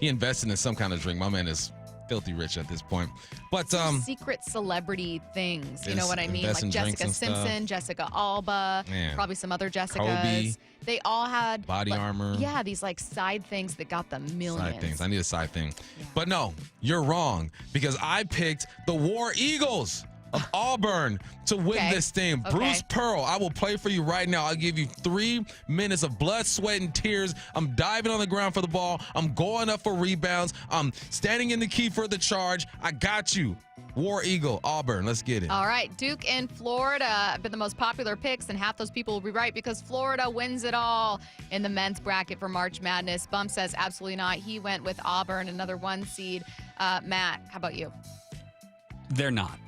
he invested in some kind of drink. My man is filthy rich at this point. But secret celebrity things, you know what I mean? Like Jessica Simpson, Jessica Alba, probably some other Jessicas. Kobe. They all had body armor. Yeah, these like side things that got them millions. Side things. I need a side thing. Yeah. But no, you're wrong because I picked the War Eagles of Auburn to win this thing. Bruce Pearl, I will play for you right now. I'll give you 3 minutes of blood, sweat, and tears. I'm diving on the ground for the ball. I'm going up for rebounds. I'm standing in the key for the charge. I got you. War Eagle, Auburn. Let's get it. All right. Duke and Florida have been the most popular picks, and half those people will be right because Florida wins it all in the men's bracket for March Madness. Bump says absolutely not. He went with Auburn, another 1 seed. Matt, how about you? They're not.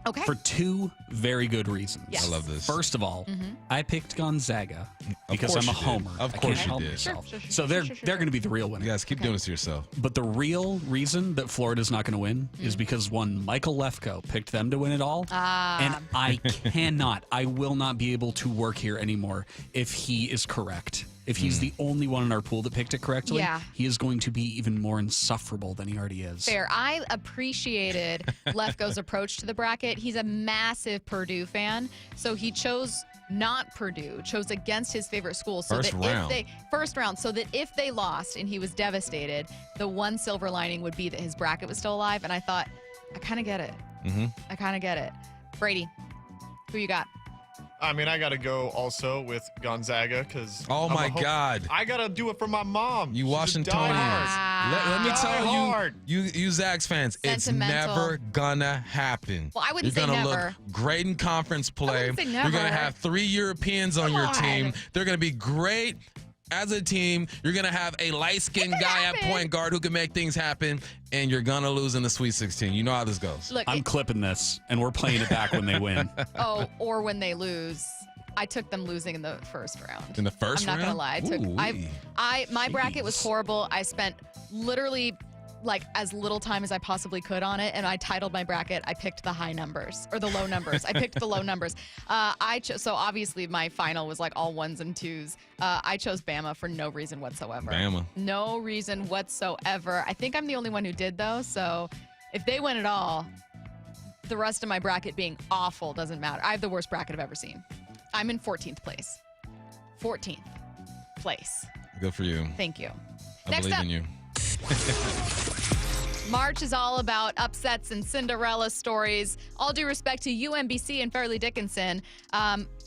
Okay. For 2 very good reasons. Yes. I love this. First of all, I picked Gonzaga because I'm a homer. Of course you did. Myself. So they're going to be the real winner. You guys keep doing this to yourself. But the real reason that Florida's not going to win is because one Michael Lefko picked them to win it all. And I will not be able to work here anymore if he is correct. If he's the only one in our pool that picked it correctly, he is going to be even more insufferable than he already is. Fair. I appreciated Lefko's approach to the bracket. He's a massive Purdue fan, so he chose not Purdue, chose against his favorite school. So first round, so that if they lost and he was devastated, the one silver lining would be that his bracket was still alive. And I thought, I kind of get it. I kind of get it. Brady, who you got? I mean, I got to go also with Gonzaga because my God. I got to do it for my mom. You Washingtonians. Let me tell you Zags fans, it's never gonna happen. Well, I wouldn't say never. You're never. Look great in conference play. I wouldn't say You're never. gonna have 3 Europeans on your team. They're gonna be great as a team. You're gonna have a light-skinned guy at point guard who can make things happen, and you're gonna lose in the Sweet 16. You know how this goes. Look, I'm clipping this, and we're playing it back when they win. Or when they lose. I took them losing in the first round. In the first round? I'm not gonna lie. My bracket was horrible. I spent literally like as little time as I possibly could on it, and I titled my bracket. I picked the high numbers or the low numbers. I picked the low numbers. So obviously my final was like all 1s and 2s. I chose Bama for no reason whatsoever. Bama. No reason whatsoever. I think I'm the only one who did though. So if they win it all, the rest of my bracket being awful doesn't matter. I have the worst bracket I've ever seen. I'm in 14th place. 14th place. Good for you. Thank you. I Next believe up. in you. March is all about upsets and Cinderella stories. All due respect to UMBC and Fairleigh Dickinson,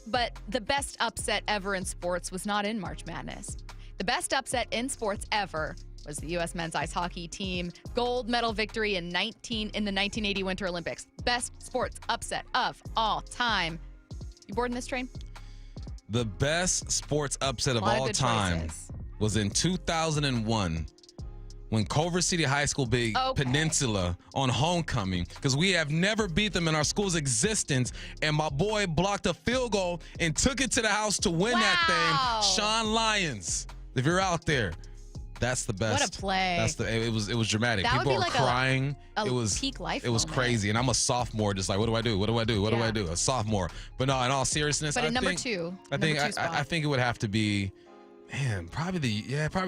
but the best upset ever in sports was not in March Madness. The best upset in sports ever was the U.S. men's ice hockey team gold medal victory in the 1980 Winter Olympics. Best sports upset of all time. You board in this train? The best sports upset of all time was in 2001 when Culver City High School beat Peninsula on homecoming, because we have never beat them in our school's existence, and my boy blocked a field goal and took it to the house to win that thing. Sean Lyons, if you're out there, that's the best. What a play. It was dramatic. That People would were be like crying. a It was peak life It was moment. crazy, and I'm a sophomore, just like, what do I do? What do I do? What do I do? A sophomore. But no, in all seriousness, But I in number think, two, I think it would have to be, man, probably the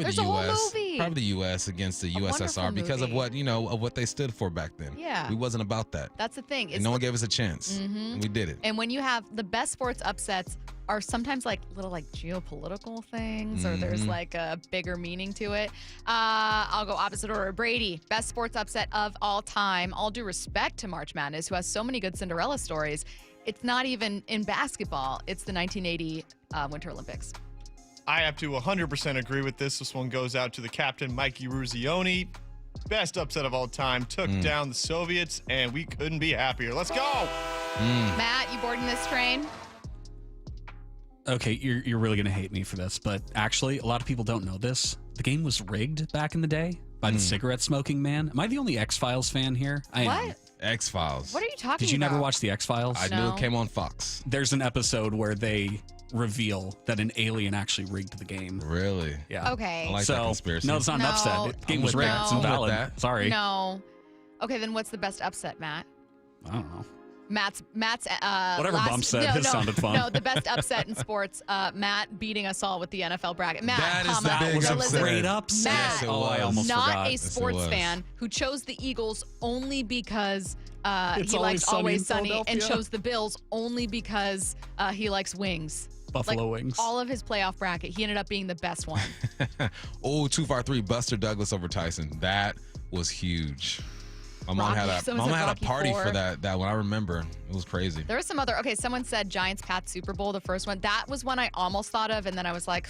There's a whole U.S. movie. Probably the U.S. against the USSR because of what they stood for back then. Yeah. We wasn't about that. That's the thing. And no one gave us a chance. And we did it. And when you have the best sports upsets are sometimes like little like geopolitical things or there's like a bigger meaning to it. I'll go opposite order. Brady, best sports upset of all time. All due respect to March Madness, who has so many good Cinderella stories. It's not even in basketball. It's the 1980 Winter Olympics. I have to 100% agree with this. This one goes out to the captain, Mikey Ruzioni. Best upset of all time. Took down the Soviets, and we couldn't be happier. Let's go. Matt, you boarding this train? Okay, you're really going to hate me for this, but actually, a lot of people don't know this. The game was rigged back in the day by the cigarette smoking man. Am I the only X-Files fan here? I am. What? X-Files. What are you talking about? Did you never watch the X-Files? I knew it came on Fox. There's an episode where they reveal that an alien actually rigged the game. Really? Yeah. Okay. I like that conspiracy. No, it's not an upset. The game was rigged. It's I'm with invalid. that. Sorry. No. Okay, then what's the best upset, Matt? I don't know. Matt's whatever Bump said, his sounded fun. No, the best upset in sports, Matt beating us all with the NFL bracket. Matt, That is the big was a upset. great upset. Matt, Yes, it oh, I was. almost not forgot. a sports was. fan who chose the Eagles only because It's he Always likes Sunny in Always Sunny, and Philadelphia. chose the Bills only because he likes wings. Buffalo like, wings. All of his playoff bracket, he ended up being the best one. Oh, 253 Buster Douglas over Tyson. That was huge. My mom had a party for that one. I remember. It was crazy. There was some other, okay, someone said Giants Pats Super Bowl, the first one. That was one I almost thought of, and then I was like,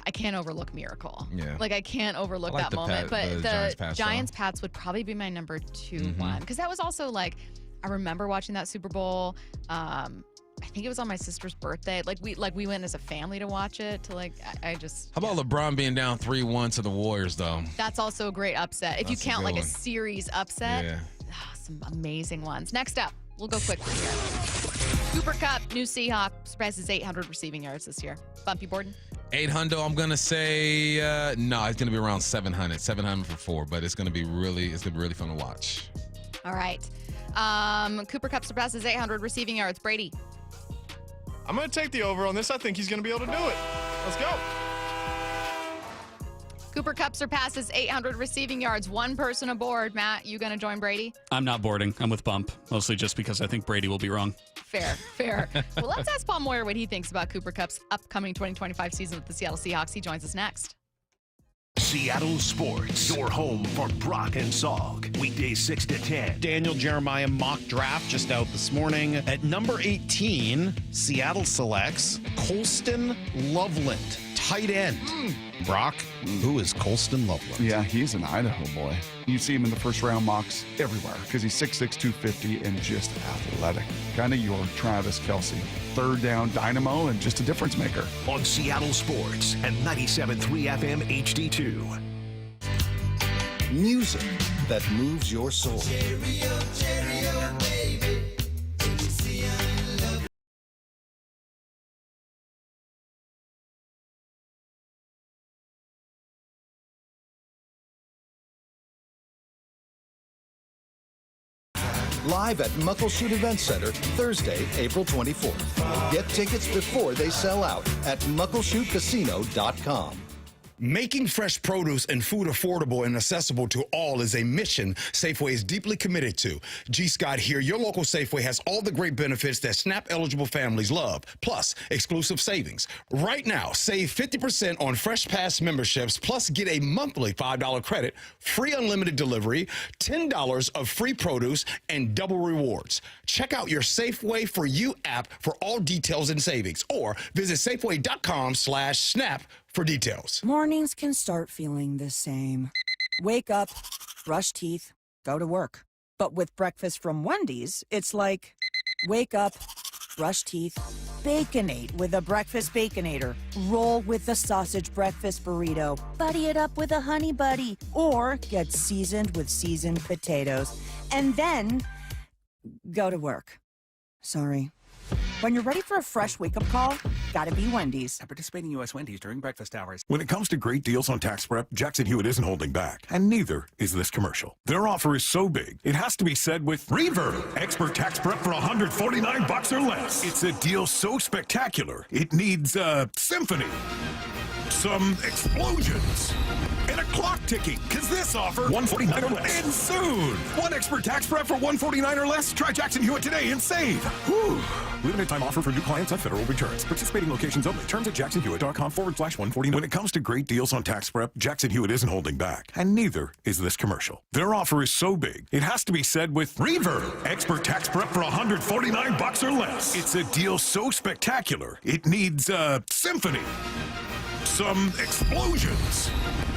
I can't overlook Miracle. Yeah. Like, I can't overlook I like that the moment. Pat- But the the Giants Pats would probably be my number 2 one. Because that was also like, I remember watching that Super Bowl. I think it was on my sister's birthday. We went as a family to watch it. To I just. How about LeBron being down 3-1 to the Warriors, though? That's also a great upset. If you That's a count good like a one. series upset, Yeah. some amazing ones. Next up, we'll go quickly here. Cooper Kupp, new Seahawk, surpasses 800 receiving yards this year. Bumpy Borden? 800, I'm going to say, no, it's going to be around 700. 700 for 4, but it's going to be really fun to watch. All right. Cooper Kupp surpasses 800 receiving yards. Brady? I'm going to take the over on this. I think he's going to be able to do it. Let's go. Cooper Kupp surpasses 800 receiving yards. One person aboard. Matt, you going to join Brady? I'm not boarding. I'm with Bump, mostly just because I think Brady will be wrong. Fair. Well, let's ask Paul Moyer what he thinks about Cooper Kupp's upcoming 2025 season with the Seattle Seahawks. He joins us next. Seattle Sports, your home for Brock and Salk. Weekdays 6 to 10. Daniel Jeremiah mock draft just out this morning. At number 18, Seattle selects Colston Loveland, tight end. Brock, who is Colston Loveland? Yeah, he's an Idaho boy. You see him in the first round mocks everywhere because he's 6'6", 250, and just athletic. Kind of your Travis Kelce. Third down dynamo and just a difference maker. On Seattle Sports and 97.3 FM HD2. Music that moves your soul. live at Muckleshoot Event Center, Thursday, April 24th. Get tickets before they sell out at muckleshootcasino.com. Making fresh produce and food affordable and accessible to all is a mission Safeway is deeply committed to. G. Scott here. Your local Safeway has all the great benefits that SNAP-eligible families love, plus exclusive savings. Right now, save 50% on Fresh Pass memberships, plus get a monthly $5 credit, free unlimited delivery, $10 of free produce, and double rewards. Check out your Safeway For You app for all details and savings, or visit Safeway.com/SNAP for details. Mornings can start feeling the same. Wake up, brush teeth, go to work. But with breakfast from Wendy's, it's like, wake up, brush teeth, Baconate with a breakfast Baconator. Roll with the sausage breakfast burrito. Buddy it up with a honey buddy. Or get seasoned with seasoned potatoes. And then go to work. Sorry. When you're ready for a fresh wake-up call, gotta be Wendy's. At participating U.S. Wendy's during breakfast hours. When it comes to great deals on tax prep, Jackson Hewitt isn't holding back, and neither is this commercial. Their offer is so big, it has to be said with Reverb. Expert tax prep for $149 or less. It's a deal so spectacular, it needs a symphony, some explosions, and a clock ticking, because this offer, $149 or less. And soon, one expert tax prep for $149 or less. Try Jackson Hewitt today and save. Whew. Limited time offer for new clients on federal returns. Participating locations only. Terms at jacksonhewitt.com/149. When it comes to great deals on tax prep, Jackson Hewitt isn't holding back, and neither is this commercial. Their offer is so big, it has to be said with Reverb. Expert tax prep for $149 or less. It's a deal so spectacular, it needs a symphony, some explosions,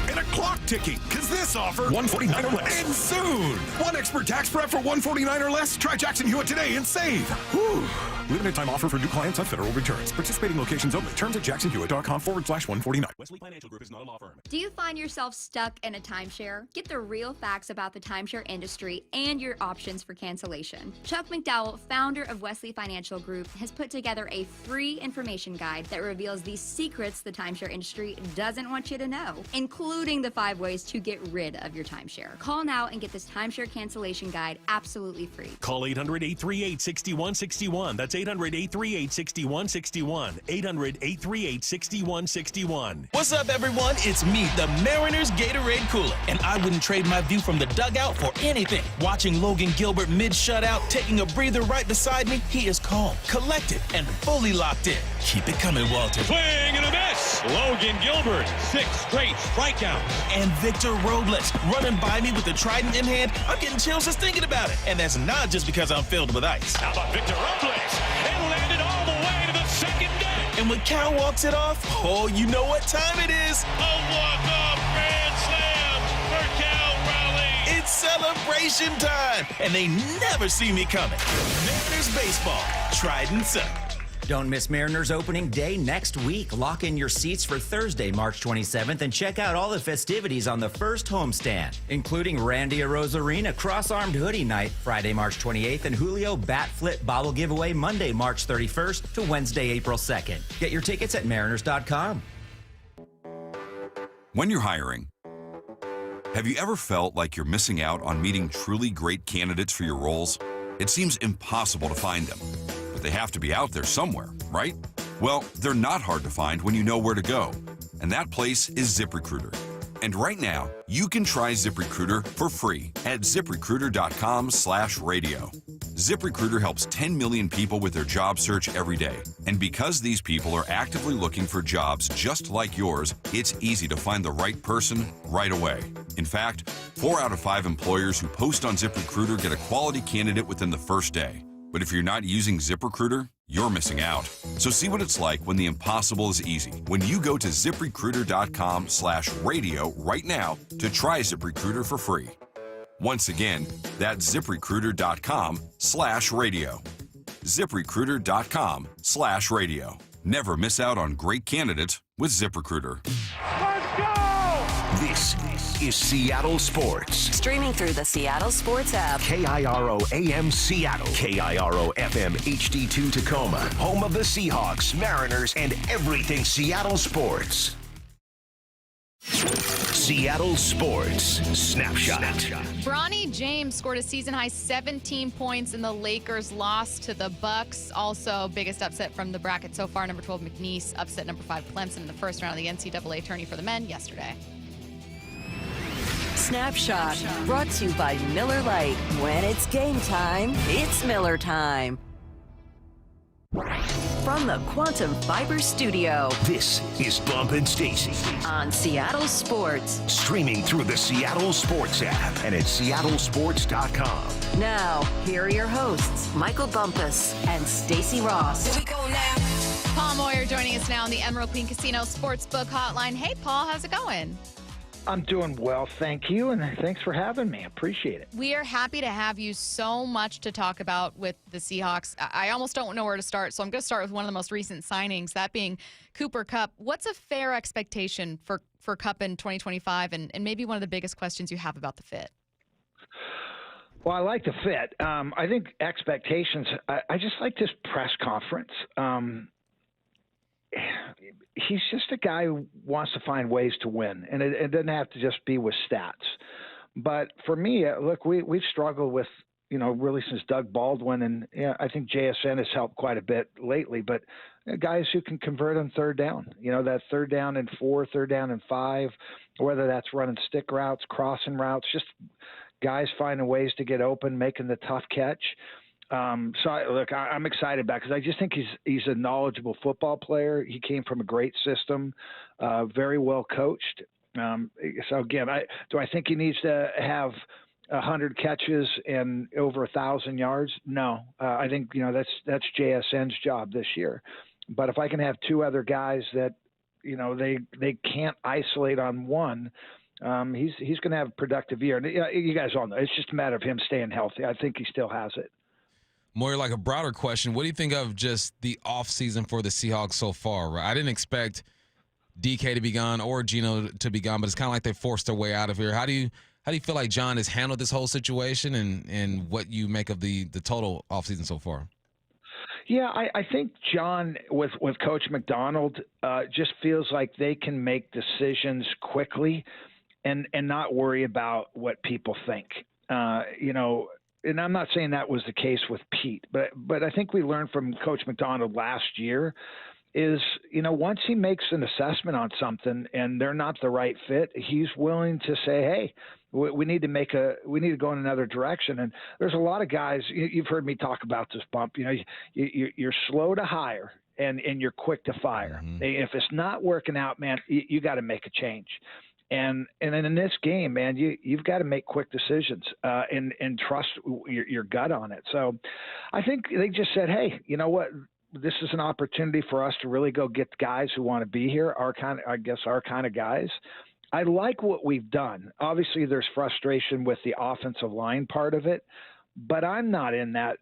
and a clock ticking, because this offer, $149 or less. And soon, one expert tax prep for $149 or less. Try Jackson Hewitt today and save. Whew. Limited time offer for new clients on federal returns. Participating locations only. Terms at jacksonhewitt.com/149. Wesley Financial Group is not a law firm. Do you find yourself stuck in a timeshare? Get the real facts about the timeshare industry and your options for cancellation. Chuck McDowell, founder of Wesley Financial Group, has put together a free information guide that reveals the secrets the timeshare industry doesn't want you to know, including the 5 ways to get rid of your timeshare. Call now and get this timeshare cancellation guide absolutely free. Call 800-838-6161. That's 800-838-6161. 800-838-6161. What's up, everyone? It's me, the Mariners Gatorade Cooler, and I wouldn't trade my view from the dugout for anything. Watching Logan Gilbert mid-shutout, taking a breather right beside me, he is calm, collected, and fully locked in. Keep it coming, Walter. Swing and a miss. Logan Gilbert, 6 straight strikeouts. And Victor Robles running by me with the trident in hand. I'm getting chills just thinking about it. And that's not just because I'm filled with ice. How about Victor Robles? It landed all the way to the second deck. And when Cal walks it off, oh, you know what time it is. A walk-off grand slam for Cal Raleigh. It's celebration time. And they never see me coming. Mariners baseball, Trident Sun. Don't miss Mariners opening day next week. Lock in your seats for Thursday, March 27th, and check out all the festivities on the first homestand, including Randy Arozarena Cross-Armed Hoodie Night, Friday, March 28th, and Julio Bat Flip Bottle Giveaway, Monday, March 31st to Wednesday, April 2nd. Get your tickets at mariners.com. When you're hiring, have you ever felt like you're missing out on meeting truly great candidates for your roles? It seems impossible to find them. They have to be out there somewhere, right? Well, they're not hard to find when you know where to go. And that place is ZipRecruiter. And right now, you can try ZipRecruiter for free at ZipRecruiter.com/radio. ZipRecruiter helps 10 million people with their job search every day. And because these people are actively looking for jobs just like yours, it's easy to find the right person right away. In fact, 4 out of 5 employers who post on ZipRecruiter get a quality candidate within the first day. But if you're not using ZipRecruiter, you're missing out. So see what it's like when the impossible is easy. When you go to ZipRecruiter.com/radio right now to try ZipRecruiter for free. Once again, that's ZipRecruiter.com/radio. ZipRecruiter.com/radio. Never miss out on great candidates with ZipRecruiter. Let's go! This is Seattle Sports. Streaming through the Seattle Sports app. KIRO AM Seattle. KIRO FM HD2 Tacoma. Home of the Seahawks, Mariners, and everything Seattle sports. Seattle Sports Snapshot. Bronny James scored a season-high 17 points in the Lakers' loss to the Bucks. Also, biggest upset from the bracket so far, number 12 McNeese upset number 5 Clemson in the first round of the NCAA tourney for the men yesterday. Snapshot, brought to you by Miller Lite. When it's game time, it's Miller time. From the Quantum Fiber Studio, this is Bump and Stacy on Seattle Sports. Streaming through the Seattle Sports app and at seattlesports.com. Now, here are your hosts, Michael Bumpus and Stacy Ross. Here we go now. Paul Moyer joining us now on the Emerald Queen Casino Sportsbook Hotline. Hey, Paul, how's it going? I'm doing well, thank you, and thanks for having me. Appreciate it. We are happy to have you. So much to talk about with the Seahawks. I almost don't know where to start, so I'm going to start with one of the most recent signings, that being Cooper Kupp. What's a fair expectation for Kupp in 2025, and maybe one of the biggest questions you have about the fit? Well, I like the fit. I think expectations, I just like this press conference. He's just a guy who wants to find ways to win, and it doesn't have to just be with stats. But for me, look, we've struggled with, really since Doug Baldwin, and I think JSN has helped quite a bit lately, but guys who can convert on third down, that third down and 4, third down and 5, whether that's running stick routes, crossing routes, just guys finding ways to get open, making the tough catch. I'm excited about it because I just think he's a knowledgeable football player. He came from a great system, very well coached. So again, do I think he needs to have 100 catches and over 1,000 yards? No, I think that's JSN's job this year. But if I can have two other guys that they can't isolate on one. He's going to have a productive year. And you guys all know it's just a matter of him staying healthy. I think he still has it. More like a broader question, what do you think of just the offseason for the Seahawks so far? Right? I didn't expect DK to be gone or Geno to be gone, but it's kind of like they forced their way out of here. How do you feel like John has handled this whole situation and what you make of the total offseason so far? Yeah, I think John with Coach McDonald just feels like they can make decisions quickly and not worry about what people think. And I'm not saying that was the case with Pete, but I think we learned from Coach McDonald last year is, once he makes an assessment on something and they're not the right fit, he's willing to say, hey, we need to go in another direction. And there's a lot of guys, you've heard me talk about this, Bump, you're slow to hire and you're quick to fire. Mm-hmm. If it's not working out, man, you got to make a change. And then in this game, man, you've got to make quick decisions and trust your gut on it. So I think they just said, hey, you know what? This is an opportunity for us to really go get guys who want to be here, our kind of guys. I like what we've done. Obviously, there's frustration with the offensive line part of it, but I'm not in that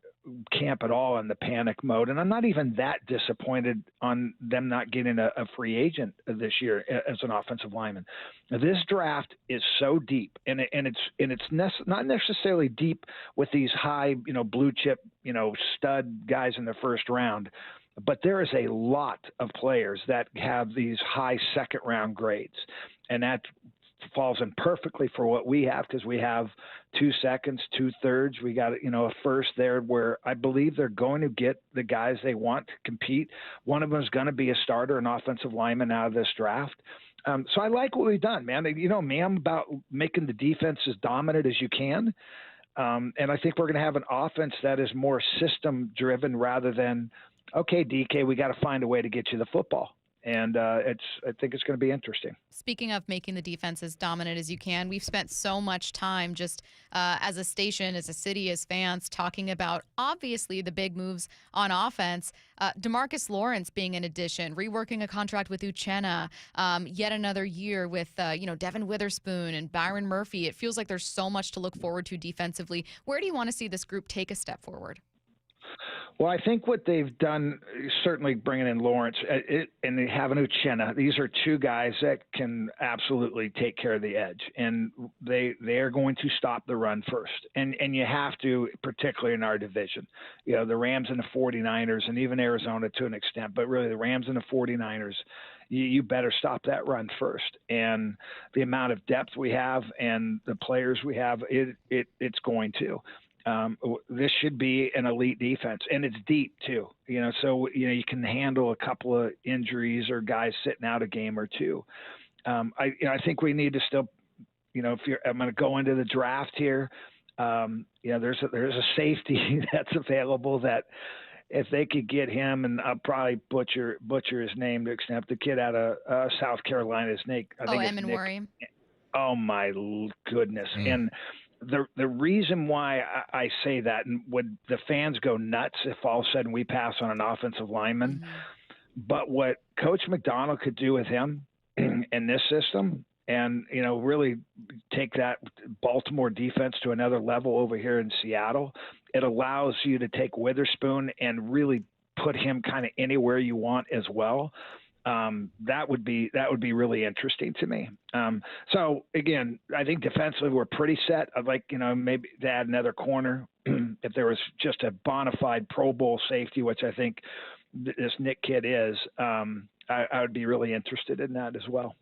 camp at all in the panic mode, and I'm not even that disappointed on them not getting a free agent this year as an offensive lineman. Now, this draft is so deep, and it's not necessarily deep with these high, blue chip, stud guys in the first round, but there is a lot of players that have these high second round grades, and that falls in perfectly for what we have because we have 2 seconds, 2 thirds. We got a first there where I believe they're going to get the guys they want to compete. One of them is going to be a starter, an offensive lineman out of this draft. So I like what we've done, man. Me, I'm about making the defense as dominant as you can. And I think we're going to have an offense that is more system driven rather than, okay, DK, we got to find a way to get you the football. And I think it's going to be interesting. Speaking of making the defense as dominant as you can, we've spent so much time just as a station, as a city, as fans, talking about obviously the big moves on offense. DeMarcus Lawrence being an addition, reworking a contract with Uchenna, yet another year with Devin Witherspoon and Byron Murphy. It feels like there's so much to look forward to defensively. Where do you want to see this group take a step forward? Well, I think what they've done, certainly bringing in Lawrence and they have an Uchenna, these are two guys that can absolutely take care of the edge, and they are going to stop the run first. And you have to, particularly in our division. The Rams and the 49ers and even Arizona to an extent, but really the Rams and the 49ers you better stop that run first. And the amount of depth we have and the players we have, it's going to. This should be an elite defense, and it's deep too. So you can handle a couple of injuries or guys sitting out a game or two. I think we need to still, I'm going to go into the draft here. There's a safety that's available that if they could get him, and I'll probably butcher his name to extent, the kid out of South Carolina, his name. Moyer. Oh my goodness! And the reason why I say that, and would the fans go nuts if all of a sudden we pass on an offensive lineman? But what Coach McDonald could do with him in this system, and really take that Baltimore defense to another level over here in Seattle, it allows you to take Witherspoon and really put him kind of anywhere you want as well. That would be really interesting to me. So again, I think defensively we're pretty set. I'd like, maybe to add another corner if there was just a bona fide Pro Bowl safety, which I think this Nick kid is. I would be really interested in that as well.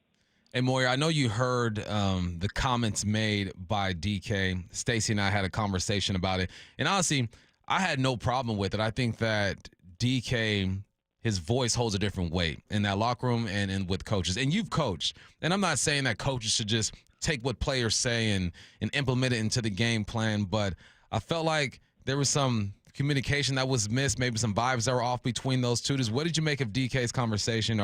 Hey, Moyer, I know you heard the comments made by DK. Stacy and I had a conversation about it. And honestly, I had no problem with it. I think that DK, his voice holds a different weight in that locker room and with coaches. And you've coached. And I'm not saying that coaches should just take what players say and implement it into the game plan. But I felt like there was some communication that was missed, maybe some vibes that were off between those two. What did you make of DK's conversation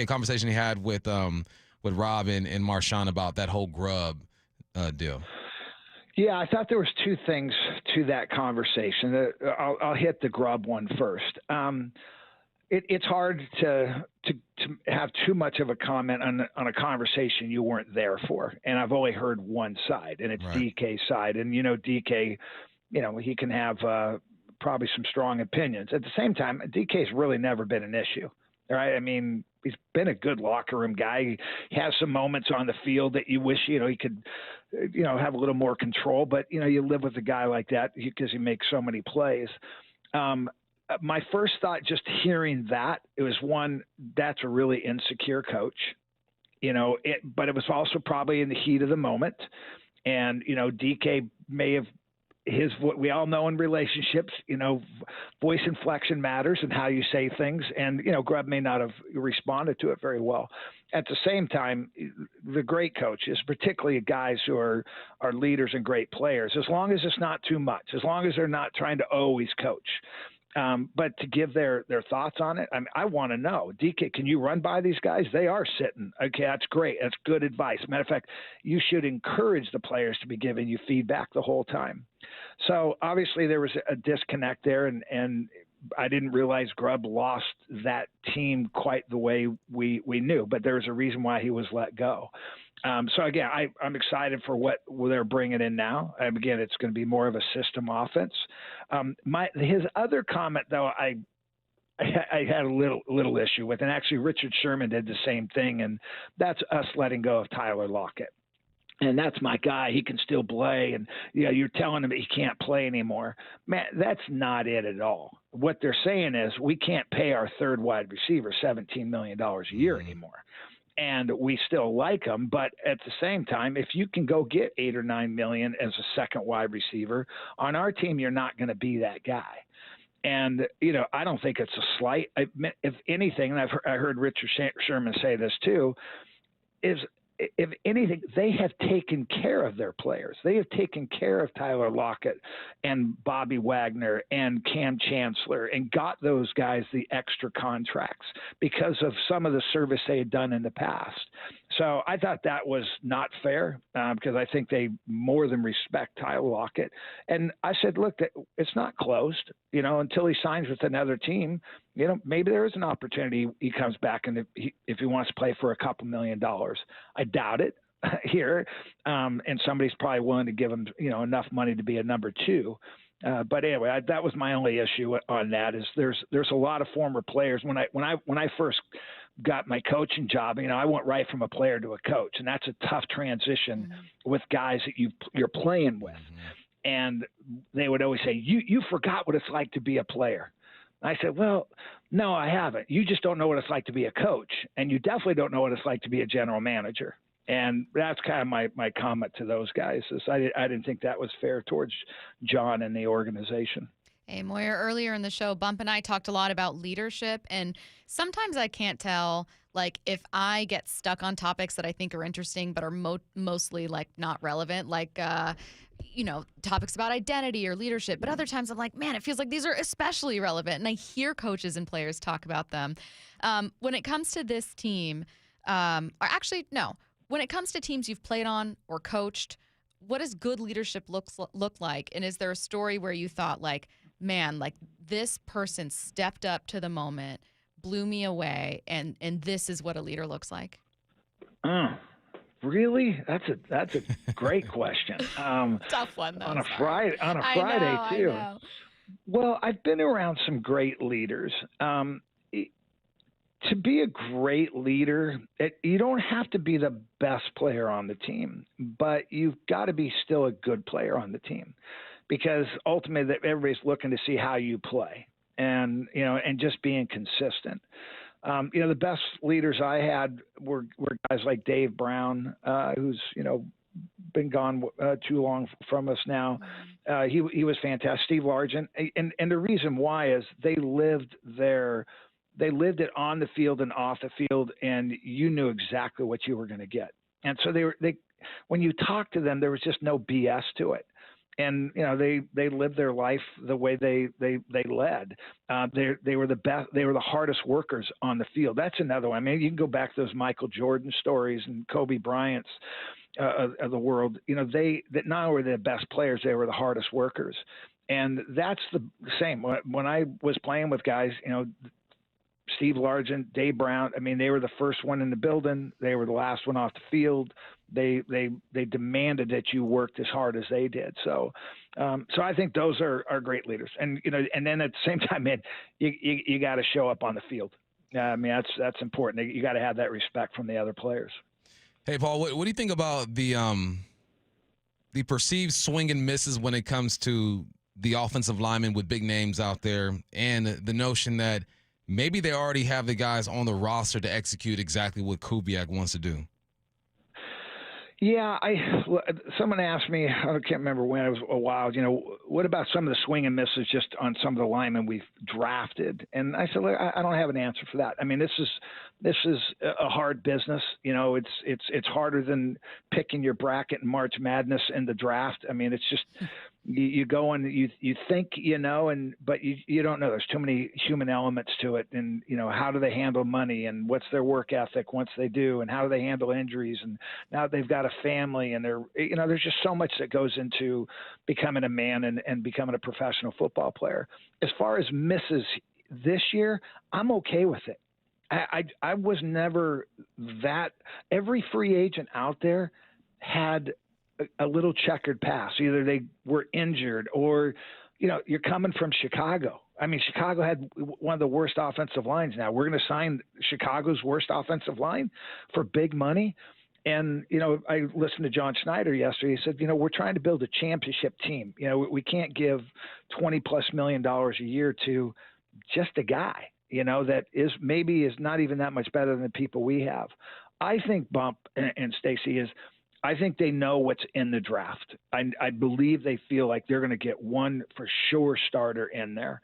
conversation he had with Rob and Marshawn about that whole Grubb deal? Yeah, I thought there was two things to that conversation. I'll hit the Grubb one first. It's hard to have too much of a comment on a conversation you weren't there for. And I've only heard one side, and it's right. DK's side. And, DK, he can have probably some strong opinions. At the same time, DK's really never been an issue. Right? I mean, he's been a good locker room guy. He has some moments on the field that you wish, he could, have a little more control. But, you live with a guy like that because he makes so many plays. My first thought, just hearing that, it was one, that's a really insecure coach, but it was also probably in the heat of the moment. And, DK may have we all know in relationships, voice inflection matters and how you say things. And, Grubb may not have responded to it very well. At the same time, the great coaches, particularly guys who are leaders and great players, as long as it's not too much, as long as they're not trying to always coach, but to give their thoughts on it. I want to know, DK, can you run by these guys? They are sitting. Okay, that's great. That's good advice. Matter of fact, you should encourage the players to be giving you feedback the whole time. So obviously there was a disconnect there, and I didn't realize Grubb lost that team quite the way we knew, but there's a reason why he was let go. So again, I'm excited for what they're bringing in now. Again, it's going to be more of a system offense. His other comment, though, I had a little issue with, and actually Richard Sherman did the same thing, and that's us letting go of Tyler Lockett. And that's my guy. He can still play. And you're telling him he can't play anymore. Man, that's not it at all. What they're saying is we can't pay our third wide receiver $17 million a year anymore. And we still like him, but at the same time, if you can go get $8 or $9 million as a second wide receiver on our team, you're not going to be that guy. And I don't think it's a slight. If anything, and I heard Richard Sherman say this too, is if anything, they have taken care of their players. They have taken care of Tyler Lockett and Bobby Wagner and Cam Chancellor and got those guys the extra contracts because of some of the service they had done in the past. So I thought that was not fair because I think they more than respect Tyler Lockett. And I said, look, it's not closed, until he signs with another team. Maybe there is an opportunity he comes back and if he wants to play for a couple $1 million. I doubt it here. And somebody's probably willing to give him, enough money to be a number two. But anyway, that was my only issue on that is there's a lot of former players. When I first got my coaching job, I went right from a player to a coach, and that's a tough transition with guys that you're playing with. And they would always say, you forgot what it's like to be a player. I said, well, no, I haven't. You just don't know what it's like to be a coach, and you definitely don't know what it's like to be a general manager. And that's kind of my comment to those guys. Is I didn't think that was fair towards John and the organization. Hey, Moyer, earlier in the show, Bump and I talked a lot about leadership, and sometimes I can't tell, like, if I get stuck on topics that I think are interesting but are mostly, like, not relevant, like, topics about identity or leadership. But other times I'm like, man, it feels like these are especially relevant, and I hear coaches and players talk about them. When it comes to this team, when it comes to teams you've played on or coached, what does good leadership look like? And is there a story where you thought, like, man, like this person stepped up to the moment, blew me away, and this is what a leader looks like? Really? That's a great question. Tough one though. On a Friday too. I know. Well, I've been around some great leaders. To be a great leader, you don't have to be the best player on the team, but you've got to be still a good player on the team, because ultimately everybody's looking to see how you play, and just being consistent. The best leaders I had were guys like Dave Brown, who's been gone too long from us now. He was fantastic. Steve Largent, and the reason why is they lived it on the field and off the field, and you knew exactly what you were going to get. And so they when you talk to them, there was just no BS to it. And they lived their life the way they led. They were the best. They were the hardest workers on the field. That's another one. I mean, you can go back to those Michael Jordan stories and Kobe Bryant's of the world. That not only were they the best players, they were the hardest workers. And that's the same. When I was playing with guys, Steve Largent, Dave Brown, I mean, they were the first one in the building. They were the last one off the field. They demanded that you worked as hard as they did. So I think those are great leaders. And, and then at the same time, man, you got to show up on the field. I mean, that's important. You got to have that respect from the other players. Hey, Paul, what do you think about the perceived swing and misses when it comes to the offensive linemen with big names out there, and the notion that maybe they already have the guys on the roster to execute exactly what Kubiak wants to do? Yeah, someone asked me, I can't remember when, it was a while, what about some of the swing and misses just on some of the linemen we've drafted? And I said, look, I don't have an answer for that. I mean, this is a hard business. It's harder than picking your bracket in March Madness in the draft. I mean, it's just you go and you think but you don't know. There's too many human elements to it, and how do they handle money, and what's their work ethic once they do, and how do they handle injuries, and now they've got a family, and there's just so much that goes into becoming a man and becoming a professional football player. As far as misses this year, I'm okay with it. I was never that. Every free agent out there had a little checkered past. Either they were injured or, you're coming from Chicago. I mean, Chicago had one of the worst offensive lines. Now we're going to sign Chicago's worst offensive line for big money. And, I listened to John Schneider yesterday. He said, we're trying to build a championship team. We can't give $20+ million a year to just a guy, that is not even that much better than the people we have. I think Bump and Stacy I think they know what's in the draft. I believe they feel like they're going to get one for sure starter in there.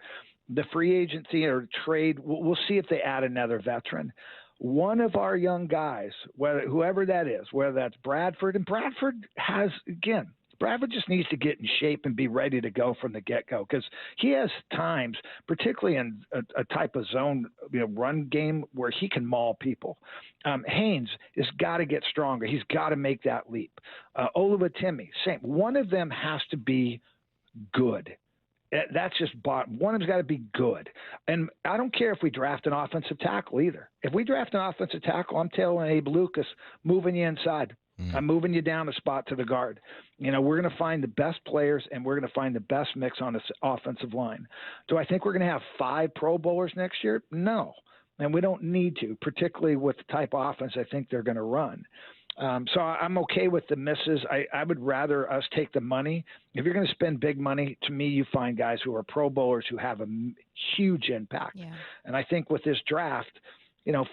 The free agency or trade, we'll see if they add another veteran. One of our young guys, whoever that is, whether that's Bradford, and Bradford just needs to get in shape and be ready to go from the get-go, because he has times, particularly in a type of zone run game, where he can maul people. Haynes has got to get stronger. He's got to make that leap. Oluwatimi, same. One of them has to be good. That's just bottom. One of them's got to be good. And I don't care if we draft an offensive tackle either. If we draft an offensive tackle, I'm telling Abe Lucas, moving you inside. I'm moving you down a spot to the guard. We're going to find the best players, and we're going to find the best mix on this offensive line. Do I think we're going to have 5 Pro Bowlers next year? No. And we don't need to, particularly with the type of offense I think they're going to run. So I'm okay with the misses. I would rather us take the money. If you're going to spend big money, to me, you find guys who are Pro Bowlers who have a huge impact. Yeah. And I think with this draft,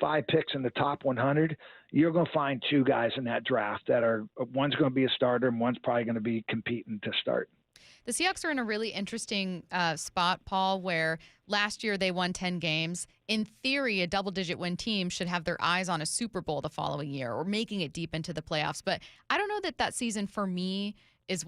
5 picks in the top 100, you're going to find 2 guys in that draft that are one's going to be a starter and one's probably going to be competing to start. The Seahawks are in a really interesting spot, Paul, where last year they won 10 games. In theory, a double-digit win team should have their eyes on a Super Bowl the following year or making it deep into the playoffs. But I don't know that season for me is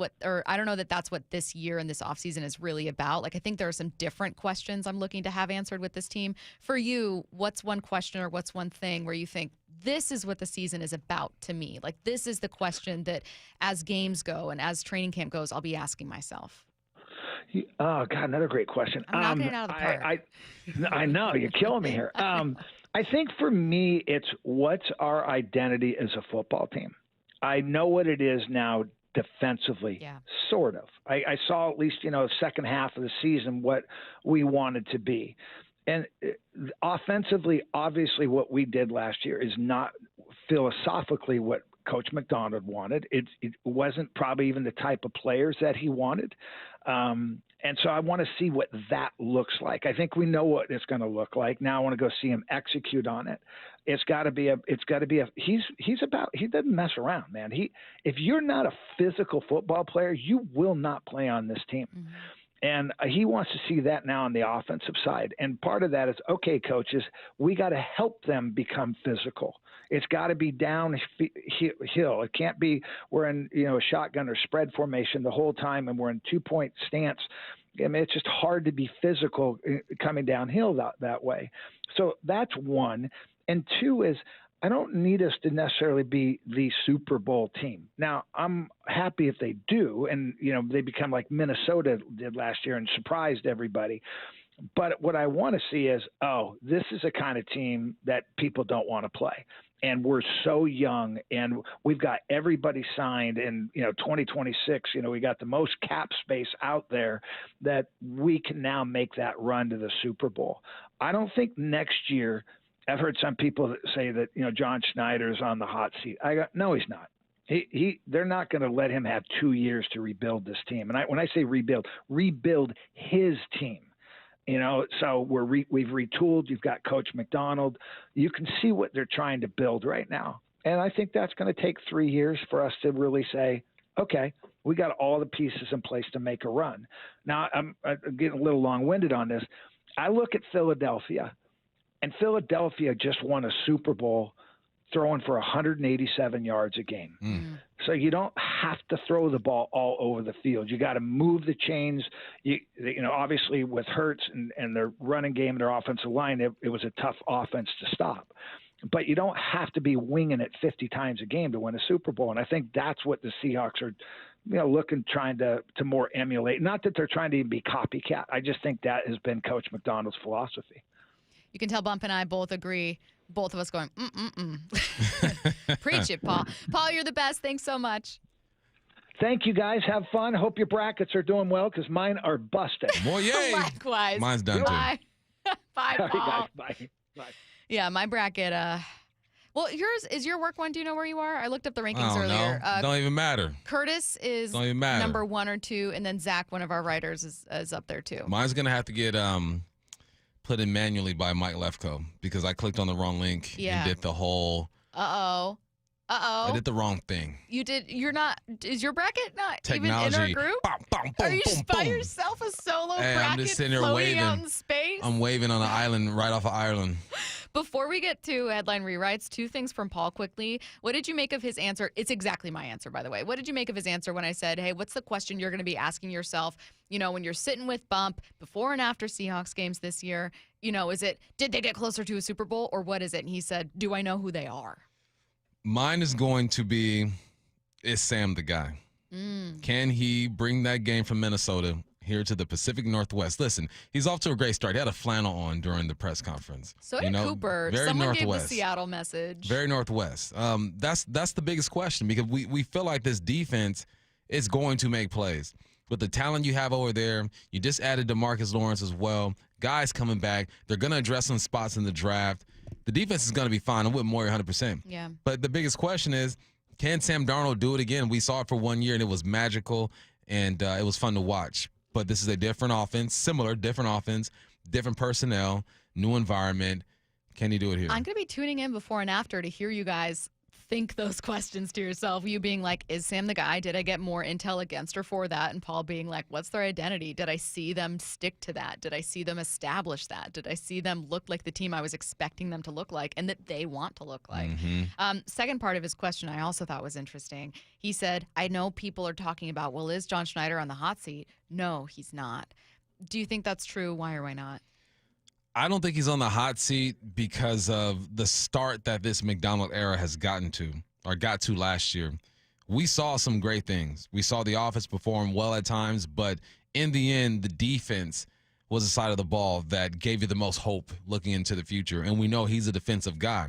I don't know that that's what this year and this offseason is really about. Like, I think there are some different questions I'm looking to have answered with this team. For you, what's one question or what's one thing where you think this is what the season is about to me? Like, this is the question that as games go and as training camp goes, I'll be asking myself. Oh, God, another great question. I'm knocking it out of the park. I know. You're killing me here. I think for me, it's what's our identity as a football team. I know what it is now defensively, sort of. I saw at least, second half of the season what we wanted to be. And offensively, obviously what we did last year is not philosophically what Coach McDonald wanted. It wasn't probably even the type of players that he wanted. And so I want to see what that looks like. I think we know what it's going to look like. Now I want to go see him execute on it. He doesn't mess around, man. If you're not a physical football player, you will not play on this team. Mm-hmm. And he wants to see that now on the offensive side. And part of that is, okay, coaches, we got to help them become physical. It's got to be downhill. It can't be we're in a shotgun or spread formation the whole time and we're in 2-point stance. I mean, it's just hard to be physical coming downhill that way. So that's one. And 2 is I don't need us to necessarily be the Super Bowl team. Now, I'm happy if they do, and they become like Minnesota did last year and surprised everybody. But what I want to see is, this is a kind of team that people don't want to play. And we're so young, and we've got everybody signed in 2026. We got the most cap space out there that we can now make that run to the Super Bowl. I don't think next year. I've heard some people say that John Schneider's on the hot seat. No, he's not. They're not going to let him have 2 years to rebuild this team. And when I say rebuild his team. So we've retooled. You've got Coach McDonald. You can see what they're trying to build right now. And I think that's going to take 3 years for us to really say, okay, we got all the pieces in place to make a run. Now, I'm getting a little long-winded on this. I look at Philadelphia, and Philadelphia just won a Super Bowl throwing for 187 yards a game. Mm. So you don't have to throw the ball all over the field. You got to move the chains. Obviously with Hurts and their running game and their offensive line, it was a tough offense to stop. But you don't have to be winging it 50 times a game to win a Super Bowl. And I think that's what the Seahawks are trying to more emulate. Not that they're trying to even be copycat. I just think that has been Coach McDonald's philosophy. You can tell Bump and I both agree. Both of us going, Preach it, Paul. Paul, you're the best. Thanks so much. Thank you, guys. Have fun. Hope your brackets are doing well because mine are busted. Yay. Likewise. Mine's done, Bye. too. Bye, Paul. All right, guys. Bye. Yeah, my bracket. Well, is your work one? Do you know where you are? I looked up the rankings earlier. Don't even matter. Curtis is number 1 or 2, and then Zach, one of our writers, is up there, too. Mine's going to have to get put in manually by Mike Lefko because I clicked on the wrong link and did the whole. I did the wrong thing. You did. You're not. Is your bracket not Technology. even in our group? Are you just by yourself, a solo bracket I'm just sitting there floating waving out in space? I'm waving on an island right off of Ireland. Before we get to headline rewrites, 2 things from Paul quickly. What did you make of his answer? It's exactly my answer, by the way. What did you make of his answer when I said, hey, what's the question you're going to be asking yourself, when you're sitting with Bump before and after Seahawks games this year? Is it, did they get closer to a Super Bowl or what is it? And he said, do I know who they are? Mine is going to be, is Sam the guy? Can he bring that game from Minnesota here to the Pacific Northwest? Listen, he's off to a great start. He had a flannel on during the press conference. So did Cooper. Very Someone Northwest. gave the Seattle message. Very Northwest. That's the biggest question because we feel like this defense is going to make plays. With the talent you have over there, you just added DeMarcus Lawrence as well. Guys coming back. They're going to address some spots in the draft. The defense is going to be fine. I'm with Moyer 100%. Yeah. But the biggest question is, Can Sam Darnold do it again? We saw it for 1 year, and it was magical, and it was fun to watch. But this is a different offense, different offense, different personnel, new environment. Can he do it here? I'm going to be tuning in before and after to hear you guys think those questions to yourself. You being like, is Sam the guy? Did I get more intel against or for that? And Paul being like, what's their identity? Did I see them stick to that? Did I see them establish that? Did I see them look like the team I was expecting them to look like and that they want to look like? Second part of his question I also thought was interesting. He said, I know people are talking about, well, is John Schneider on the hot seat? No, he's not. Do you think that's true? Why or why not? I don't think he's on the hot seat because of the start that this McDonald era has got to last year. We saw some great things. We saw the offense perform well at times, but in the end, the defense was the side of the ball that gave you the most hope looking into the future. And we know he's a defensive guy.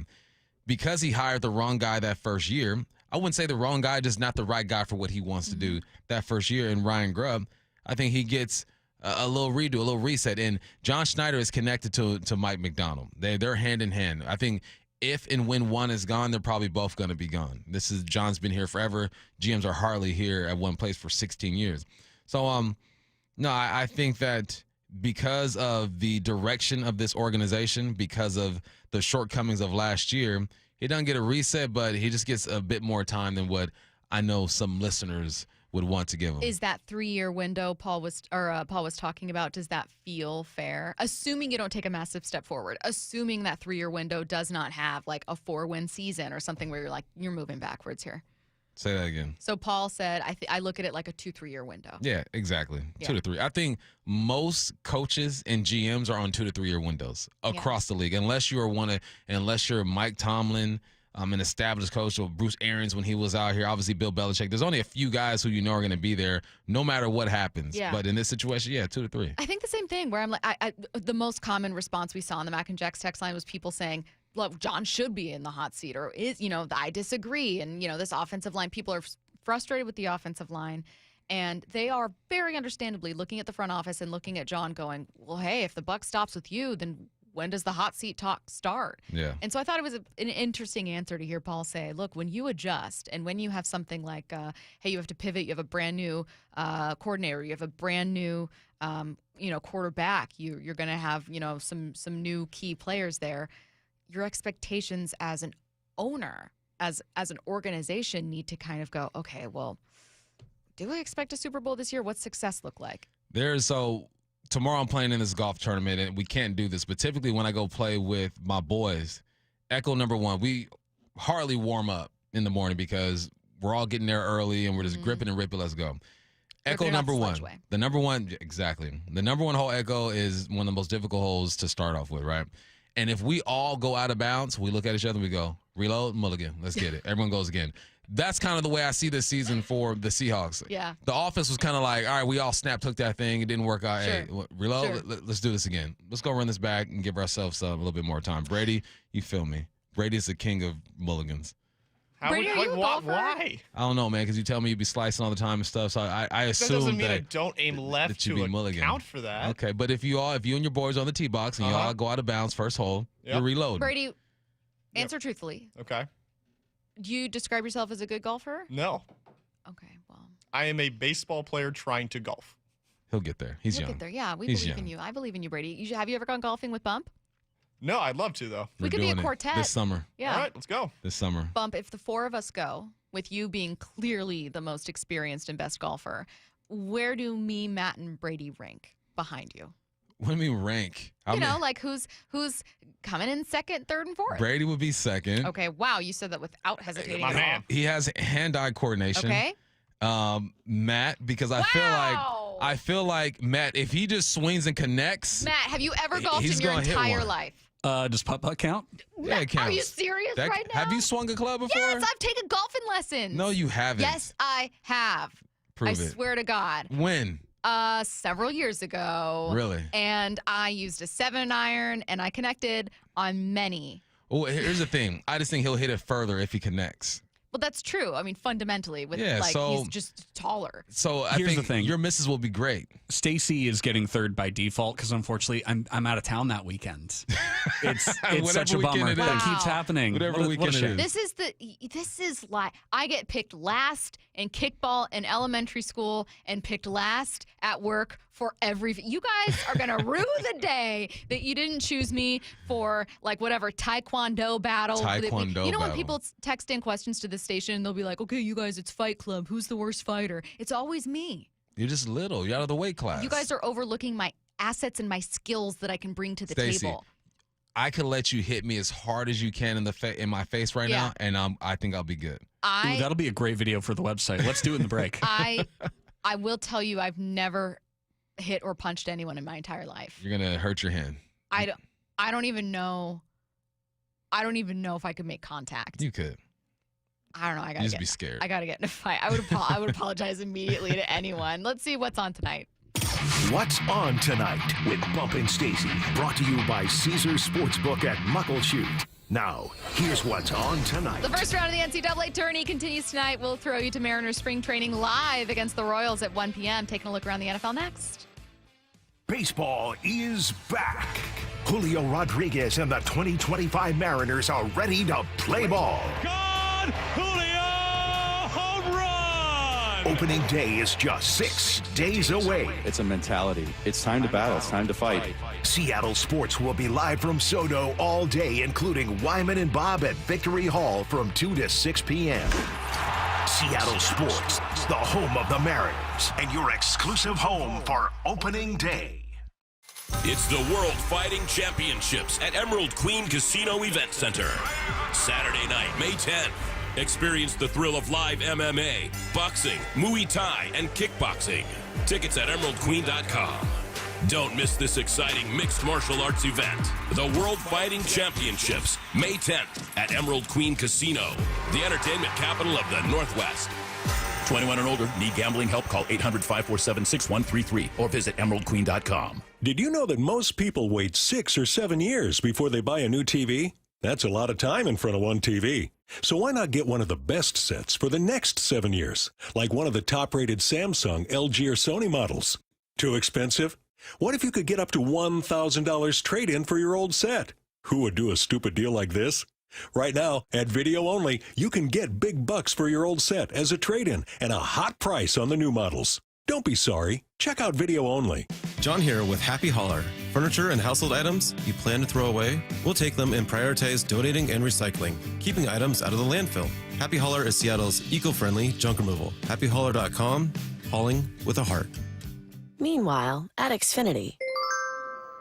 Because he hired the wrong guy that first year, I wouldn't say the wrong guy, just not the right guy for what he wants to do that first year. And Ryan Grubb, I think he gets a little redo, a little reset. And John Schneider is connected to Mike McDonald. They're hand in hand. I think if and when one is gone, they're probably both going to be gone. John's been here forever. GMs are hardly here at one place for 16 years. So, no, I think that because of the direction of this organization, because of the shortcomings of last year, he doesn't get a reset, but he just gets a bit more time than what I know some listeners would want to give him. Is that 3-year window Paul was talking about, does that feel fair? Assuming you don't take a massive step forward, assuming that 3-year window does not have like a 4-win season or something where you're like, you're moving backwards here. Say that again. So Paul said, I look at it like a 2-3-year window. Yeah, exactly. Yeah. 2 to 3. I think most coaches and GMs are on 2 to 3 year windows across the league, unless you're Mike Tomlin, an established coach, or Bruce Arians when he was out here, obviously Bill Belichick. There's only a few guys who you know are going to be there no matter what happens. Yeah. But in this situation, 2 to 3. I think the same thing where I'm like, the most common response we saw on the Mac and Jacks text line was people saying, look, John should be in the hot seat, or I disagree. And, this offensive line, people are frustrated with the offensive line. And they are very understandably looking at the front office and looking at John going, well, hey, if the buck stops with you, then when does the hot seat talk start? Yeah. And so I thought it was an interesting answer to hear Paul say, look, when you adjust and when you have something like, hey, you have to pivot, you have a brand new coordinator, you have a brand new, quarterback, you're going to have, some new key players there. Your expectations as an owner, as an organization need to kind of go, okay, well, do we expect a Super Bowl this year? What's success look like? Tomorrow I'm playing in this golf tournament, and we can't do this, but typically when I go play with my boys, Echo number one, we hardly warm up in the morning because we're all getting there early and we're just gripping and ripping, let's go. Echo number one. The number one, exactly. The number one hole, Echo, is one of the most difficult holes to start off with, right? And if we all go out of bounds, we look at each other and we go, reload, mulligan, let's get it. Everyone goes again. That's kind of the way I see this season for the Seahawks. Yeah. The offense was kind of like, all right, we all took that thing. It didn't work out. Sure. Hey, reload. Sure. Let's do this again. Let's go run this back and give ourselves a little bit more time. Brady, you feel me? Brady's the king of mulligans. Brady, are you a golfer? Why? I don't know, man, because you tell me you be slicing all the time and stuff. So I assume that doesn't mean that I don't aim left that you to be mulligan. account for that. Okay, but if you and your boys are on the tee box and you all go out of bounds first hole, you reload. Brady, answer truthfully. Okay. Do you describe yourself as a good golfer? No. Okay, well. I am a baseball player trying to golf. He'll get there. He's You'll young. get there. Yeah, we He's believe in young. you. I believe in you, Brady. Have you ever gone golfing with Bump? No, I'd love to, though. We could be a quartet. This summer. Yeah. All right, let's go. This summer. Bump, if the four of us go, with you being clearly the most experienced and best golfer, where do me, Matt, and Brady rank behind you? What do you mean rank? Like who's coming in second, third, and fourth? Brady would be second. Okay, wow, you said that without hesitating My at man. all. He has hand-eye coordination. Okay. Matt, because I feel like Matt, if he just swings and connects. Matt, have you ever golfed he's in your gonna hit entire one. life? Does putt-putt count? Yeah, it counts. Are you serious right now? Have you swung a club before? Yes, I've taken golfing lessons. No, you haven't. Yes, I have. Prove I it. swear to God. When? Several years ago. Really? And I used a 7-iron, and I connected on many. Oh, here's the thing. I just think he'll hit it further if he connects. Well, that's true. I mean, fundamentally, with so he's just taller. So I Here's think the thing. your misses will be great. Stacy is getting third by default because unfortunately I'm out of town that weekend. It's such a bummer. That keeps happening. Whatever weekend it is. This is like I get picked last in kickball in elementary school and picked last at work for every. You guys are gonna rue the day that you didn't choose me for like whatever taekwondo battle. You know when people text in questions to the station, they'll be like, "Okay, you guys, it's Fight Club. Who's the worst fighter?" It's always me. You're just little. You're out of the weight class. You guys are overlooking my assets and my skills that I can bring to the Stacy, table. I could let you hit me as hard as you can in my face right now, and I think I'll be good. Ooh, that'll be a great video for the website. Let's do it in the break. I will tell you, I've never hit or punched anyone in my entire life. You're gonna hurt your hand. I don't even know. I don't even know if I could make contact. You could. I don't know. I gotta just be scared. I gotta get in a fight. I would apologize immediately to anyone. Let's see what's on tonight. What's on tonight with Bump and Stacy, brought to you by Caesars Sportsbook at Muckleshoot. Now, here's what's on tonight. The first round of the NCAA tourney continues tonight. We'll throw you to Mariners spring training live against the Royals at 1 p.m. Taking a look around the NFL next. Baseball is back. Julio Rodriguez and the 2025 Mariners are ready to play ball. Gone! Julio! Home run! Opening day is just 6 days away. It's a mentality. It's time to battle. It's time to fight. Seattle Sports will be live from Sodo all day, including Wyman and Bob at Victory Hall from 2 to 6 p.m. Seattle Sports, the home of the Mariners, and your exclusive home for opening day. It's the World Fighting Championships at Emerald Queen Casino Event Center. Saturday night, May 10th. Experience the thrill of live MMA, boxing, Muay Thai, and kickboxing. Tickets at emeraldqueen.com. Don't miss this exciting mixed martial arts event. The World Fighting Championships, May 10th at Emerald Queen Casino, the entertainment capital of the Northwest. 21 and older. Need gambling help? Call 800-547-6133 or visit emeraldqueen.com. Did you know that most people wait 6 or 7 years before they buy a new TV? That's a lot of time in front of one TV. So why not get one of the best sets for the next 7 years, like one of the top-rated Samsung, LG, or Sony models? Too expensive? What if you could get up to $1,000 trade-in for your old set? Who would do a stupid deal like this? Right now, at Video Only, you can get big bucks for your old set as a trade-in and a hot price on the new models. Don't be sorry. Check out Video Only. John here with Happy Hauler. Furniture and household items you plan to throw away? We'll take them and prioritize donating and recycling, keeping items out of the landfill. Happy Hauler is Seattle's eco-friendly junk removal. HappyHauler.com, hauling with a heart. Meanwhile, at Xfinity.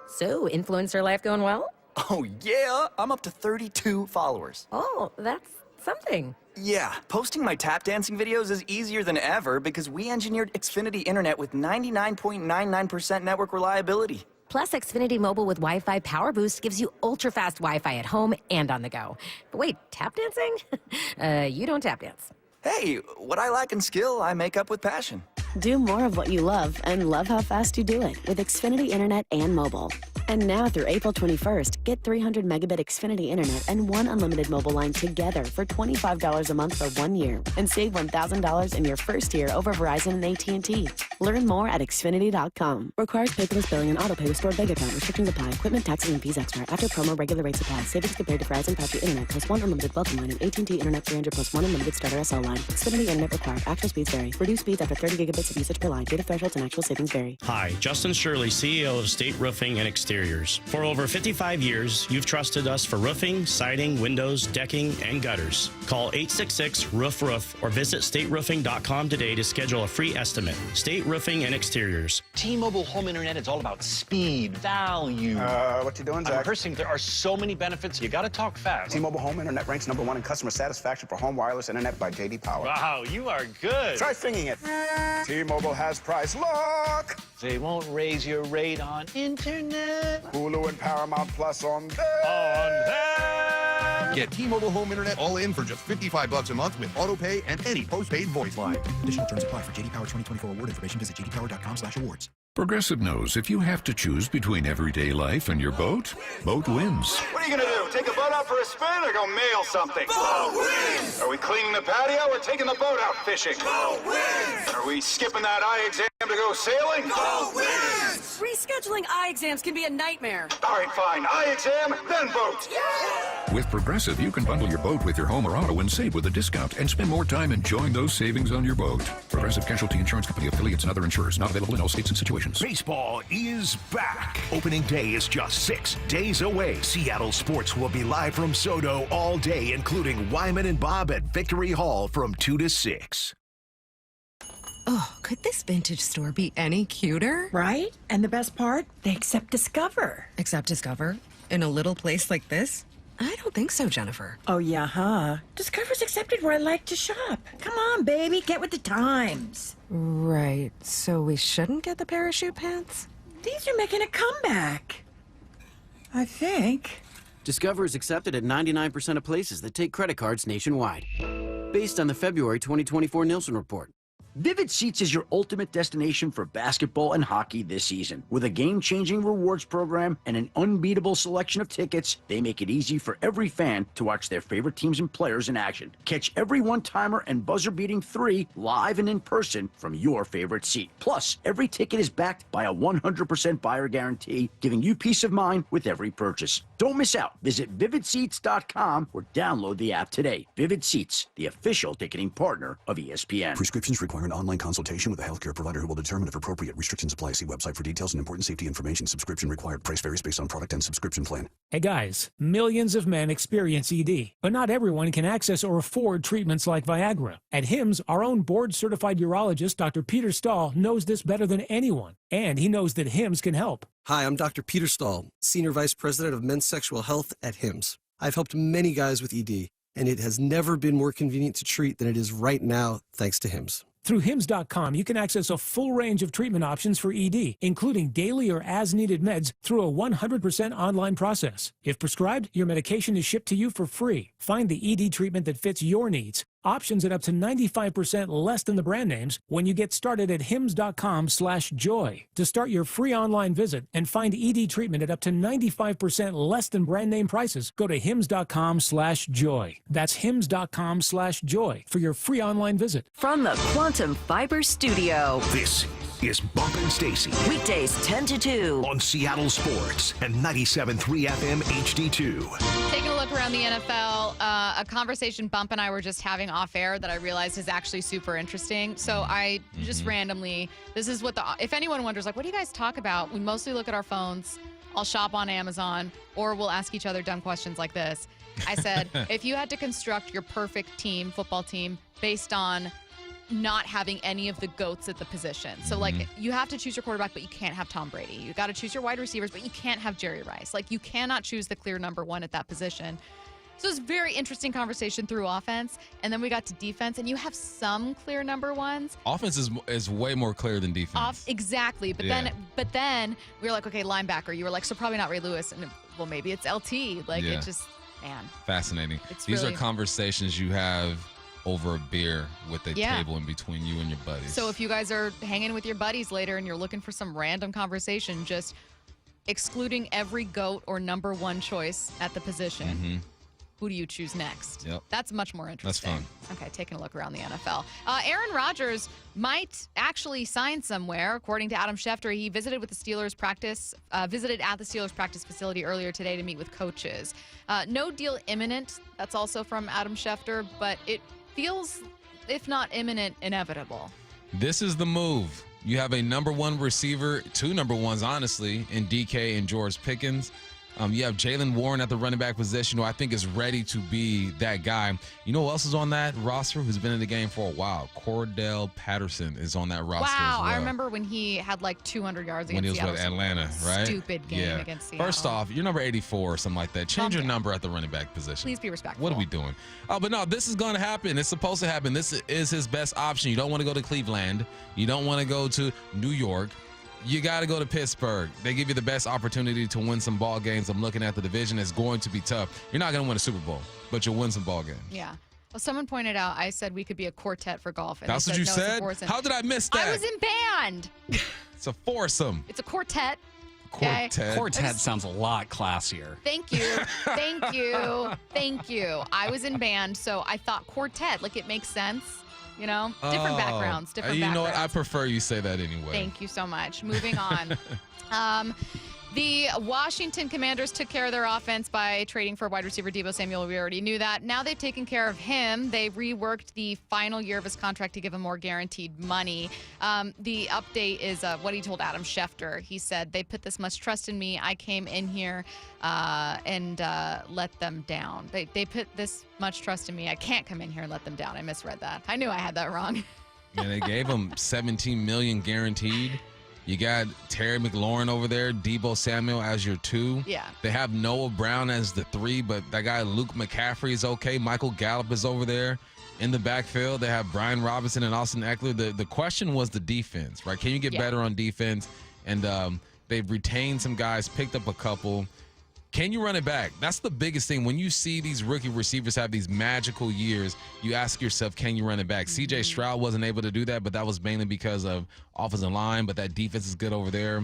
So, influencer life going well? Oh, yeah. I'm up to 32 followers. Oh, that's something. Yeah, posting my tap dancing videos is easier than ever because we engineered Xfinity Internet with 99.99% network reliability. Plus, Xfinity Mobile with Wi-Fi Power Boost gives you ultra-fast Wi-Fi at home and on the go. But wait, tap dancing? You don't tap dance. Hey, what I lack in skill, I make up with passion. Do more of what you love and love how fast you do it with Xfinity Internet and mobile. And now through April 21st, get 300 megabit Xfinity Internet and one unlimited mobile line together for $25 a month for 1 year and save $1,000 in your first year over Verizon and AT&T. Learn more at Xfinity.com. Requires paperless billing and autopay with stored bank account. Restrictions apply. Equipment, taxes, and fees extra. After promo, regular rates apply. Savings compared to Verizon 5G Internet plus one unlimited welcome line and AT&T Internet 300 plus one unlimited starter SL line. Xfinity Internet required. Actual speeds vary. Reduced speeds after 30 gigabits of usage per line. Data thresholds and actual savings vary. Hi, Justin Shirley, CEO of State Roofing and Exteriors. For over 55 years, you've trusted us for roofing, siding, windows, decking, and gutters. Call 866-ROOF-ROOF or visit stateroofing.com today to schedule a free estimate. State Roofing and Exteriors. T-Mobile Home Internet is all about speed, value. What you doing, Zach? I'm rehearsing. There are so many benefits. You got to talk fast. T-Mobile Home Internet ranks #1 in customer satisfaction for home wireless internet by J.D. Power. Wow, you are good. Try singing it. T-Mobile has price lock. They won't raise your rate on internet. Hulu and Paramount Plus on them. Get T-Mobile Home Internet all in for just $55 a month with autopay and any postpaid voice line. Additional terms apply. For JD Power 2024 award information, visit jdpower.com/awards. Progressive knows if you have to choose between everyday life and your boat, boat wins. What are you going to do? Take the boat out for a spin or go mail something? Boat wins! Are we cleaning the patio or taking the boat out fishing? Boat wins! Are we skipping that eye exam to go sailing? Boat wins! Rescheduling eye exams can be a nightmare. All right, fine. Eye exam, then vote. With Progressive, you can bundle your boat with your home or auto and save with a discount and spend more time enjoying those savings on your boat. Progressive Casualty Insurance Company, affiliates, and other insurers. Not available in all states and situations. Baseball is back. Opening day is just 6 days away. Seattle sports will be live from Soto all day, including Wyman and Bob at Victory Hall from 2 to 6. Oh, could this vintage store be any cuter? Right? And the best part? They accept Discover. Accept Discover? In a little place like this? I don't think so, Jennifer. Oh, yeah, huh? Discover's accepted where I like to shop. Come on, baby, get with the times. Right. So we shouldn't get the parachute pants? These are making a comeback. I think. Discover is accepted at 99% of places that take credit cards nationwide. Based on the February 2024 Nielsen report. Vivid Seats is your ultimate destination for basketball and hockey this season. With a game-changing rewards program and an unbeatable selection of tickets, they make it easy for every fan to watch their favorite teams and players in action. Catch every one-timer and buzzer-beating 3 live and in person from your favorite seat. Plus, every ticket is backed by a 100% buyer guarantee, giving you peace of mind with every purchase. Don't miss out. Visit vividseats.com or download the app today. Vivid Seats, the official ticketing partner of ESPN. Prescriptions require an online consultation with a healthcare provider who will determine if appropriate. Restrictions apply. See website for details and important safety information. Subscription required. Price varies based on product and subscription plan. Hey guys, millions of men experience ED, but not everyone can access or afford treatments like Viagra. At HIMSS, our own board-certified urologist, Dr. Peter Stahl, knows this better than anyone, and he knows that HIMSS can help. Hi, I'm Dr. Peter Stahl, Senior Vice President of Men's Sexual Health at HIMSS. I've helped many guys with ED, and it has never been more convenient to treat than it is right now, thanks to HIMSS. Through HIMSS.com, you can access a full range of treatment options for ED, including daily or as-needed meds through a 100% online process. If prescribed, your medication is shipped to you for free. Find the ED treatment that fits your needs. Options at up to 95% less than the brand names when you get started at hims.com/joy. To start your free online visit and find ED treatment at up to 95% less than brand name prices, go to hims.com/joy. That's hims.com/joy for your free online visit. From the Quantum Fiber Studio. This is Bump and Stacy. Weekdays 10 to 2. On Seattle Sports and 97.3 FM HD2. Taking a look around the NFL, a conversation Bump and I were just having off air that I realized is actually super interesting. So I just randomly, this is what if anyone wonders, like, what do you guys talk about? We mostly look at our phones. I'll shop on Amazon, or we'll ask each other dumb questions like this. I said, if you had to construct your perfect team, football team, based on not having any of the GOATs at the position. So, like, you have to choose your quarterback, but you can't have Tom Brady. You got to choose your wide receivers, but you can't have Jerry Rice. Like, you cannot choose the clear number one at that position. So it's a very interesting conversation through offense. And then we got to defense, and you have some clear number ones. Offense is way more clear than defense. Exactly. But then we were like, okay, linebacker. You were like, so probably not Ray Lewis. And, well, maybe it's LT. Like, it just, man. Fascinating. These are conversations you have over a beer with a table in between you and your buddies. So if you guys are hanging with your buddies later and you're looking for some random conversation, just excluding every GOAT or number one choice at the position, who do you choose next? Yep. That's much more interesting. That's fun. Okay, taking a look around the NFL. Aaron Rodgers might actually sign somewhere, according to Adam Schefter. He visited with the Steelers visited at the Steelers practice facility earlier today to meet with coaches. No deal imminent. That's also from Adam Schefter, but it feels, if not imminent, inevitable. This is the move. You have a number one receiver, two number ones, honestly, in DK and George Pickens. You have Jalen Warren at the running back position, who I think is ready to be that guy. You know who else is on that roster who's been in the game for a while? Cordell Patterson is on that roster as well. I remember when he had like 200 yards against Seattle. When he was with Atlanta, right? Stupid game against Seattle. First off, you're number 84 or something like that. Change your number at the running back position. Please be respectful. What are we doing? But no, this is going to happen. It's supposed to happen. This is his best option. You don't want to go to Cleveland. You don't want to go to New York. You got to go to Pittsburgh. They give you the best opportunity to win some ball games. I'm looking at the division. It's going to be tough. You're not going to win a Super Bowl, but you'll win some ball games. Yeah. Well, someone pointed out, I said we could be a quartet for golf. And that's what you said? How did I miss that? I was in band. It's a foursome. It's a quartet. Quartet. Quartet sounds a lot classier. Thank you. Thank you. Thank you. I was in band, so I thought quartet. Like, it makes sense. You know, different backgrounds, different backgrounds. You know what? I prefer you say that anyway. Thank you so much. Moving on. The Washington Commanders took care of their offense by trading for wide receiver Deebo Samuel. We already knew that. Now they've taken care of him. They reworked the final year of his contract to give him more guaranteed money. The update is what he told Adam Schefter. He said, they put this much trust in me. I came in here and let them down. They put this much trust in me. I can't come in here and let them down. I misread that. I knew I had that wrong. Yeah, they gave him $17 million guaranteed. You got Terry McLaurin over there, Deebo Samuel as your 2. Yeah. They have Noah Brown as the 3, but that guy Luke McCaffrey is okay. Michael Gallup is over there in the backfield. They have Brian Robinson and Austin Eckler. The question was the defense, right? Can you get better on defense? And they've retained some guys, picked up a couple. Can you run it back? That's the biggest thing. When you see these rookie receivers have these magical years, you ask yourself, can you run it back? C.J. Stroud wasn't able to do that, but that was mainly because of offensive line, but that defense is good over there.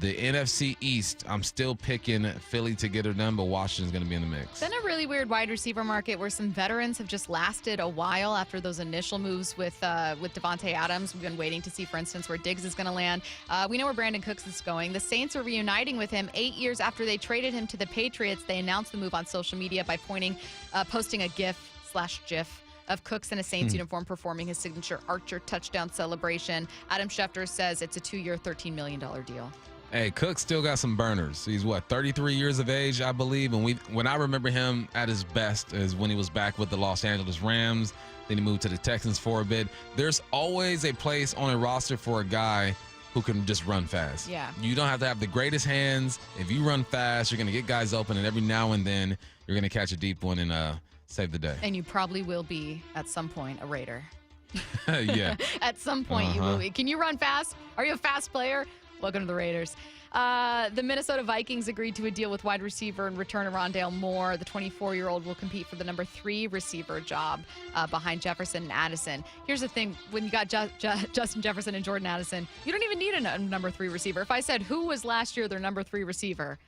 The NFC East, I'm still picking Philly to get it done, but Washington's going to be in the mix. It's been a really weird wide receiver market where some veterans have just lasted a while after those initial moves with Devontae Adams. We've been waiting to see, for instance, where Diggs is going to land. We know where Brandon Cooks is going. The Saints are reuniting with him 8 years after they traded him to the Patriots. They announced the move on social media by posting a GIF/GIF of Cooks in a Saints uniform performing his signature Archer touchdown celebration. Adam Schefter says it's a 2-year, $13 million deal. Hey, Cook still got some burners. He's 33 years of age, I believe. And when I remember him at his best is when he was back with the Los Angeles Rams. Then he moved to the Texans for a bit. There's always a place on a roster for a guy who can just run fast. Yeah. You don't have to have the greatest hands. If you run fast, you're going to get guys open, and every now and then you're going to catch a deep one and save the day. And you probably will be, at some point, a Raider. Yeah. At some point, you will be. Can you run fast? Are you a fast player? Welcome to the Raiders. The Minnesota Vikings agreed to a deal with wide receiver and returner Rondale Moore. The 24-year-old will compete for the number 3 receiver job behind Jefferson and Addison. Here's the thing. When you got Justin Jefferson and Jordan Addison, you don't even need a number 3 receiver. If I said who was last year their number 3 receiver,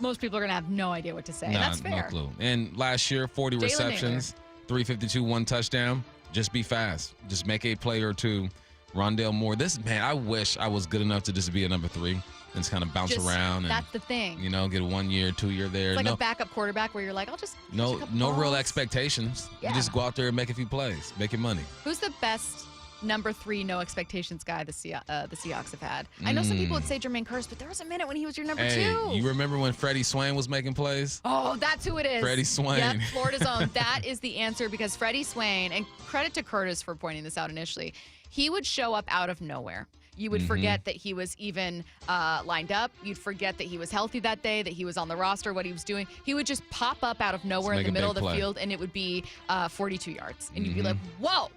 most people are going to have no idea what to say. That's fair. No clue. And last year, 40 receptions, 352, 1 touchdown. Just be fast. Just make a play or two. Rondale Moore. I wish I was good enough to just be a number 3 and just kind of bounce around. And, that's the thing. Get a 1 year, 2 year there. It's like a backup quarterback where you're like, I'll just no real expectations. Yeah. You just go out there and make a few plays, make your money. Who's the best number 3 no expectations guy the Seahawks have had? I know some people would say Jermaine Kearse, but there was a minute when he was your number 2. You remember when Freddie Swain was making plays? Oh, that's who it is. Freddie Swain. Yep, Florida's own. That is the answer because Freddie Swain, and credit to Curtis for pointing this out initially, he would show up out of nowhere. You would forget that he was even lined up. You'd forget that he was healthy that day, that he was on the roster, what he was doing. He would just pop up out of nowhere in the middle of the field, and it would be 42 yards. And you'd be like, whoa.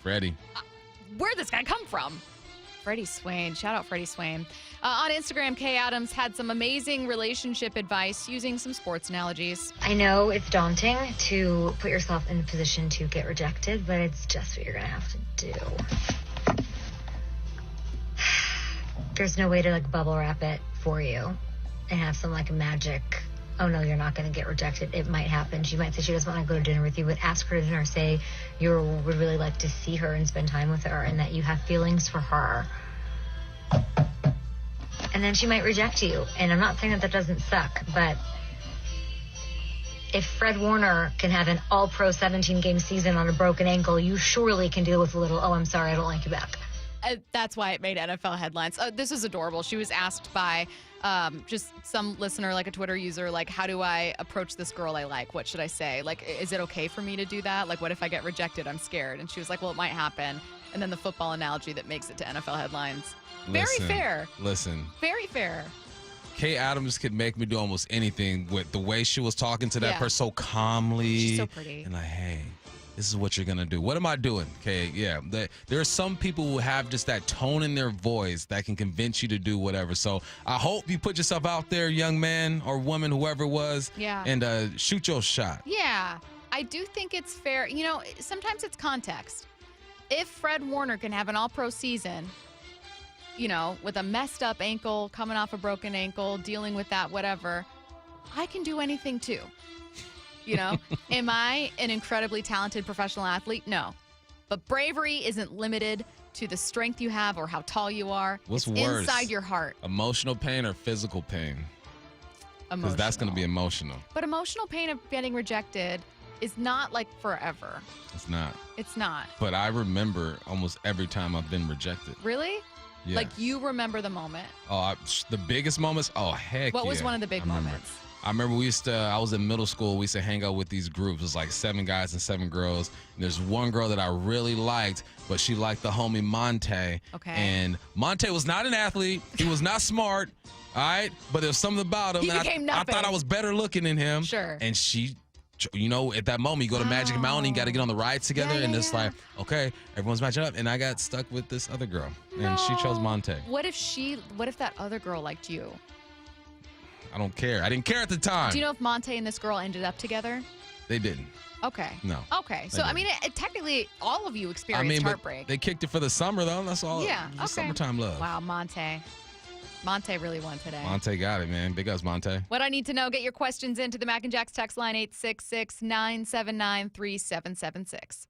Freddie. Where'd this guy come from? Freddie Swain. Shout out Freddie Swain. On Instagram, Kay Adams had some amazing relationship advice using some sports analogies. I know it's daunting to put yourself in a position to get rejected, but it's just what you're going to have to do. There's no way to bubble wrap it for you and have some magic, oh no, you're not going to get rejected. It might happen. She might say she doesn't want to go to dinner with you, but ask her to dinner. Say you would really like to see her and spend time with her and that you have feelings for her. And then she might reject you. And I'm not saying that doesn't suck, but if Fred Warner can have an all-pro 17-game season on a broken ankle, you surely can deal with a little, oh, I'm sorry, I don't like you back. That's why it made NFL headlines. This is adorable. She was asked by just some listener, a Twitter user, how do I approach this girl I like? What should I say? Is it okay for me to do that? What if I get rejected? I'm scared. And she was like, well, it might happen. And then the football analogy that makes it to NFL headlines. Very fair. Listen. Very fair. Kay Adams could make me do almost anything with the way she was talking to that person so calmly. She's so pretty. And hey, this is what you're going to do. What am I doing, Kay? Yeah, there are some people who have just that tone in their voice that can convince you to do whatever. So I hope you put yourself out there, young man or woman, whoever it was, and shoot your shot. Yeah, I do think it's fair. Sometimes it's context. If Fred Warner can have an all-pro season, with a messed up ankle, coming off a broken ankle, dealing with that, whatever, I can do anything too. Am I an incredibly talented professional athlete? No. But bravery isn't limited to the strength you have or how tall you are. What's it's worse? Inside your heart. Emotional pain or physical pain? Because that's going to be emotional. But emotional pain of getting rejected is not like forever. It's not. It's not. But I remember almost every time I've been rejected. Really? Yeah. Like you remember the moment. Oh, the biggest moments? Oh, heck What was one of the big moments? I remember I was in middle school. We used to hang out with these groups. It was like 7 guys and 7 girls. And there's one girl that I really liked, but she liked the homie Monte. Okay. And Monte was not an athlete. He was not smart. All right. But there was something about him. He became nothing. I thought I was better looking than him. Sure. And she, at that moment, you go to Magic Mountain, you got to get on the rides together. And it's like, okay, everyone's matching up. And I got stuck with this other girl. And she chose Monte. What if that other girl liked you? I don't care. I didn't care at the time. Do you know if Monte and this girl ended up together? They didn't. Okay. No. Okay. So, I mean, technically, all of you experienced heartbreak. They kicked it for the summer, though. That's all. Yeah. Okay. Summertime love. Wow, Monte. Monte really won today. Monte got it, man. Big ups, Monte. What I need to know, get your questions into the Mac and Jack's text line, 866-979-3776.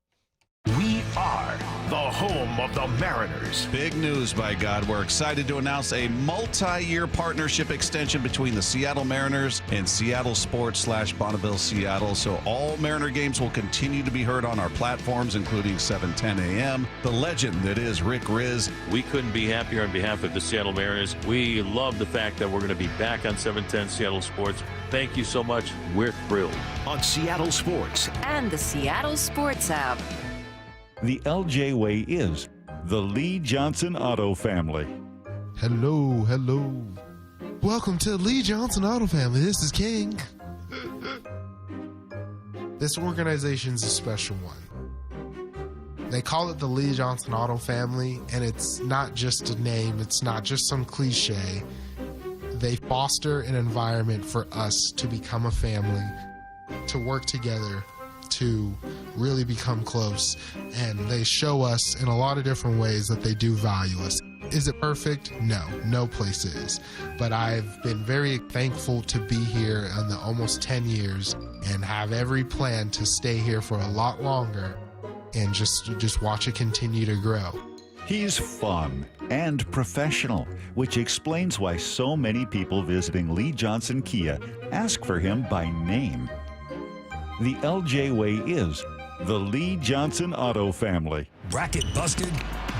We are the home of the Mariners. Big news, by God. We're excited to announce a multi-year partnership extension between the Seattle Mariners and Seattle Sports / Bonneville Seattle. So all Mariner games will continue to be heard on our platforms, including 7:10 a.m. The legend that is Rick Riz. We couldn't be happier on behalf of the Seattle Mariners. We love the fact that we're going to be back on 710 Seattle Sports. Thank you so much. We're thrilled. On Seattle Sports and the Seattle Sports app. The LJ way is the Lee Johnson Auto family. Hello. Welcome to the Lee Johnson Auto family. This is King. This organization's a special one. They call it the Lee Johnson Auto family, and it's not just a name. It's not just some cliche. They foster an environment for us to become a family, to work together, to really become close, and they show us in a lot of different ways that they do value us. Is it perfect? No place is. But I've been very thankful to be here in the almost 10 years and have every plan to stay here for a lot longer and just watch it continue to grow. He's fun and professional, which explains why so many people visiting Lee Johnson Kia ask for him by name. The LJ way is the Lee Johnson Auto family. Bracket busted?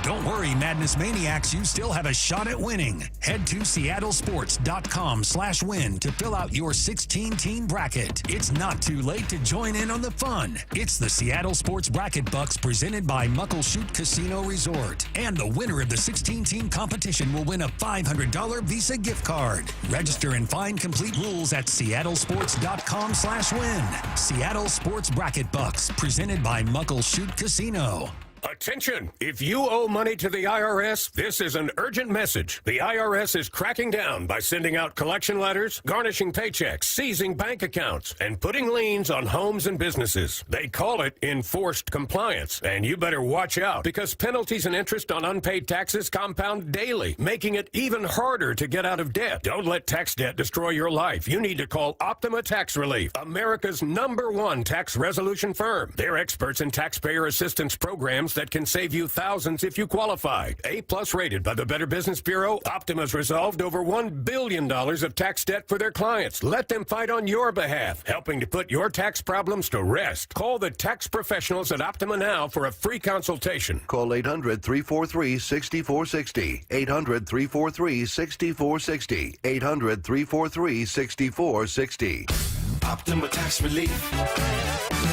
Don't worry, Madness Maniacs, you still have a shot at winning. Head to seattlesports.com/win to fill out your 16-team bracket. It's not too late to join in on the fun. It's the Seattle Sports Bracket Bucks presented by Muckleshoot Casino Resort. And the winner of the 16-team competition will win a $500 Visa gift card. Register and find complete rules at seattlesports.com/win. Seattle Sports Bracket Bucks presented by Muckleshoot Casino. Attention! If you owe money to the IRS, this is an urgent message. The IRS is cracking down by sending out collection letters, garnishing paychecks, seizing bank accounts, and putting liens on homes and businesses. They call it enforced compliance, and you better watch out because penalties and interest on unpaid taxes compound daily, making it even harder to get out of debt. Don't let tax debt destroy your life. You need to call Optima Tax Relief, America's #1 tax resolution firm. They're experts in taxpayer assistance programs that can save you thousands if you qualify. A+ rated by the Better Business Bureau, Optima's resolved over $1 billion of tax debt for their clients. Let them fight on your behalf, helping to put your tax problems to rest. Call the tax professionals at Optima now for a free consultation. Call 800-343-6460. 800-343-6460. 800-343-6460. Optima Tax Relief.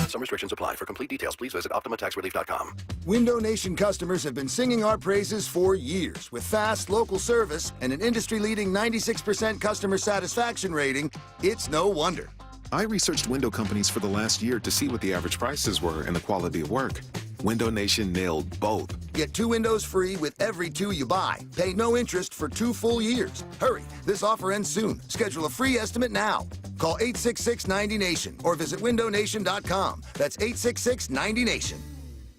Some restrictions apply. For complete details, please visit OptimaTaxRelief.com. Window Nation customers have been singing our praises for years. With fast, local service and an industry-leading 96% customer satisfaction rating, it's no wonder. I researched window companies for the last year to see what the average prices were and the quality of work. Window Nation nailed both. Get 2 windows free with every 2 you buy. Pay no interest for 2 full years. Hurry, this offer ends soon. Schedule a free estimate now. Call 866-90-NATION or visit windownation.com. That's 866-90-NATION.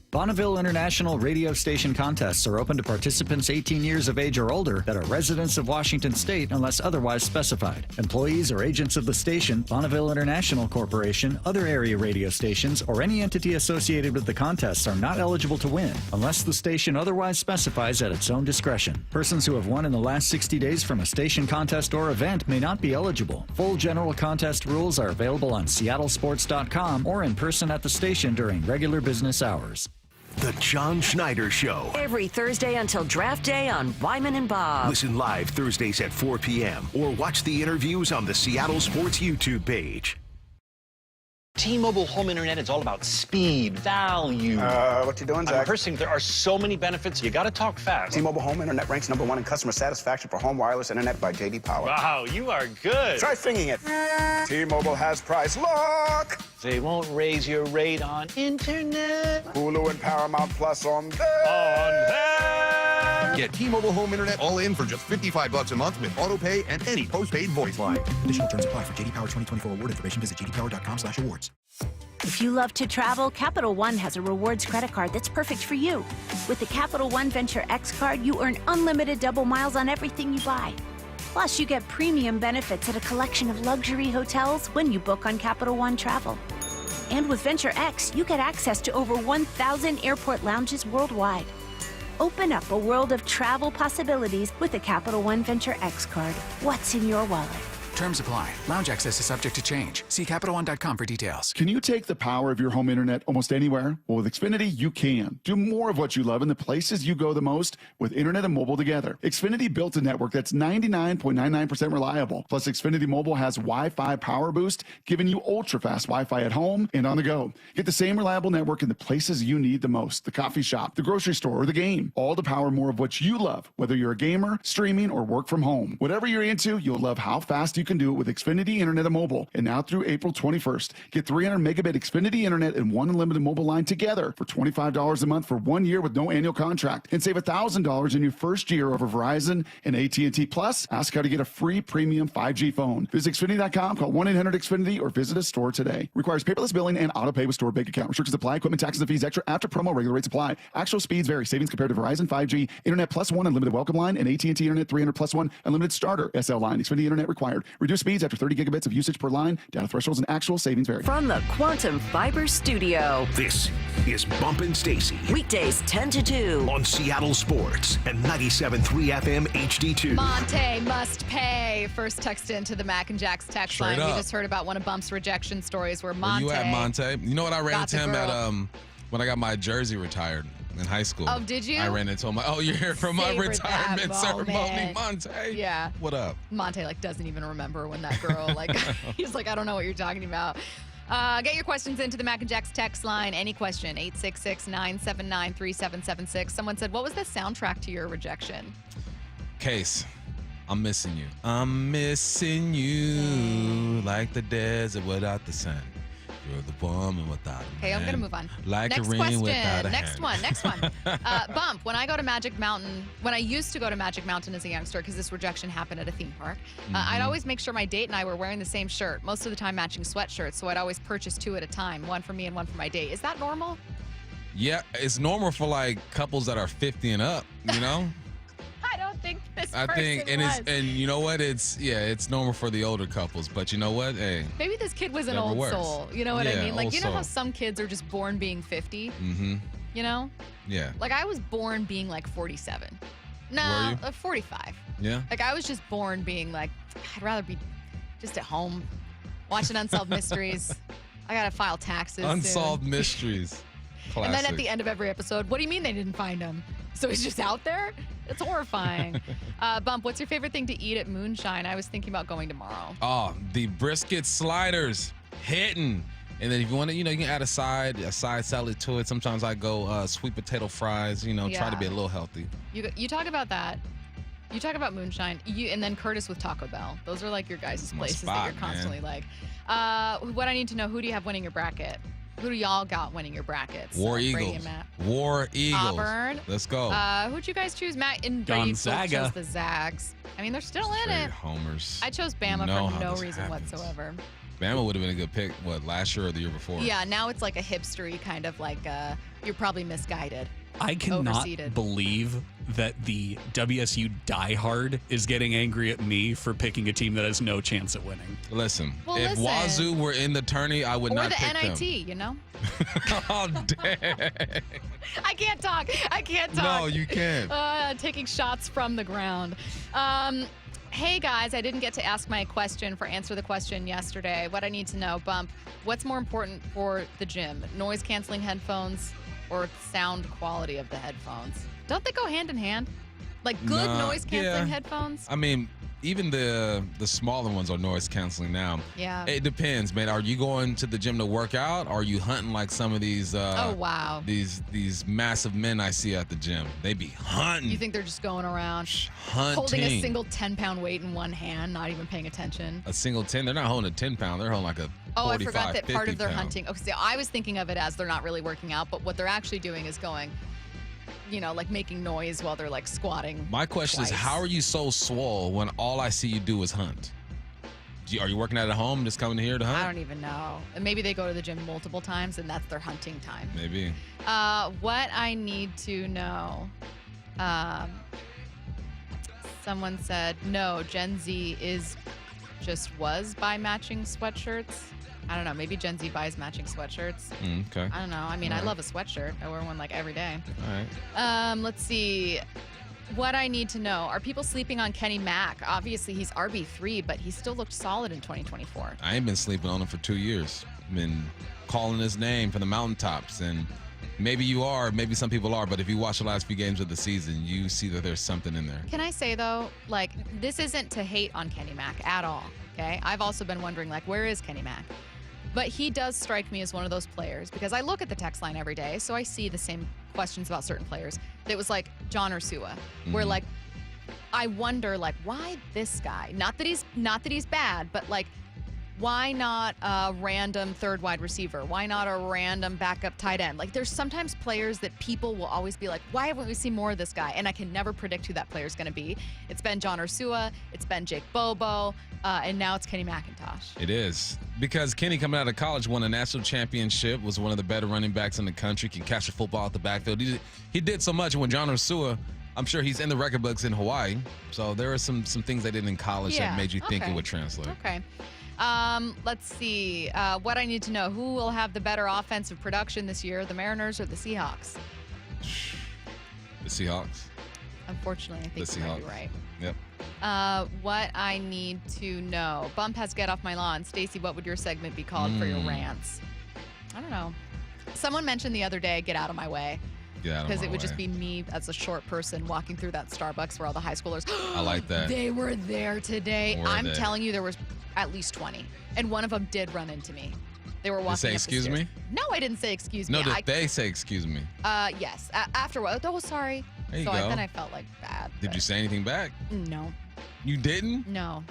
Bonneville International radio station contests are open to participants 18 years of age or older that are residents of Washington State unless otherwise specified. Employees or agents of the station, Bonneville International Corporation, other area radio stations, or any entity associated with the contests are not eligible to win unless the station otherwise specifies at its own discretion. Persons who have won in the last 60 days from a station contest or event may not be eligible. Full general contest rules are available on seattlesports.com or in person at the station during regular business hours. The John Schneider Show. Every Thursday until draft day on Wyman and Bob. Listen live Thursdays at 4 p.m. or watch the interviews on the Seattle Sports YouTube page. T-Mobile home internet is all about speed, value. What you doing, Zach? I'm rehearsing. There are so many benefits. You got to talk fast. T-Mobile home internet ranks #1 in customer satisfaction for home wireless internet by J.D. Power. Wow, you are good. Try singing it. T-Mobile has price lock. They won't raise your rate on internet. Hulu and Paramount Plus on them. Get T-Mobile home internet all in for just $55 a month with auto pay and any postpaid voice line. Additional terms apply. For J.D. Power 2024 award information, visit jdpower.com/awards. If you love to travel, Capital One has a rewards credit card that's perfect for you. With the Capital One Venture X card, you earn unlimited double miles on everything you buy. Plus, you get premium benefits at a collection of luxury hotels when you book on Capital One Travel. And with Venture X, you get access to over 1,000 airport lounges worldwide. Open up a world of travel possibilities with the Capital One Venture X card. What's in your wallet? Terms apply. Lounge access is subject to change. See CapitalOne.com for details. Can you take the power of your home internet almost anywhere? Well, with Xfinity, you can. Do more of what you love in the places you go the most with internet and mobile together. Xfinity built a network that's 99.99% reliable. Plus, Xfinity Mobile has Wi-Fi Power Boost, giving you ultra-fast Wi-Fi at home and on the go. Get the same reliable network in the places you need the most. The coffee shop, the grocery store, or the game. All to power more of what you love, whether you're a gamer, streaming, or work from home. Whatever you're into, you'll love how fast you can do it with Xfinity Internet and Mobile. And now through April 21st, get 300 megabit Xfinity Internet and one unlimited mobile line together for $25 a month for 1 year with no annual contract. And save $1,000 in your first year over Verizon and AT&T. Plus, ask how to get a free premium 5G phone. Visit Xfinity.com, call 1-800-XFINITY, or visit a store today. Requires paperless billing and auto pay with stored bank account. Restrictions apply. Equipment, taxes, and fees extra after promo. Regular rates apply. Actual speeds vary. Savings compared to Verizon 5G, Internet Plus 1 unlimited welcome line, and AT&T Internet 300 Plus 1 unlimited starter SL line. Xfinity Internet required. Reduced speeds after 30 gigabits of usage per line. Data thresholds and actual savings vary. From the Quantum Fiber Studio. This is Bumpin' Stacy. Weekdays 10 to 2. On Seattle Sports and 97.3 FM HD2. Monte must pay. First text into the Mac and Jack's text Straight line. up. We just heard about one of Bump's rejection stories where Monte. Where you at, Monte? You know what? I ran got into the him girl. at when I got my jersey retired in high school. Oh, did you? I ran into him. Oh, you're here for my Savored retirement that ceremony, moment. Monte. Yeah. What up? Monte doesn't even remember when that girl he's like, I don't know what you're talking about. Get your questions into the Mac and Jack's text line. Any question, 866-979-3776. Someone said, what was the soundtrack to your rejection? Case, I'm missing you. I'm missing you like the desert without the sun. You're the woman without a Okay, I'm going to move on. Like Next a ring question. without a Next hand. one. Bump, when I go to Magic Mountain, when I used to go to Magic Mountain as a youngster, because this rejection happened at a theme park, I'd always make sure my date and I were wearing the same shirt, most of the time matching sweatshirts, so I'd always purchase two at a time, one for me and one for my date. Is that normal? Yeah, it's normal for couples that are 50 and up, you know? I don't think this I think, person was. and you know what? It's normal for the older couples, but you know what? Hey. Maybe this kid was an Never old works. soul. You know what I Yeah, mean? Like, old you know how soul. some kids are just born being 50? Mm-hmm. You know? Yeah. Like, I was born being 47. Were No, you? 45. Yeah. Like, I was just born being I'd rather be just at home watching Unsolved Mysteries. I got to file taxes Unsolved soon. Mysteries. Classic. And then at the end of every episode, what do you mean they didn't find him? So he's just out there? It's horrifying. Bump, what's your favorite thing to eat at Moonshine? I was thinking about going tomorrow. Oh, the brisket sliders hitting. And then if you want to, you can add a side salad to it. Sometimes I go sweet potato fries, try to Yeah. be a little healthy. You talk about that. You talk about Moonshine. And then Curtis with Taco Bell. Those are your guys' My places that spot, you're constantly man. What I need to know, who do you have winning your bracket? Who do y'all got winning your brackets? War Brady Eagles. and Matt. War Eagles. Auburn. Let's go. Who'd you guys choose? Matt and Brady both Gonzaga. chose the Zags. I mean, they're still in Straight it. homers. I chose Bama Know for how no this reason happens. whatsoever. Bama would have been a good pick, last year or the year before? Yeah, now it's like a hipstery kind of like you're probably misguided. I cannot Overseeded. believe that the WSU diehard is getting angry at me for picking a team that has no chance at winning. Listen, Well, if listen. Wazoo were in the tourney, I would Or not the pick NIT, them. you know? Oh, dang. I can't talk. No, you can't. Taking shots from the ground. Hey, guys, I didn't get to ask my question for Answer the Question yesterday. What I need to know, Bump, what's more important for the gym? Noise-canceling headphones or sound quality of the headphones? Don't they go hand in hand? Like good noise-canceling headphones? I mean, even the smaller ones are noise canceling now. Yeah. It depends, man. Are you going to the gym to work out? Or are you hunting like some of these Oh, wow. these massive men I see at the gym? They be hunting. You think they're just going around Hunting. holding a single 10-pound weight in one hand, not even paying attention? A single 10. They're not holding a 10-pound. They're holding like a 45, Oh, I forgot that part of their 50 pound. hunting. Okay, so I was thinking of it as they're not really working out, but what they're actually doing is going, like making noise while they're like squatting. My question is, twice. how are you so swole when all I see you do is hunt? Are you working out at home, just coming here to hunt? I don't even know. Maybe they go to the gym multiple times and that's their hunting time. Maybe. What I need to know. Someone said, no, Gen Z was by matching sweatshirts. I don't know. Maybe Gen Z buys matching sweatshirts. Okay. I don't know. I mean, I love a sweatshirt. I wear one like every day. All right. Let's see. What I need to know. Are people sleeping on Kenny Mack? Obviously, he's RB3, but he still looked solid in 2024. I ain't been sleeping on him for 2 years. Been calling his name from the mountaintops, and maybe you are, maybe some people are, but if you watch the last few games of the season, you see that there's something in there. Can I say, though, like, this isn't to hate on Kenny Mack at all, okay? I've also been wondering, like, where is Kenny Mack? But he does strike me as one of those players because I look at the text line every day, so I see the same questions about certain players. That was like John Ursua, where like I wonder like why this guy? Not that he's bad, but like why not a random third wide receiver? Why not a random backup tight end? Like there's sometimes players that people will always be like, why haven't we seen more of this guy? And I can never predict who that player's going to be. It's been John Ursua, it's been Jake Bobo, and now it's Kenny McIntosh. It is. Because Kenny coming out of college won a national championship, was one of the better running backs in the country, can catch a football out the backfield. He did so much. When John Ursua, I'm sure he's in the record books in Hawaii. So there are some things they did in college that made you think it would translate. Okay. Let's see. What I need to know. Who will have the better offensive production this year, the Mariners or the Seahawks? The Seahawks. Unfortunately, I think The you might be Seahawks. right. Yep. What I need to know. Bump has Get Off My Lawn. Stacy, what would your segment be called for your rants? I don't know. Someone mentioned the other day, Get Out of My Way. Because it would just be me as a short person walking through that Starbucks where all the high schoolers. I like that. They were there today. Were I'm they? telling you, there was at least 20. And one of them did run into me. They were walking say, up the excuse stairs. me? No, I didn't say excuse No, me. did they say excuse me? Yes. Afterwards. Oh, sorry. There you so go. then I felt like bad. Did you say anything back? No. You didn't? No.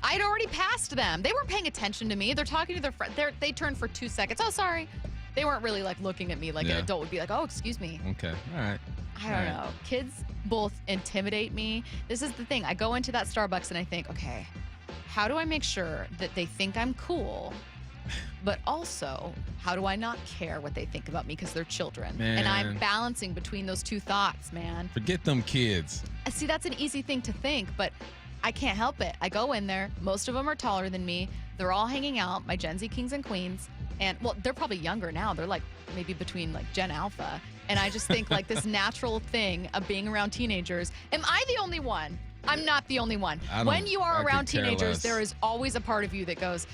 I'd already passed them. They weren't paying attention to me. They're talking to their friend. They turned for 2 seconds. Oh, sorry. They weren't really like looking at me like an adult would be like, oh, excuse me. Okay. All right. I don't know. Kids both intimidate me. This is the thing. I go into that Starbucks and I think, okay, how do I make sure that they think I'm cool? But also, how do I not care what they think about me because they're children? And I'm Man. balancing between those two thoughts, man. Forget them kids. See, that's an easy thing to think, but I can't help it. I go in there. Most of them are taller than me. They're all hanging out, my Gen Z kings and queens. And, well, they're probably younger now. They're like maybe between like Gen Alpha. And I just think like this natural thing of being around teenagers. Am I the only one? I'm not the only one. When you are I around could care teenagers, less. there is always a part of you that goes,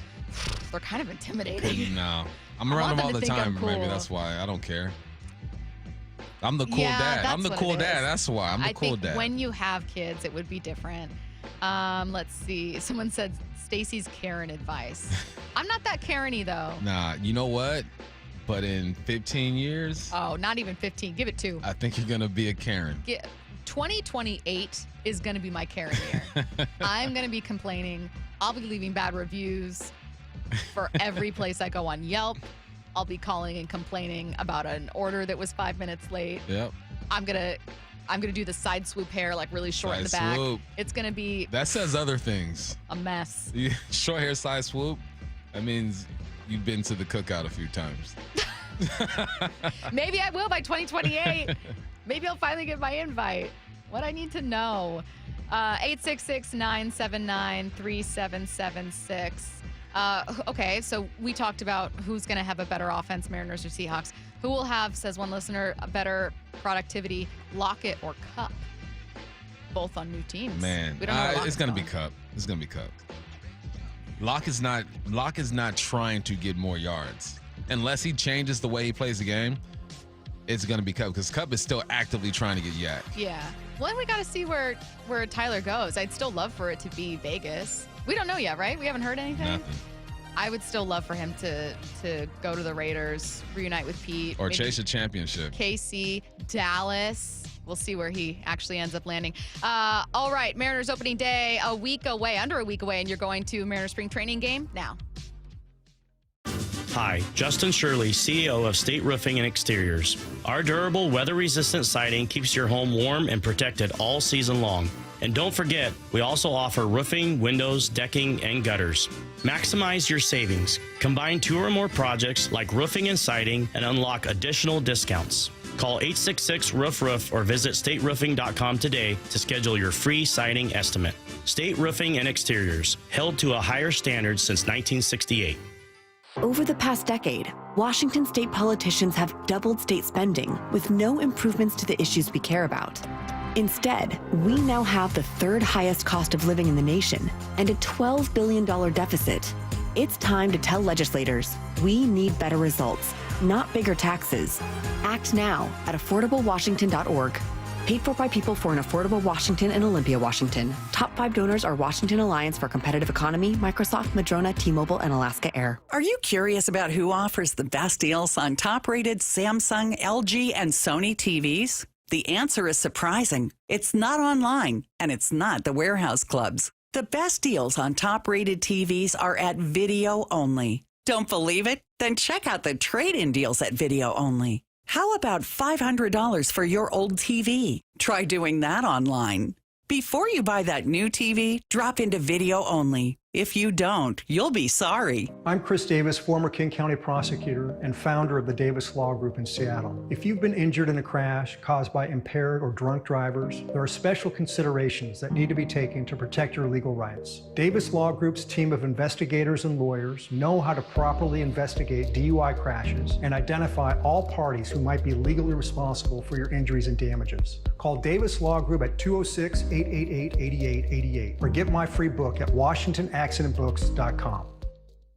they're kind of intimidating. No. I'm I around want them all them the to think I'm time. Maybe cool. that's why. I don't care. I'm the cool Yeah, dad. I'm that's the what cool it dad. is. That's why. I'm the I cool think dad. when you have kids, it would be different. Let's see. Someone said Stacy's Karen advice. I'm not that Karen-y, though. Nah, you know what? But in 15 years, Oh, not even 15. Give it 2. I think you're going to be a Karen. 2028 is going to be my Karen year. I'm going to be complaining. I'll be leaving bad reviews for every place I go on Yelp. I'll be calling and complaining about an order that was 5 minutes late. Yep. I'm gonna do the side swoop hair like really short in the Side back. swoop. It's gonna be That says other things. a mess. Short hair side swoop. That means you've been to the cookout a few times. Maybe I will by 2028. Maybe I'll finally get my invite. What I need to know. 866-979-3776. Okay, so we talked about who's going to have a better offense, Mariners or Seahawks. Who will have, says one listener, a better productivity, Lockett or Kupp? Both on new teams. Man, we don't know it's going to be Kupp. It's going to be Kupp. Lock is not trying to get more yards. Unless he changes the way he plays the game, it's going to be Kupp because Kupp is still actively trying to get yak. Yeah. Well, we got to see where Tyler goes. I'd still love for it to be Vegas. We don't know yet, right? We haven't heard anything? Nothing. I would still love for him to go to the Raiders, reunite with Pete. Or chase a championship. KC, Dallas. We'll see where he actually ends up landing. All right, Mariners opening day, under a week away, and you're going to Mariners spring training game now. Hi, Justin Shirley, CEO of State Roofing and Exteriors. Our durable, weather-resistant siding keeps your home warm and protected all season long. And don't forget, we also offer roofing, windows, decking, and gutters. Maximize your savings. Combine 2 or more projects like roofing and siding and unlock additional discounts. Call 866-ROOF-ROOF or visit stateroofing.com today to schedule your free siding estimate. State Roofing and Exteriors, held to a higher standard since 1968. Over the past decade, Washington state politicians have doubled state spending with no improvements to the issues we care about. Instead, we now have the 3rd highest cost of living in the nation and a $12 billion deficit. It's time to tell legislators we need better results, not bigger taxes. Act now at affordablewashington.org. Paid for by people for an affordable Washington and Olympia, Washington. Top 5 donors are Washington Alliance for Competitive Economy, Microsoft, Madrona, T-Mobile, and Alaska Air. Are you curious about who offers the best deals on top-rated Samsung, LG, and Sony TVs? The answer is surprising. It's not online, and it's not the warehouse clubs. The best deals on top-rated TVs are at Video Only. Don't believe it? Then check out the trade-in deals at Video Only. How about $500 for your old TV? Try doing that online. Before you buy that new TV, drop into Video Only. If you don't, you'll be sorry. I'm Chris Davis, former King County prosecutor and founder of the Davis Law Group in Seattle. If you've been injured in a crash caused by impaired or drunk drivers, there are special considerations that need to be taken to protect your legal rights. Davis Law Group's team of investigators and lawyers know how to properly investigate DUI crashes and identify all parties who might be legally responsible for your injuries and damages. Call Davis Law Group at 206-888-8888 or get my free book at WashingtonAccidentBooks.com.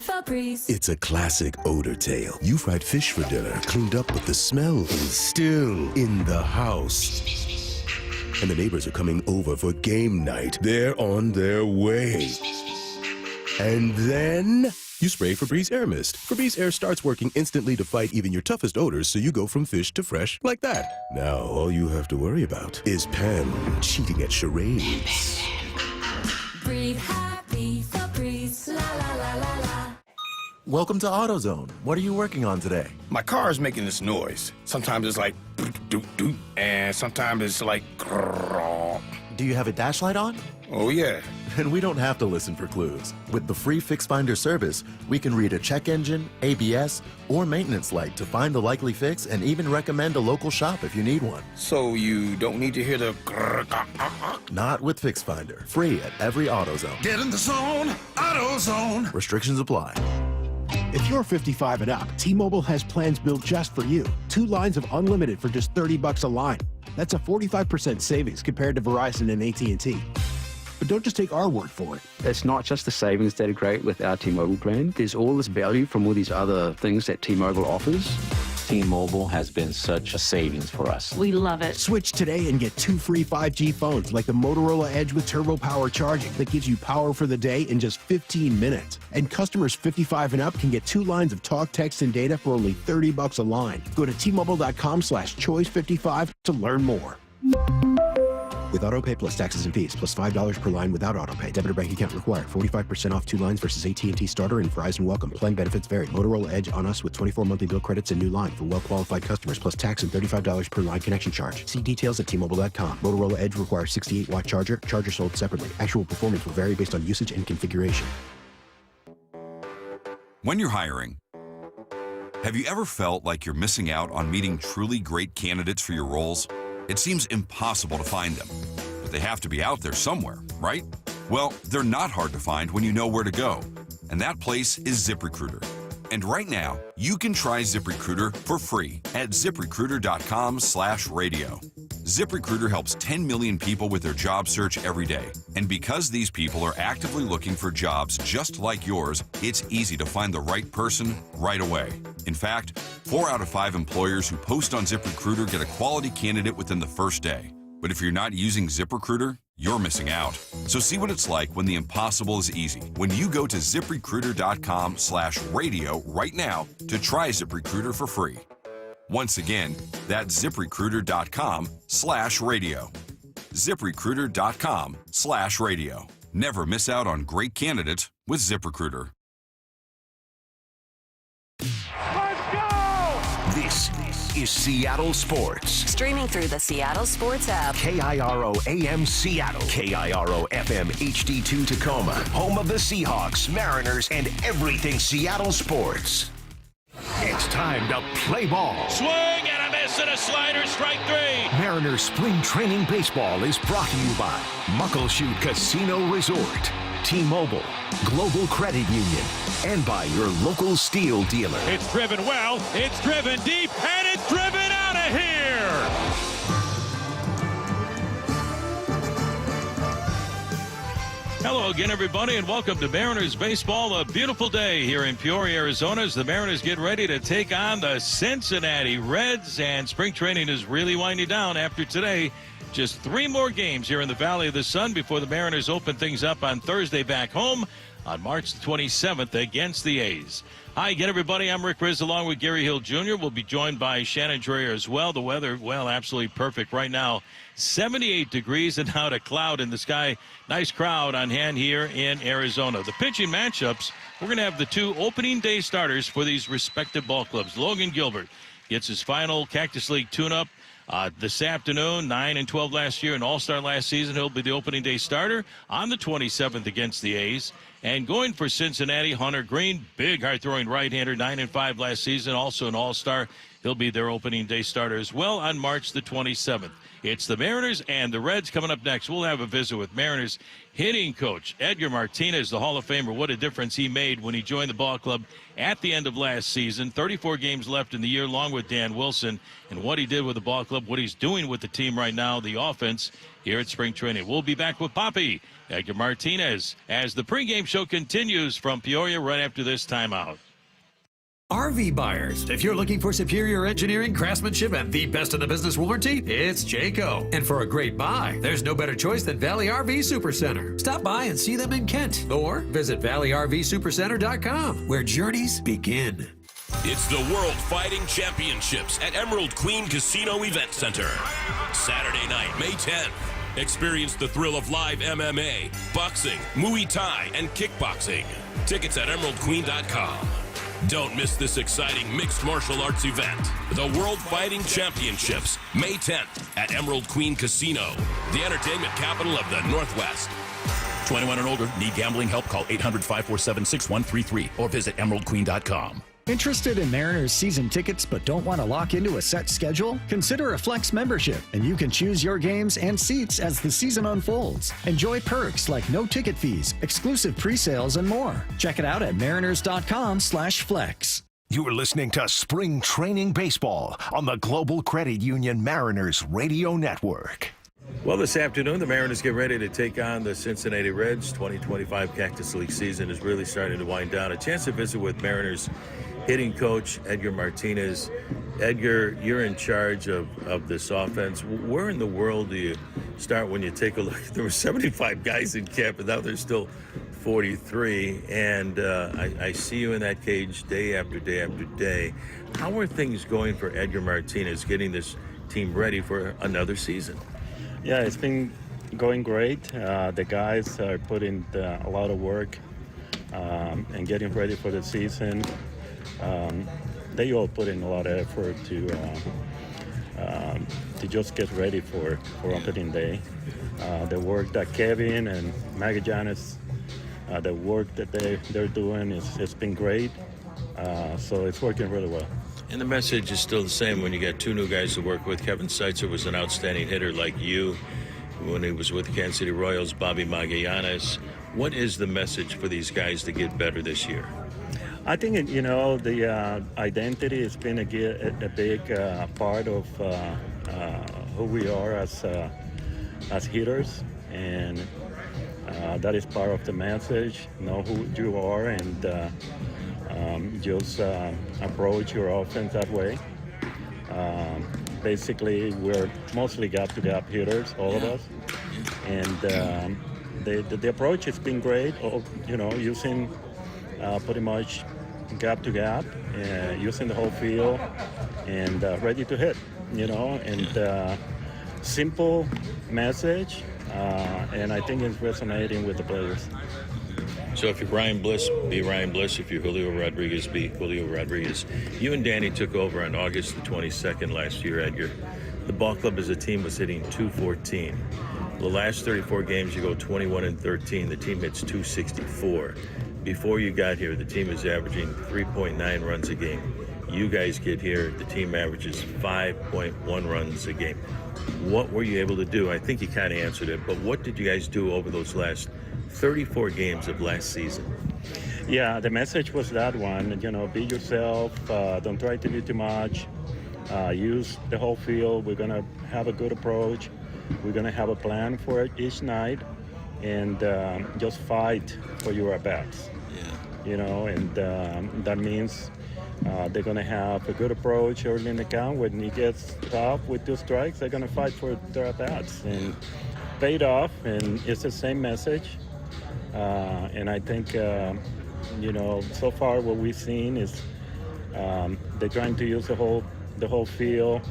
Febreze. It's a classic odor tale. You fried fish for dinner, cleaned up, but the smell is still in the house. And the neighbors are coming over for game night. They're on their way. And then you spray Febreze Air Mist. Febreze Air starts working instantly to fight even your toughest odors, so you go from fish to fresh like that. Now all you have to worry about is Pam cheating at charades. Breathe happy, Febreze, la la la la la. Welcome to AutoZone. What are you working on today? My car is making this noise. Sometimes it's like doot doot, and sometimes it's like grrr. Do you have a dash light on? Oh yeah. And we don't have to listen for clues. With the free Fix Finder service, we can read a check engine, ABS, or maintenance light to find the likely fix and even recommend a local shop if you need one. So you don't need to hear the grrr. Not with Fix Finder. Free at every AutoZone. Get in the zone, AutoZone. Restrictions apply. If you're 55 and up, T-Mobile has plans built just for you. 2 lines of unlimited for just $30 a line. That's a 45% savings compared to Verizon and AT&T. But don't just take our word for it. It's not just the savings that are great with our T-Mobile plan. There's all this value from all these other things that T-Mobile offers. T-Mobile has been such a savings for us. We love it. Switch today and get 2 free 5G phones like the Motorola Edge with Turbo Power charging that gives you power for the day in just 15 minutes. And customers 55 and up can get 2 lines of talk, text, and data for only $30 a line. Go to T-Mobile.com/choice55 to learn more. With AutoPay plus taxes and fees, plus $5 per line without AutoPay. Debit or bank account required. 45% off 2 lines versus AT&T Starter and Verizon Welcome. Plan benefits vary. Motorola Edge on us with 24 monthly bill credits and new line for well-qualified customers, plus tax and $35 per line connection charge. See details at T-Mobile.com. Motorola Edge requires 68-watt charger. Charger sold separately. Actual performance will vary based on usage and configuration. When you're hiring, have you ever felt like you're missing out on meeting truly great candidates for your roles? It seems impossible to find them, but they have to be out there somewhere, right? Well, they're not hard to find when you know where to go, and that place is ZipRecruiter. And right now, you can try ZipRecruiter for free at ZipRecruiter.com/radio. ZipRecruiter helps 10 million people with their job search every day. And because these people are actively looking for jobs just like yours, it's easy to find the right person right away. In fact, 4 out of 5 employers who post on ZipRecruiter get a quality candidate within the first day. But if you're not using ZipRecruiter, you're missing out. So see what it's like when the impossible is easy. When you go to ZipRecruiter.com/radio right now to try ZipRecruiter for free. Once again, that's ZipRecruiter.com/radio. ZipRecruiter.com/radio. Never miss out on great candidates with ZipRecruiter. This is Seattle Sports. Streaming through the Seattle Sports app. KIRO AM Seattle. KIRO FM HD2 Tacoma. Home of the Seahawks, Mariners, and everything Seattle sports. It's time to play ball. Swing and a miss and a slider, strike 3. Mariners Spring Training Baseball is brought to you by Muckleshoot Casino Resort, T-Mobile, Global Credit Union, and by your local steel dealer. It's driven well, it's driven deep, and it's driven out of here. Hello again, everybody, and welcome to Mariners Baseball. A beautiful day here in Peoria, Arizona, as the Mariners get ready to take on the Cincinnati Reds, and spring training is really winding down after today. Just 3 more games here in the Valley of the Sun before the Mariners open things up on Thursday back home on March 27th against the A's. Hi again, everybody. I'm Rick Riz along with Gary Hill Jr. We'll be joined by Shannon Dreyer as well. The weather, well, absolutely perfect right now. 78 degrees and not a cloud in the sky. Nice crowd on hand here in Arizona. The pitching matchups, we're going to have the 2 opening day starters for these respective ball clubs. Logan Gilbert gets his final Cactus League tune-up this afternoon, 9 and 12 last year, an all-star last season. He'll be the opening day starter on the 27th against the A's. And going for Cincinnati, Hunter Green, big hard-throwing right-hander, 9 and 5 last season, also an all-star. He'll be their opening day starter as well on March the 27th. It's the Mariners and the Reds coming up next. We'll have a visit with Mariners hitting coach Edgar Martinez, the Hall of Famer. What a difference he made when he joined the ball club at the end of last season. 34 games left in the year, along with Dan Wilson, and what he did with the ball club, what he's doing with the team right now, the offense here at spring training. We'll be back with Papi, Edgar Martinez, as the pregame show continues from Peoria right after this timeout. RV buyers, if you're looking for superior engineering, craftsmanship, and the best in the business warranty, it's Jayco. And for a great buy, there's no better choice than Valley RV Supercenter. Stop by and see them in Kent, or visit ValleyRVSupercenter.com, where journeys begin. It's the World Fighting Championships at Emerald Queen Casino Event Center. Saturday night, May 10th. Experience the thrill of live MMA, boxing, Muay Thai, and kickboxing. Tickets at emeraldqueen.com. Don't miss this exciting mixed martial arts event. The World Fighting Championships, May 10th at Emerald Queen Casino, the entertainment capital of the Northwest. 21 and older, need gambling help? Call 800-547-6133 or visit emeraldqueen.com. Interested in Mariners season tickets but don't want to lock into a set schedule? Consider a Flex membership, and you can choose your games and seats as the season unfolds. Enjoy perks like no ticket fees, exclusive pre-sales, and more. Check it out at mariners.com/flex. You're listening to Spring Training Baseball on the Global Credit Union Mariners Radio Network. Well, this afternoon, the Mariners get ready to take on the Cincinnati Reds. 2025 Cactus League season is really starting to wind down. A chance to visit with Mariners hitting coach Edgar Martinez. Edgar, you're in charge of this offense. Where in the world do you start when you take a look? There were 75 guys in camp, and now there's still 43. And I see you in that cage day after day after day. How are things going for Edgar Martinez getting this team ready for another season? Yeah, it's been going great. The guys are putting a lot of work and getting ready for the season. They all put in a lot of effort to just get ready for opening day. The work that Kevin and Magallanes, the work that they're doing has been great. So it's working really well. And the message is still the same when you got two new guys to work with. Kevin Seitzer was an outstanding hitter like you when he was with the Kansas City Royals, Bobby Magallanes. What is the message for these guys to get better this year? I think, the identity has been a big part of who we are as hitters, and that is part of the message. Know who you are and just approach your offense that way. Basically, we're mostly gap-to-gap hitters, all of us, and the approach has been great. Using pretty much gap-to-gap, using the whole field, and ready to hit. And simple message, and I think it's resonating with the players. So if you're Ryan Bliss, be Ryan Bliss. If you're Julio Rodriguez, be Julio Rodriguez. You and Danny took over on August the 22nd last year, Edgar. The ball club as a team was hitting .214. The last 34 games, you go 21-13. The team hits .264. Before you got here, the team is averaging 3.9 runs a game. You guys get here, the team averages 5.1 runs a game. What were you able to do? I think you kind of answered it, but what did you guys do over those last 34 games of last season? Yeah, the message was that one, be yourself, don't try to do too much, use the whole field. We're going to have a good approach. We're going to have a plan for each night, and just fight for your at-bats. And that means they're going to have a good approach early in the count. When he gets tough with 2 strikes, they're going to fight for their at-bats. And paid off, and it's the same message. And I think, so far what we've seen is they're trying to use the whole field.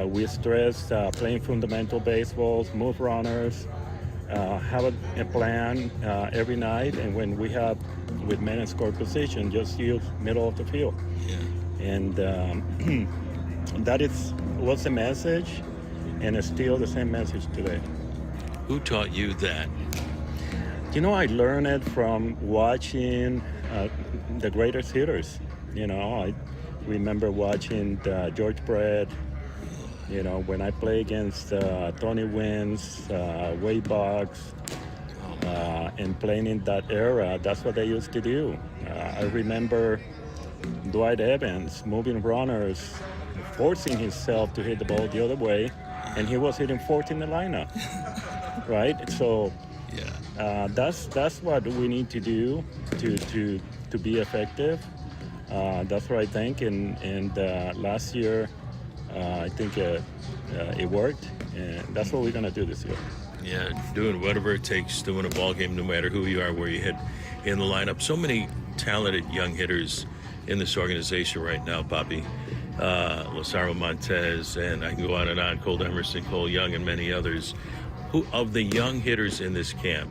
We stress playing fundamental baseballs, move runners, have a plan every night, and when we have with men in score position, just use middle of the field. And that was the message, and it's still the same message today. Who taught you that? I learned it from watching the greatest hitters. I remember watching George Brett. When I play against Tony Wins, Wade Boggs, and playing in that era, that's what they used to do. I remember Dwight Evans moving runners, forcing himself to hit the ball the other way, and he was hitting 4th in the lineup, right? So that's what we need to do to be effective. That's what I think, and last year, I think it worked, and that's what we're going to do this year. Yeah, doing whatever it takes, doing a ball game, no matter who you are, where you hit in the lineup. So many talented young hitters in this organization right now, Papi. Lazaro Montez, and I can go on and on, Cole Emerson, Cole Young, and many others. Who of the young hitters in this camp,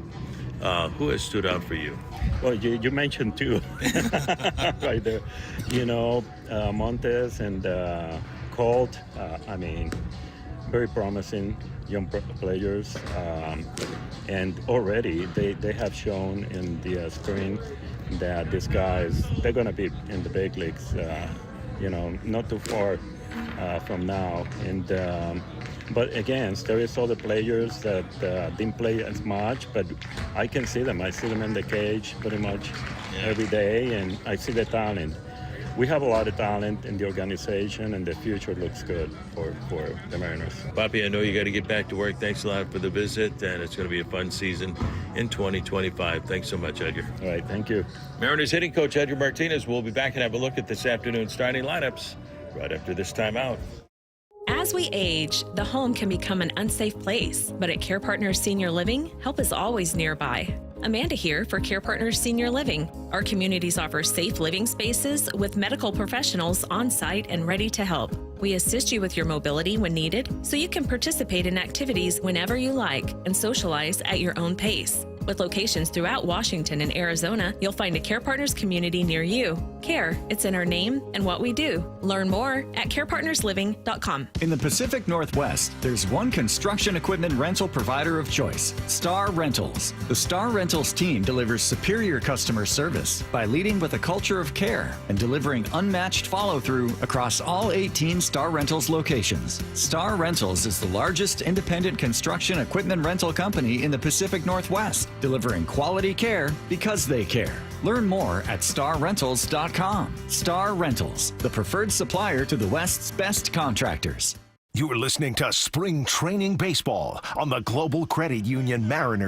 who has stood out for you? Well, you mentioned 2 right there. Montez and Colt, very promising young players, and already they have shown in the spring that these guys, they're going to be in the big leagues, not too far from now. And but again, there is other players that didn't play as much, but I can see them. I see them in the cage pretty much every day, and I see the talent. We have a lot of talent in the organization, and the future looks good for the Mariners. Papi, I know you got to get back to work. Thanks a lot for the visit, and it's going to be a fun season in 2025. Thanks so much, Edgar. All right, thank you. Mariners hitting coach Edgar Martinez will be back and have a look at this afternoon's starting lineups right after this timeout. As we age, the home can become an unsafe place, but at Care Partners Senior Living, help is always nearby. Amanda here for Care Partners Senior Living. Our communities offer safe living spaces with medical professionals on site and ready to help. We assist you with your mobility when needed, so you can participate in activities whenever you like and socialize at your own pace. With locations throughout Washington and Arizona, you'll find a Care Partners community near you. Care, it's in our name and what we do. Learn more at carepartnersliving.com. In the Pacific Northwest, there's one construction equipment rental provider of choice, Star Rentals. The Star Rentals team delivers superior customer service by leading with a culture of care and delivering unmatched follow-through across all 18 Star Rentals locations. Star Rentals is the largest independent construction equipment rental company in the Pacific Northwest, delivering quality care because they care. Learn more at starrentals.com. Star Rentals, the preferred supplier to the West's best contractors. You're listening to Spring Training Baseball on the Global Credit Union Mariners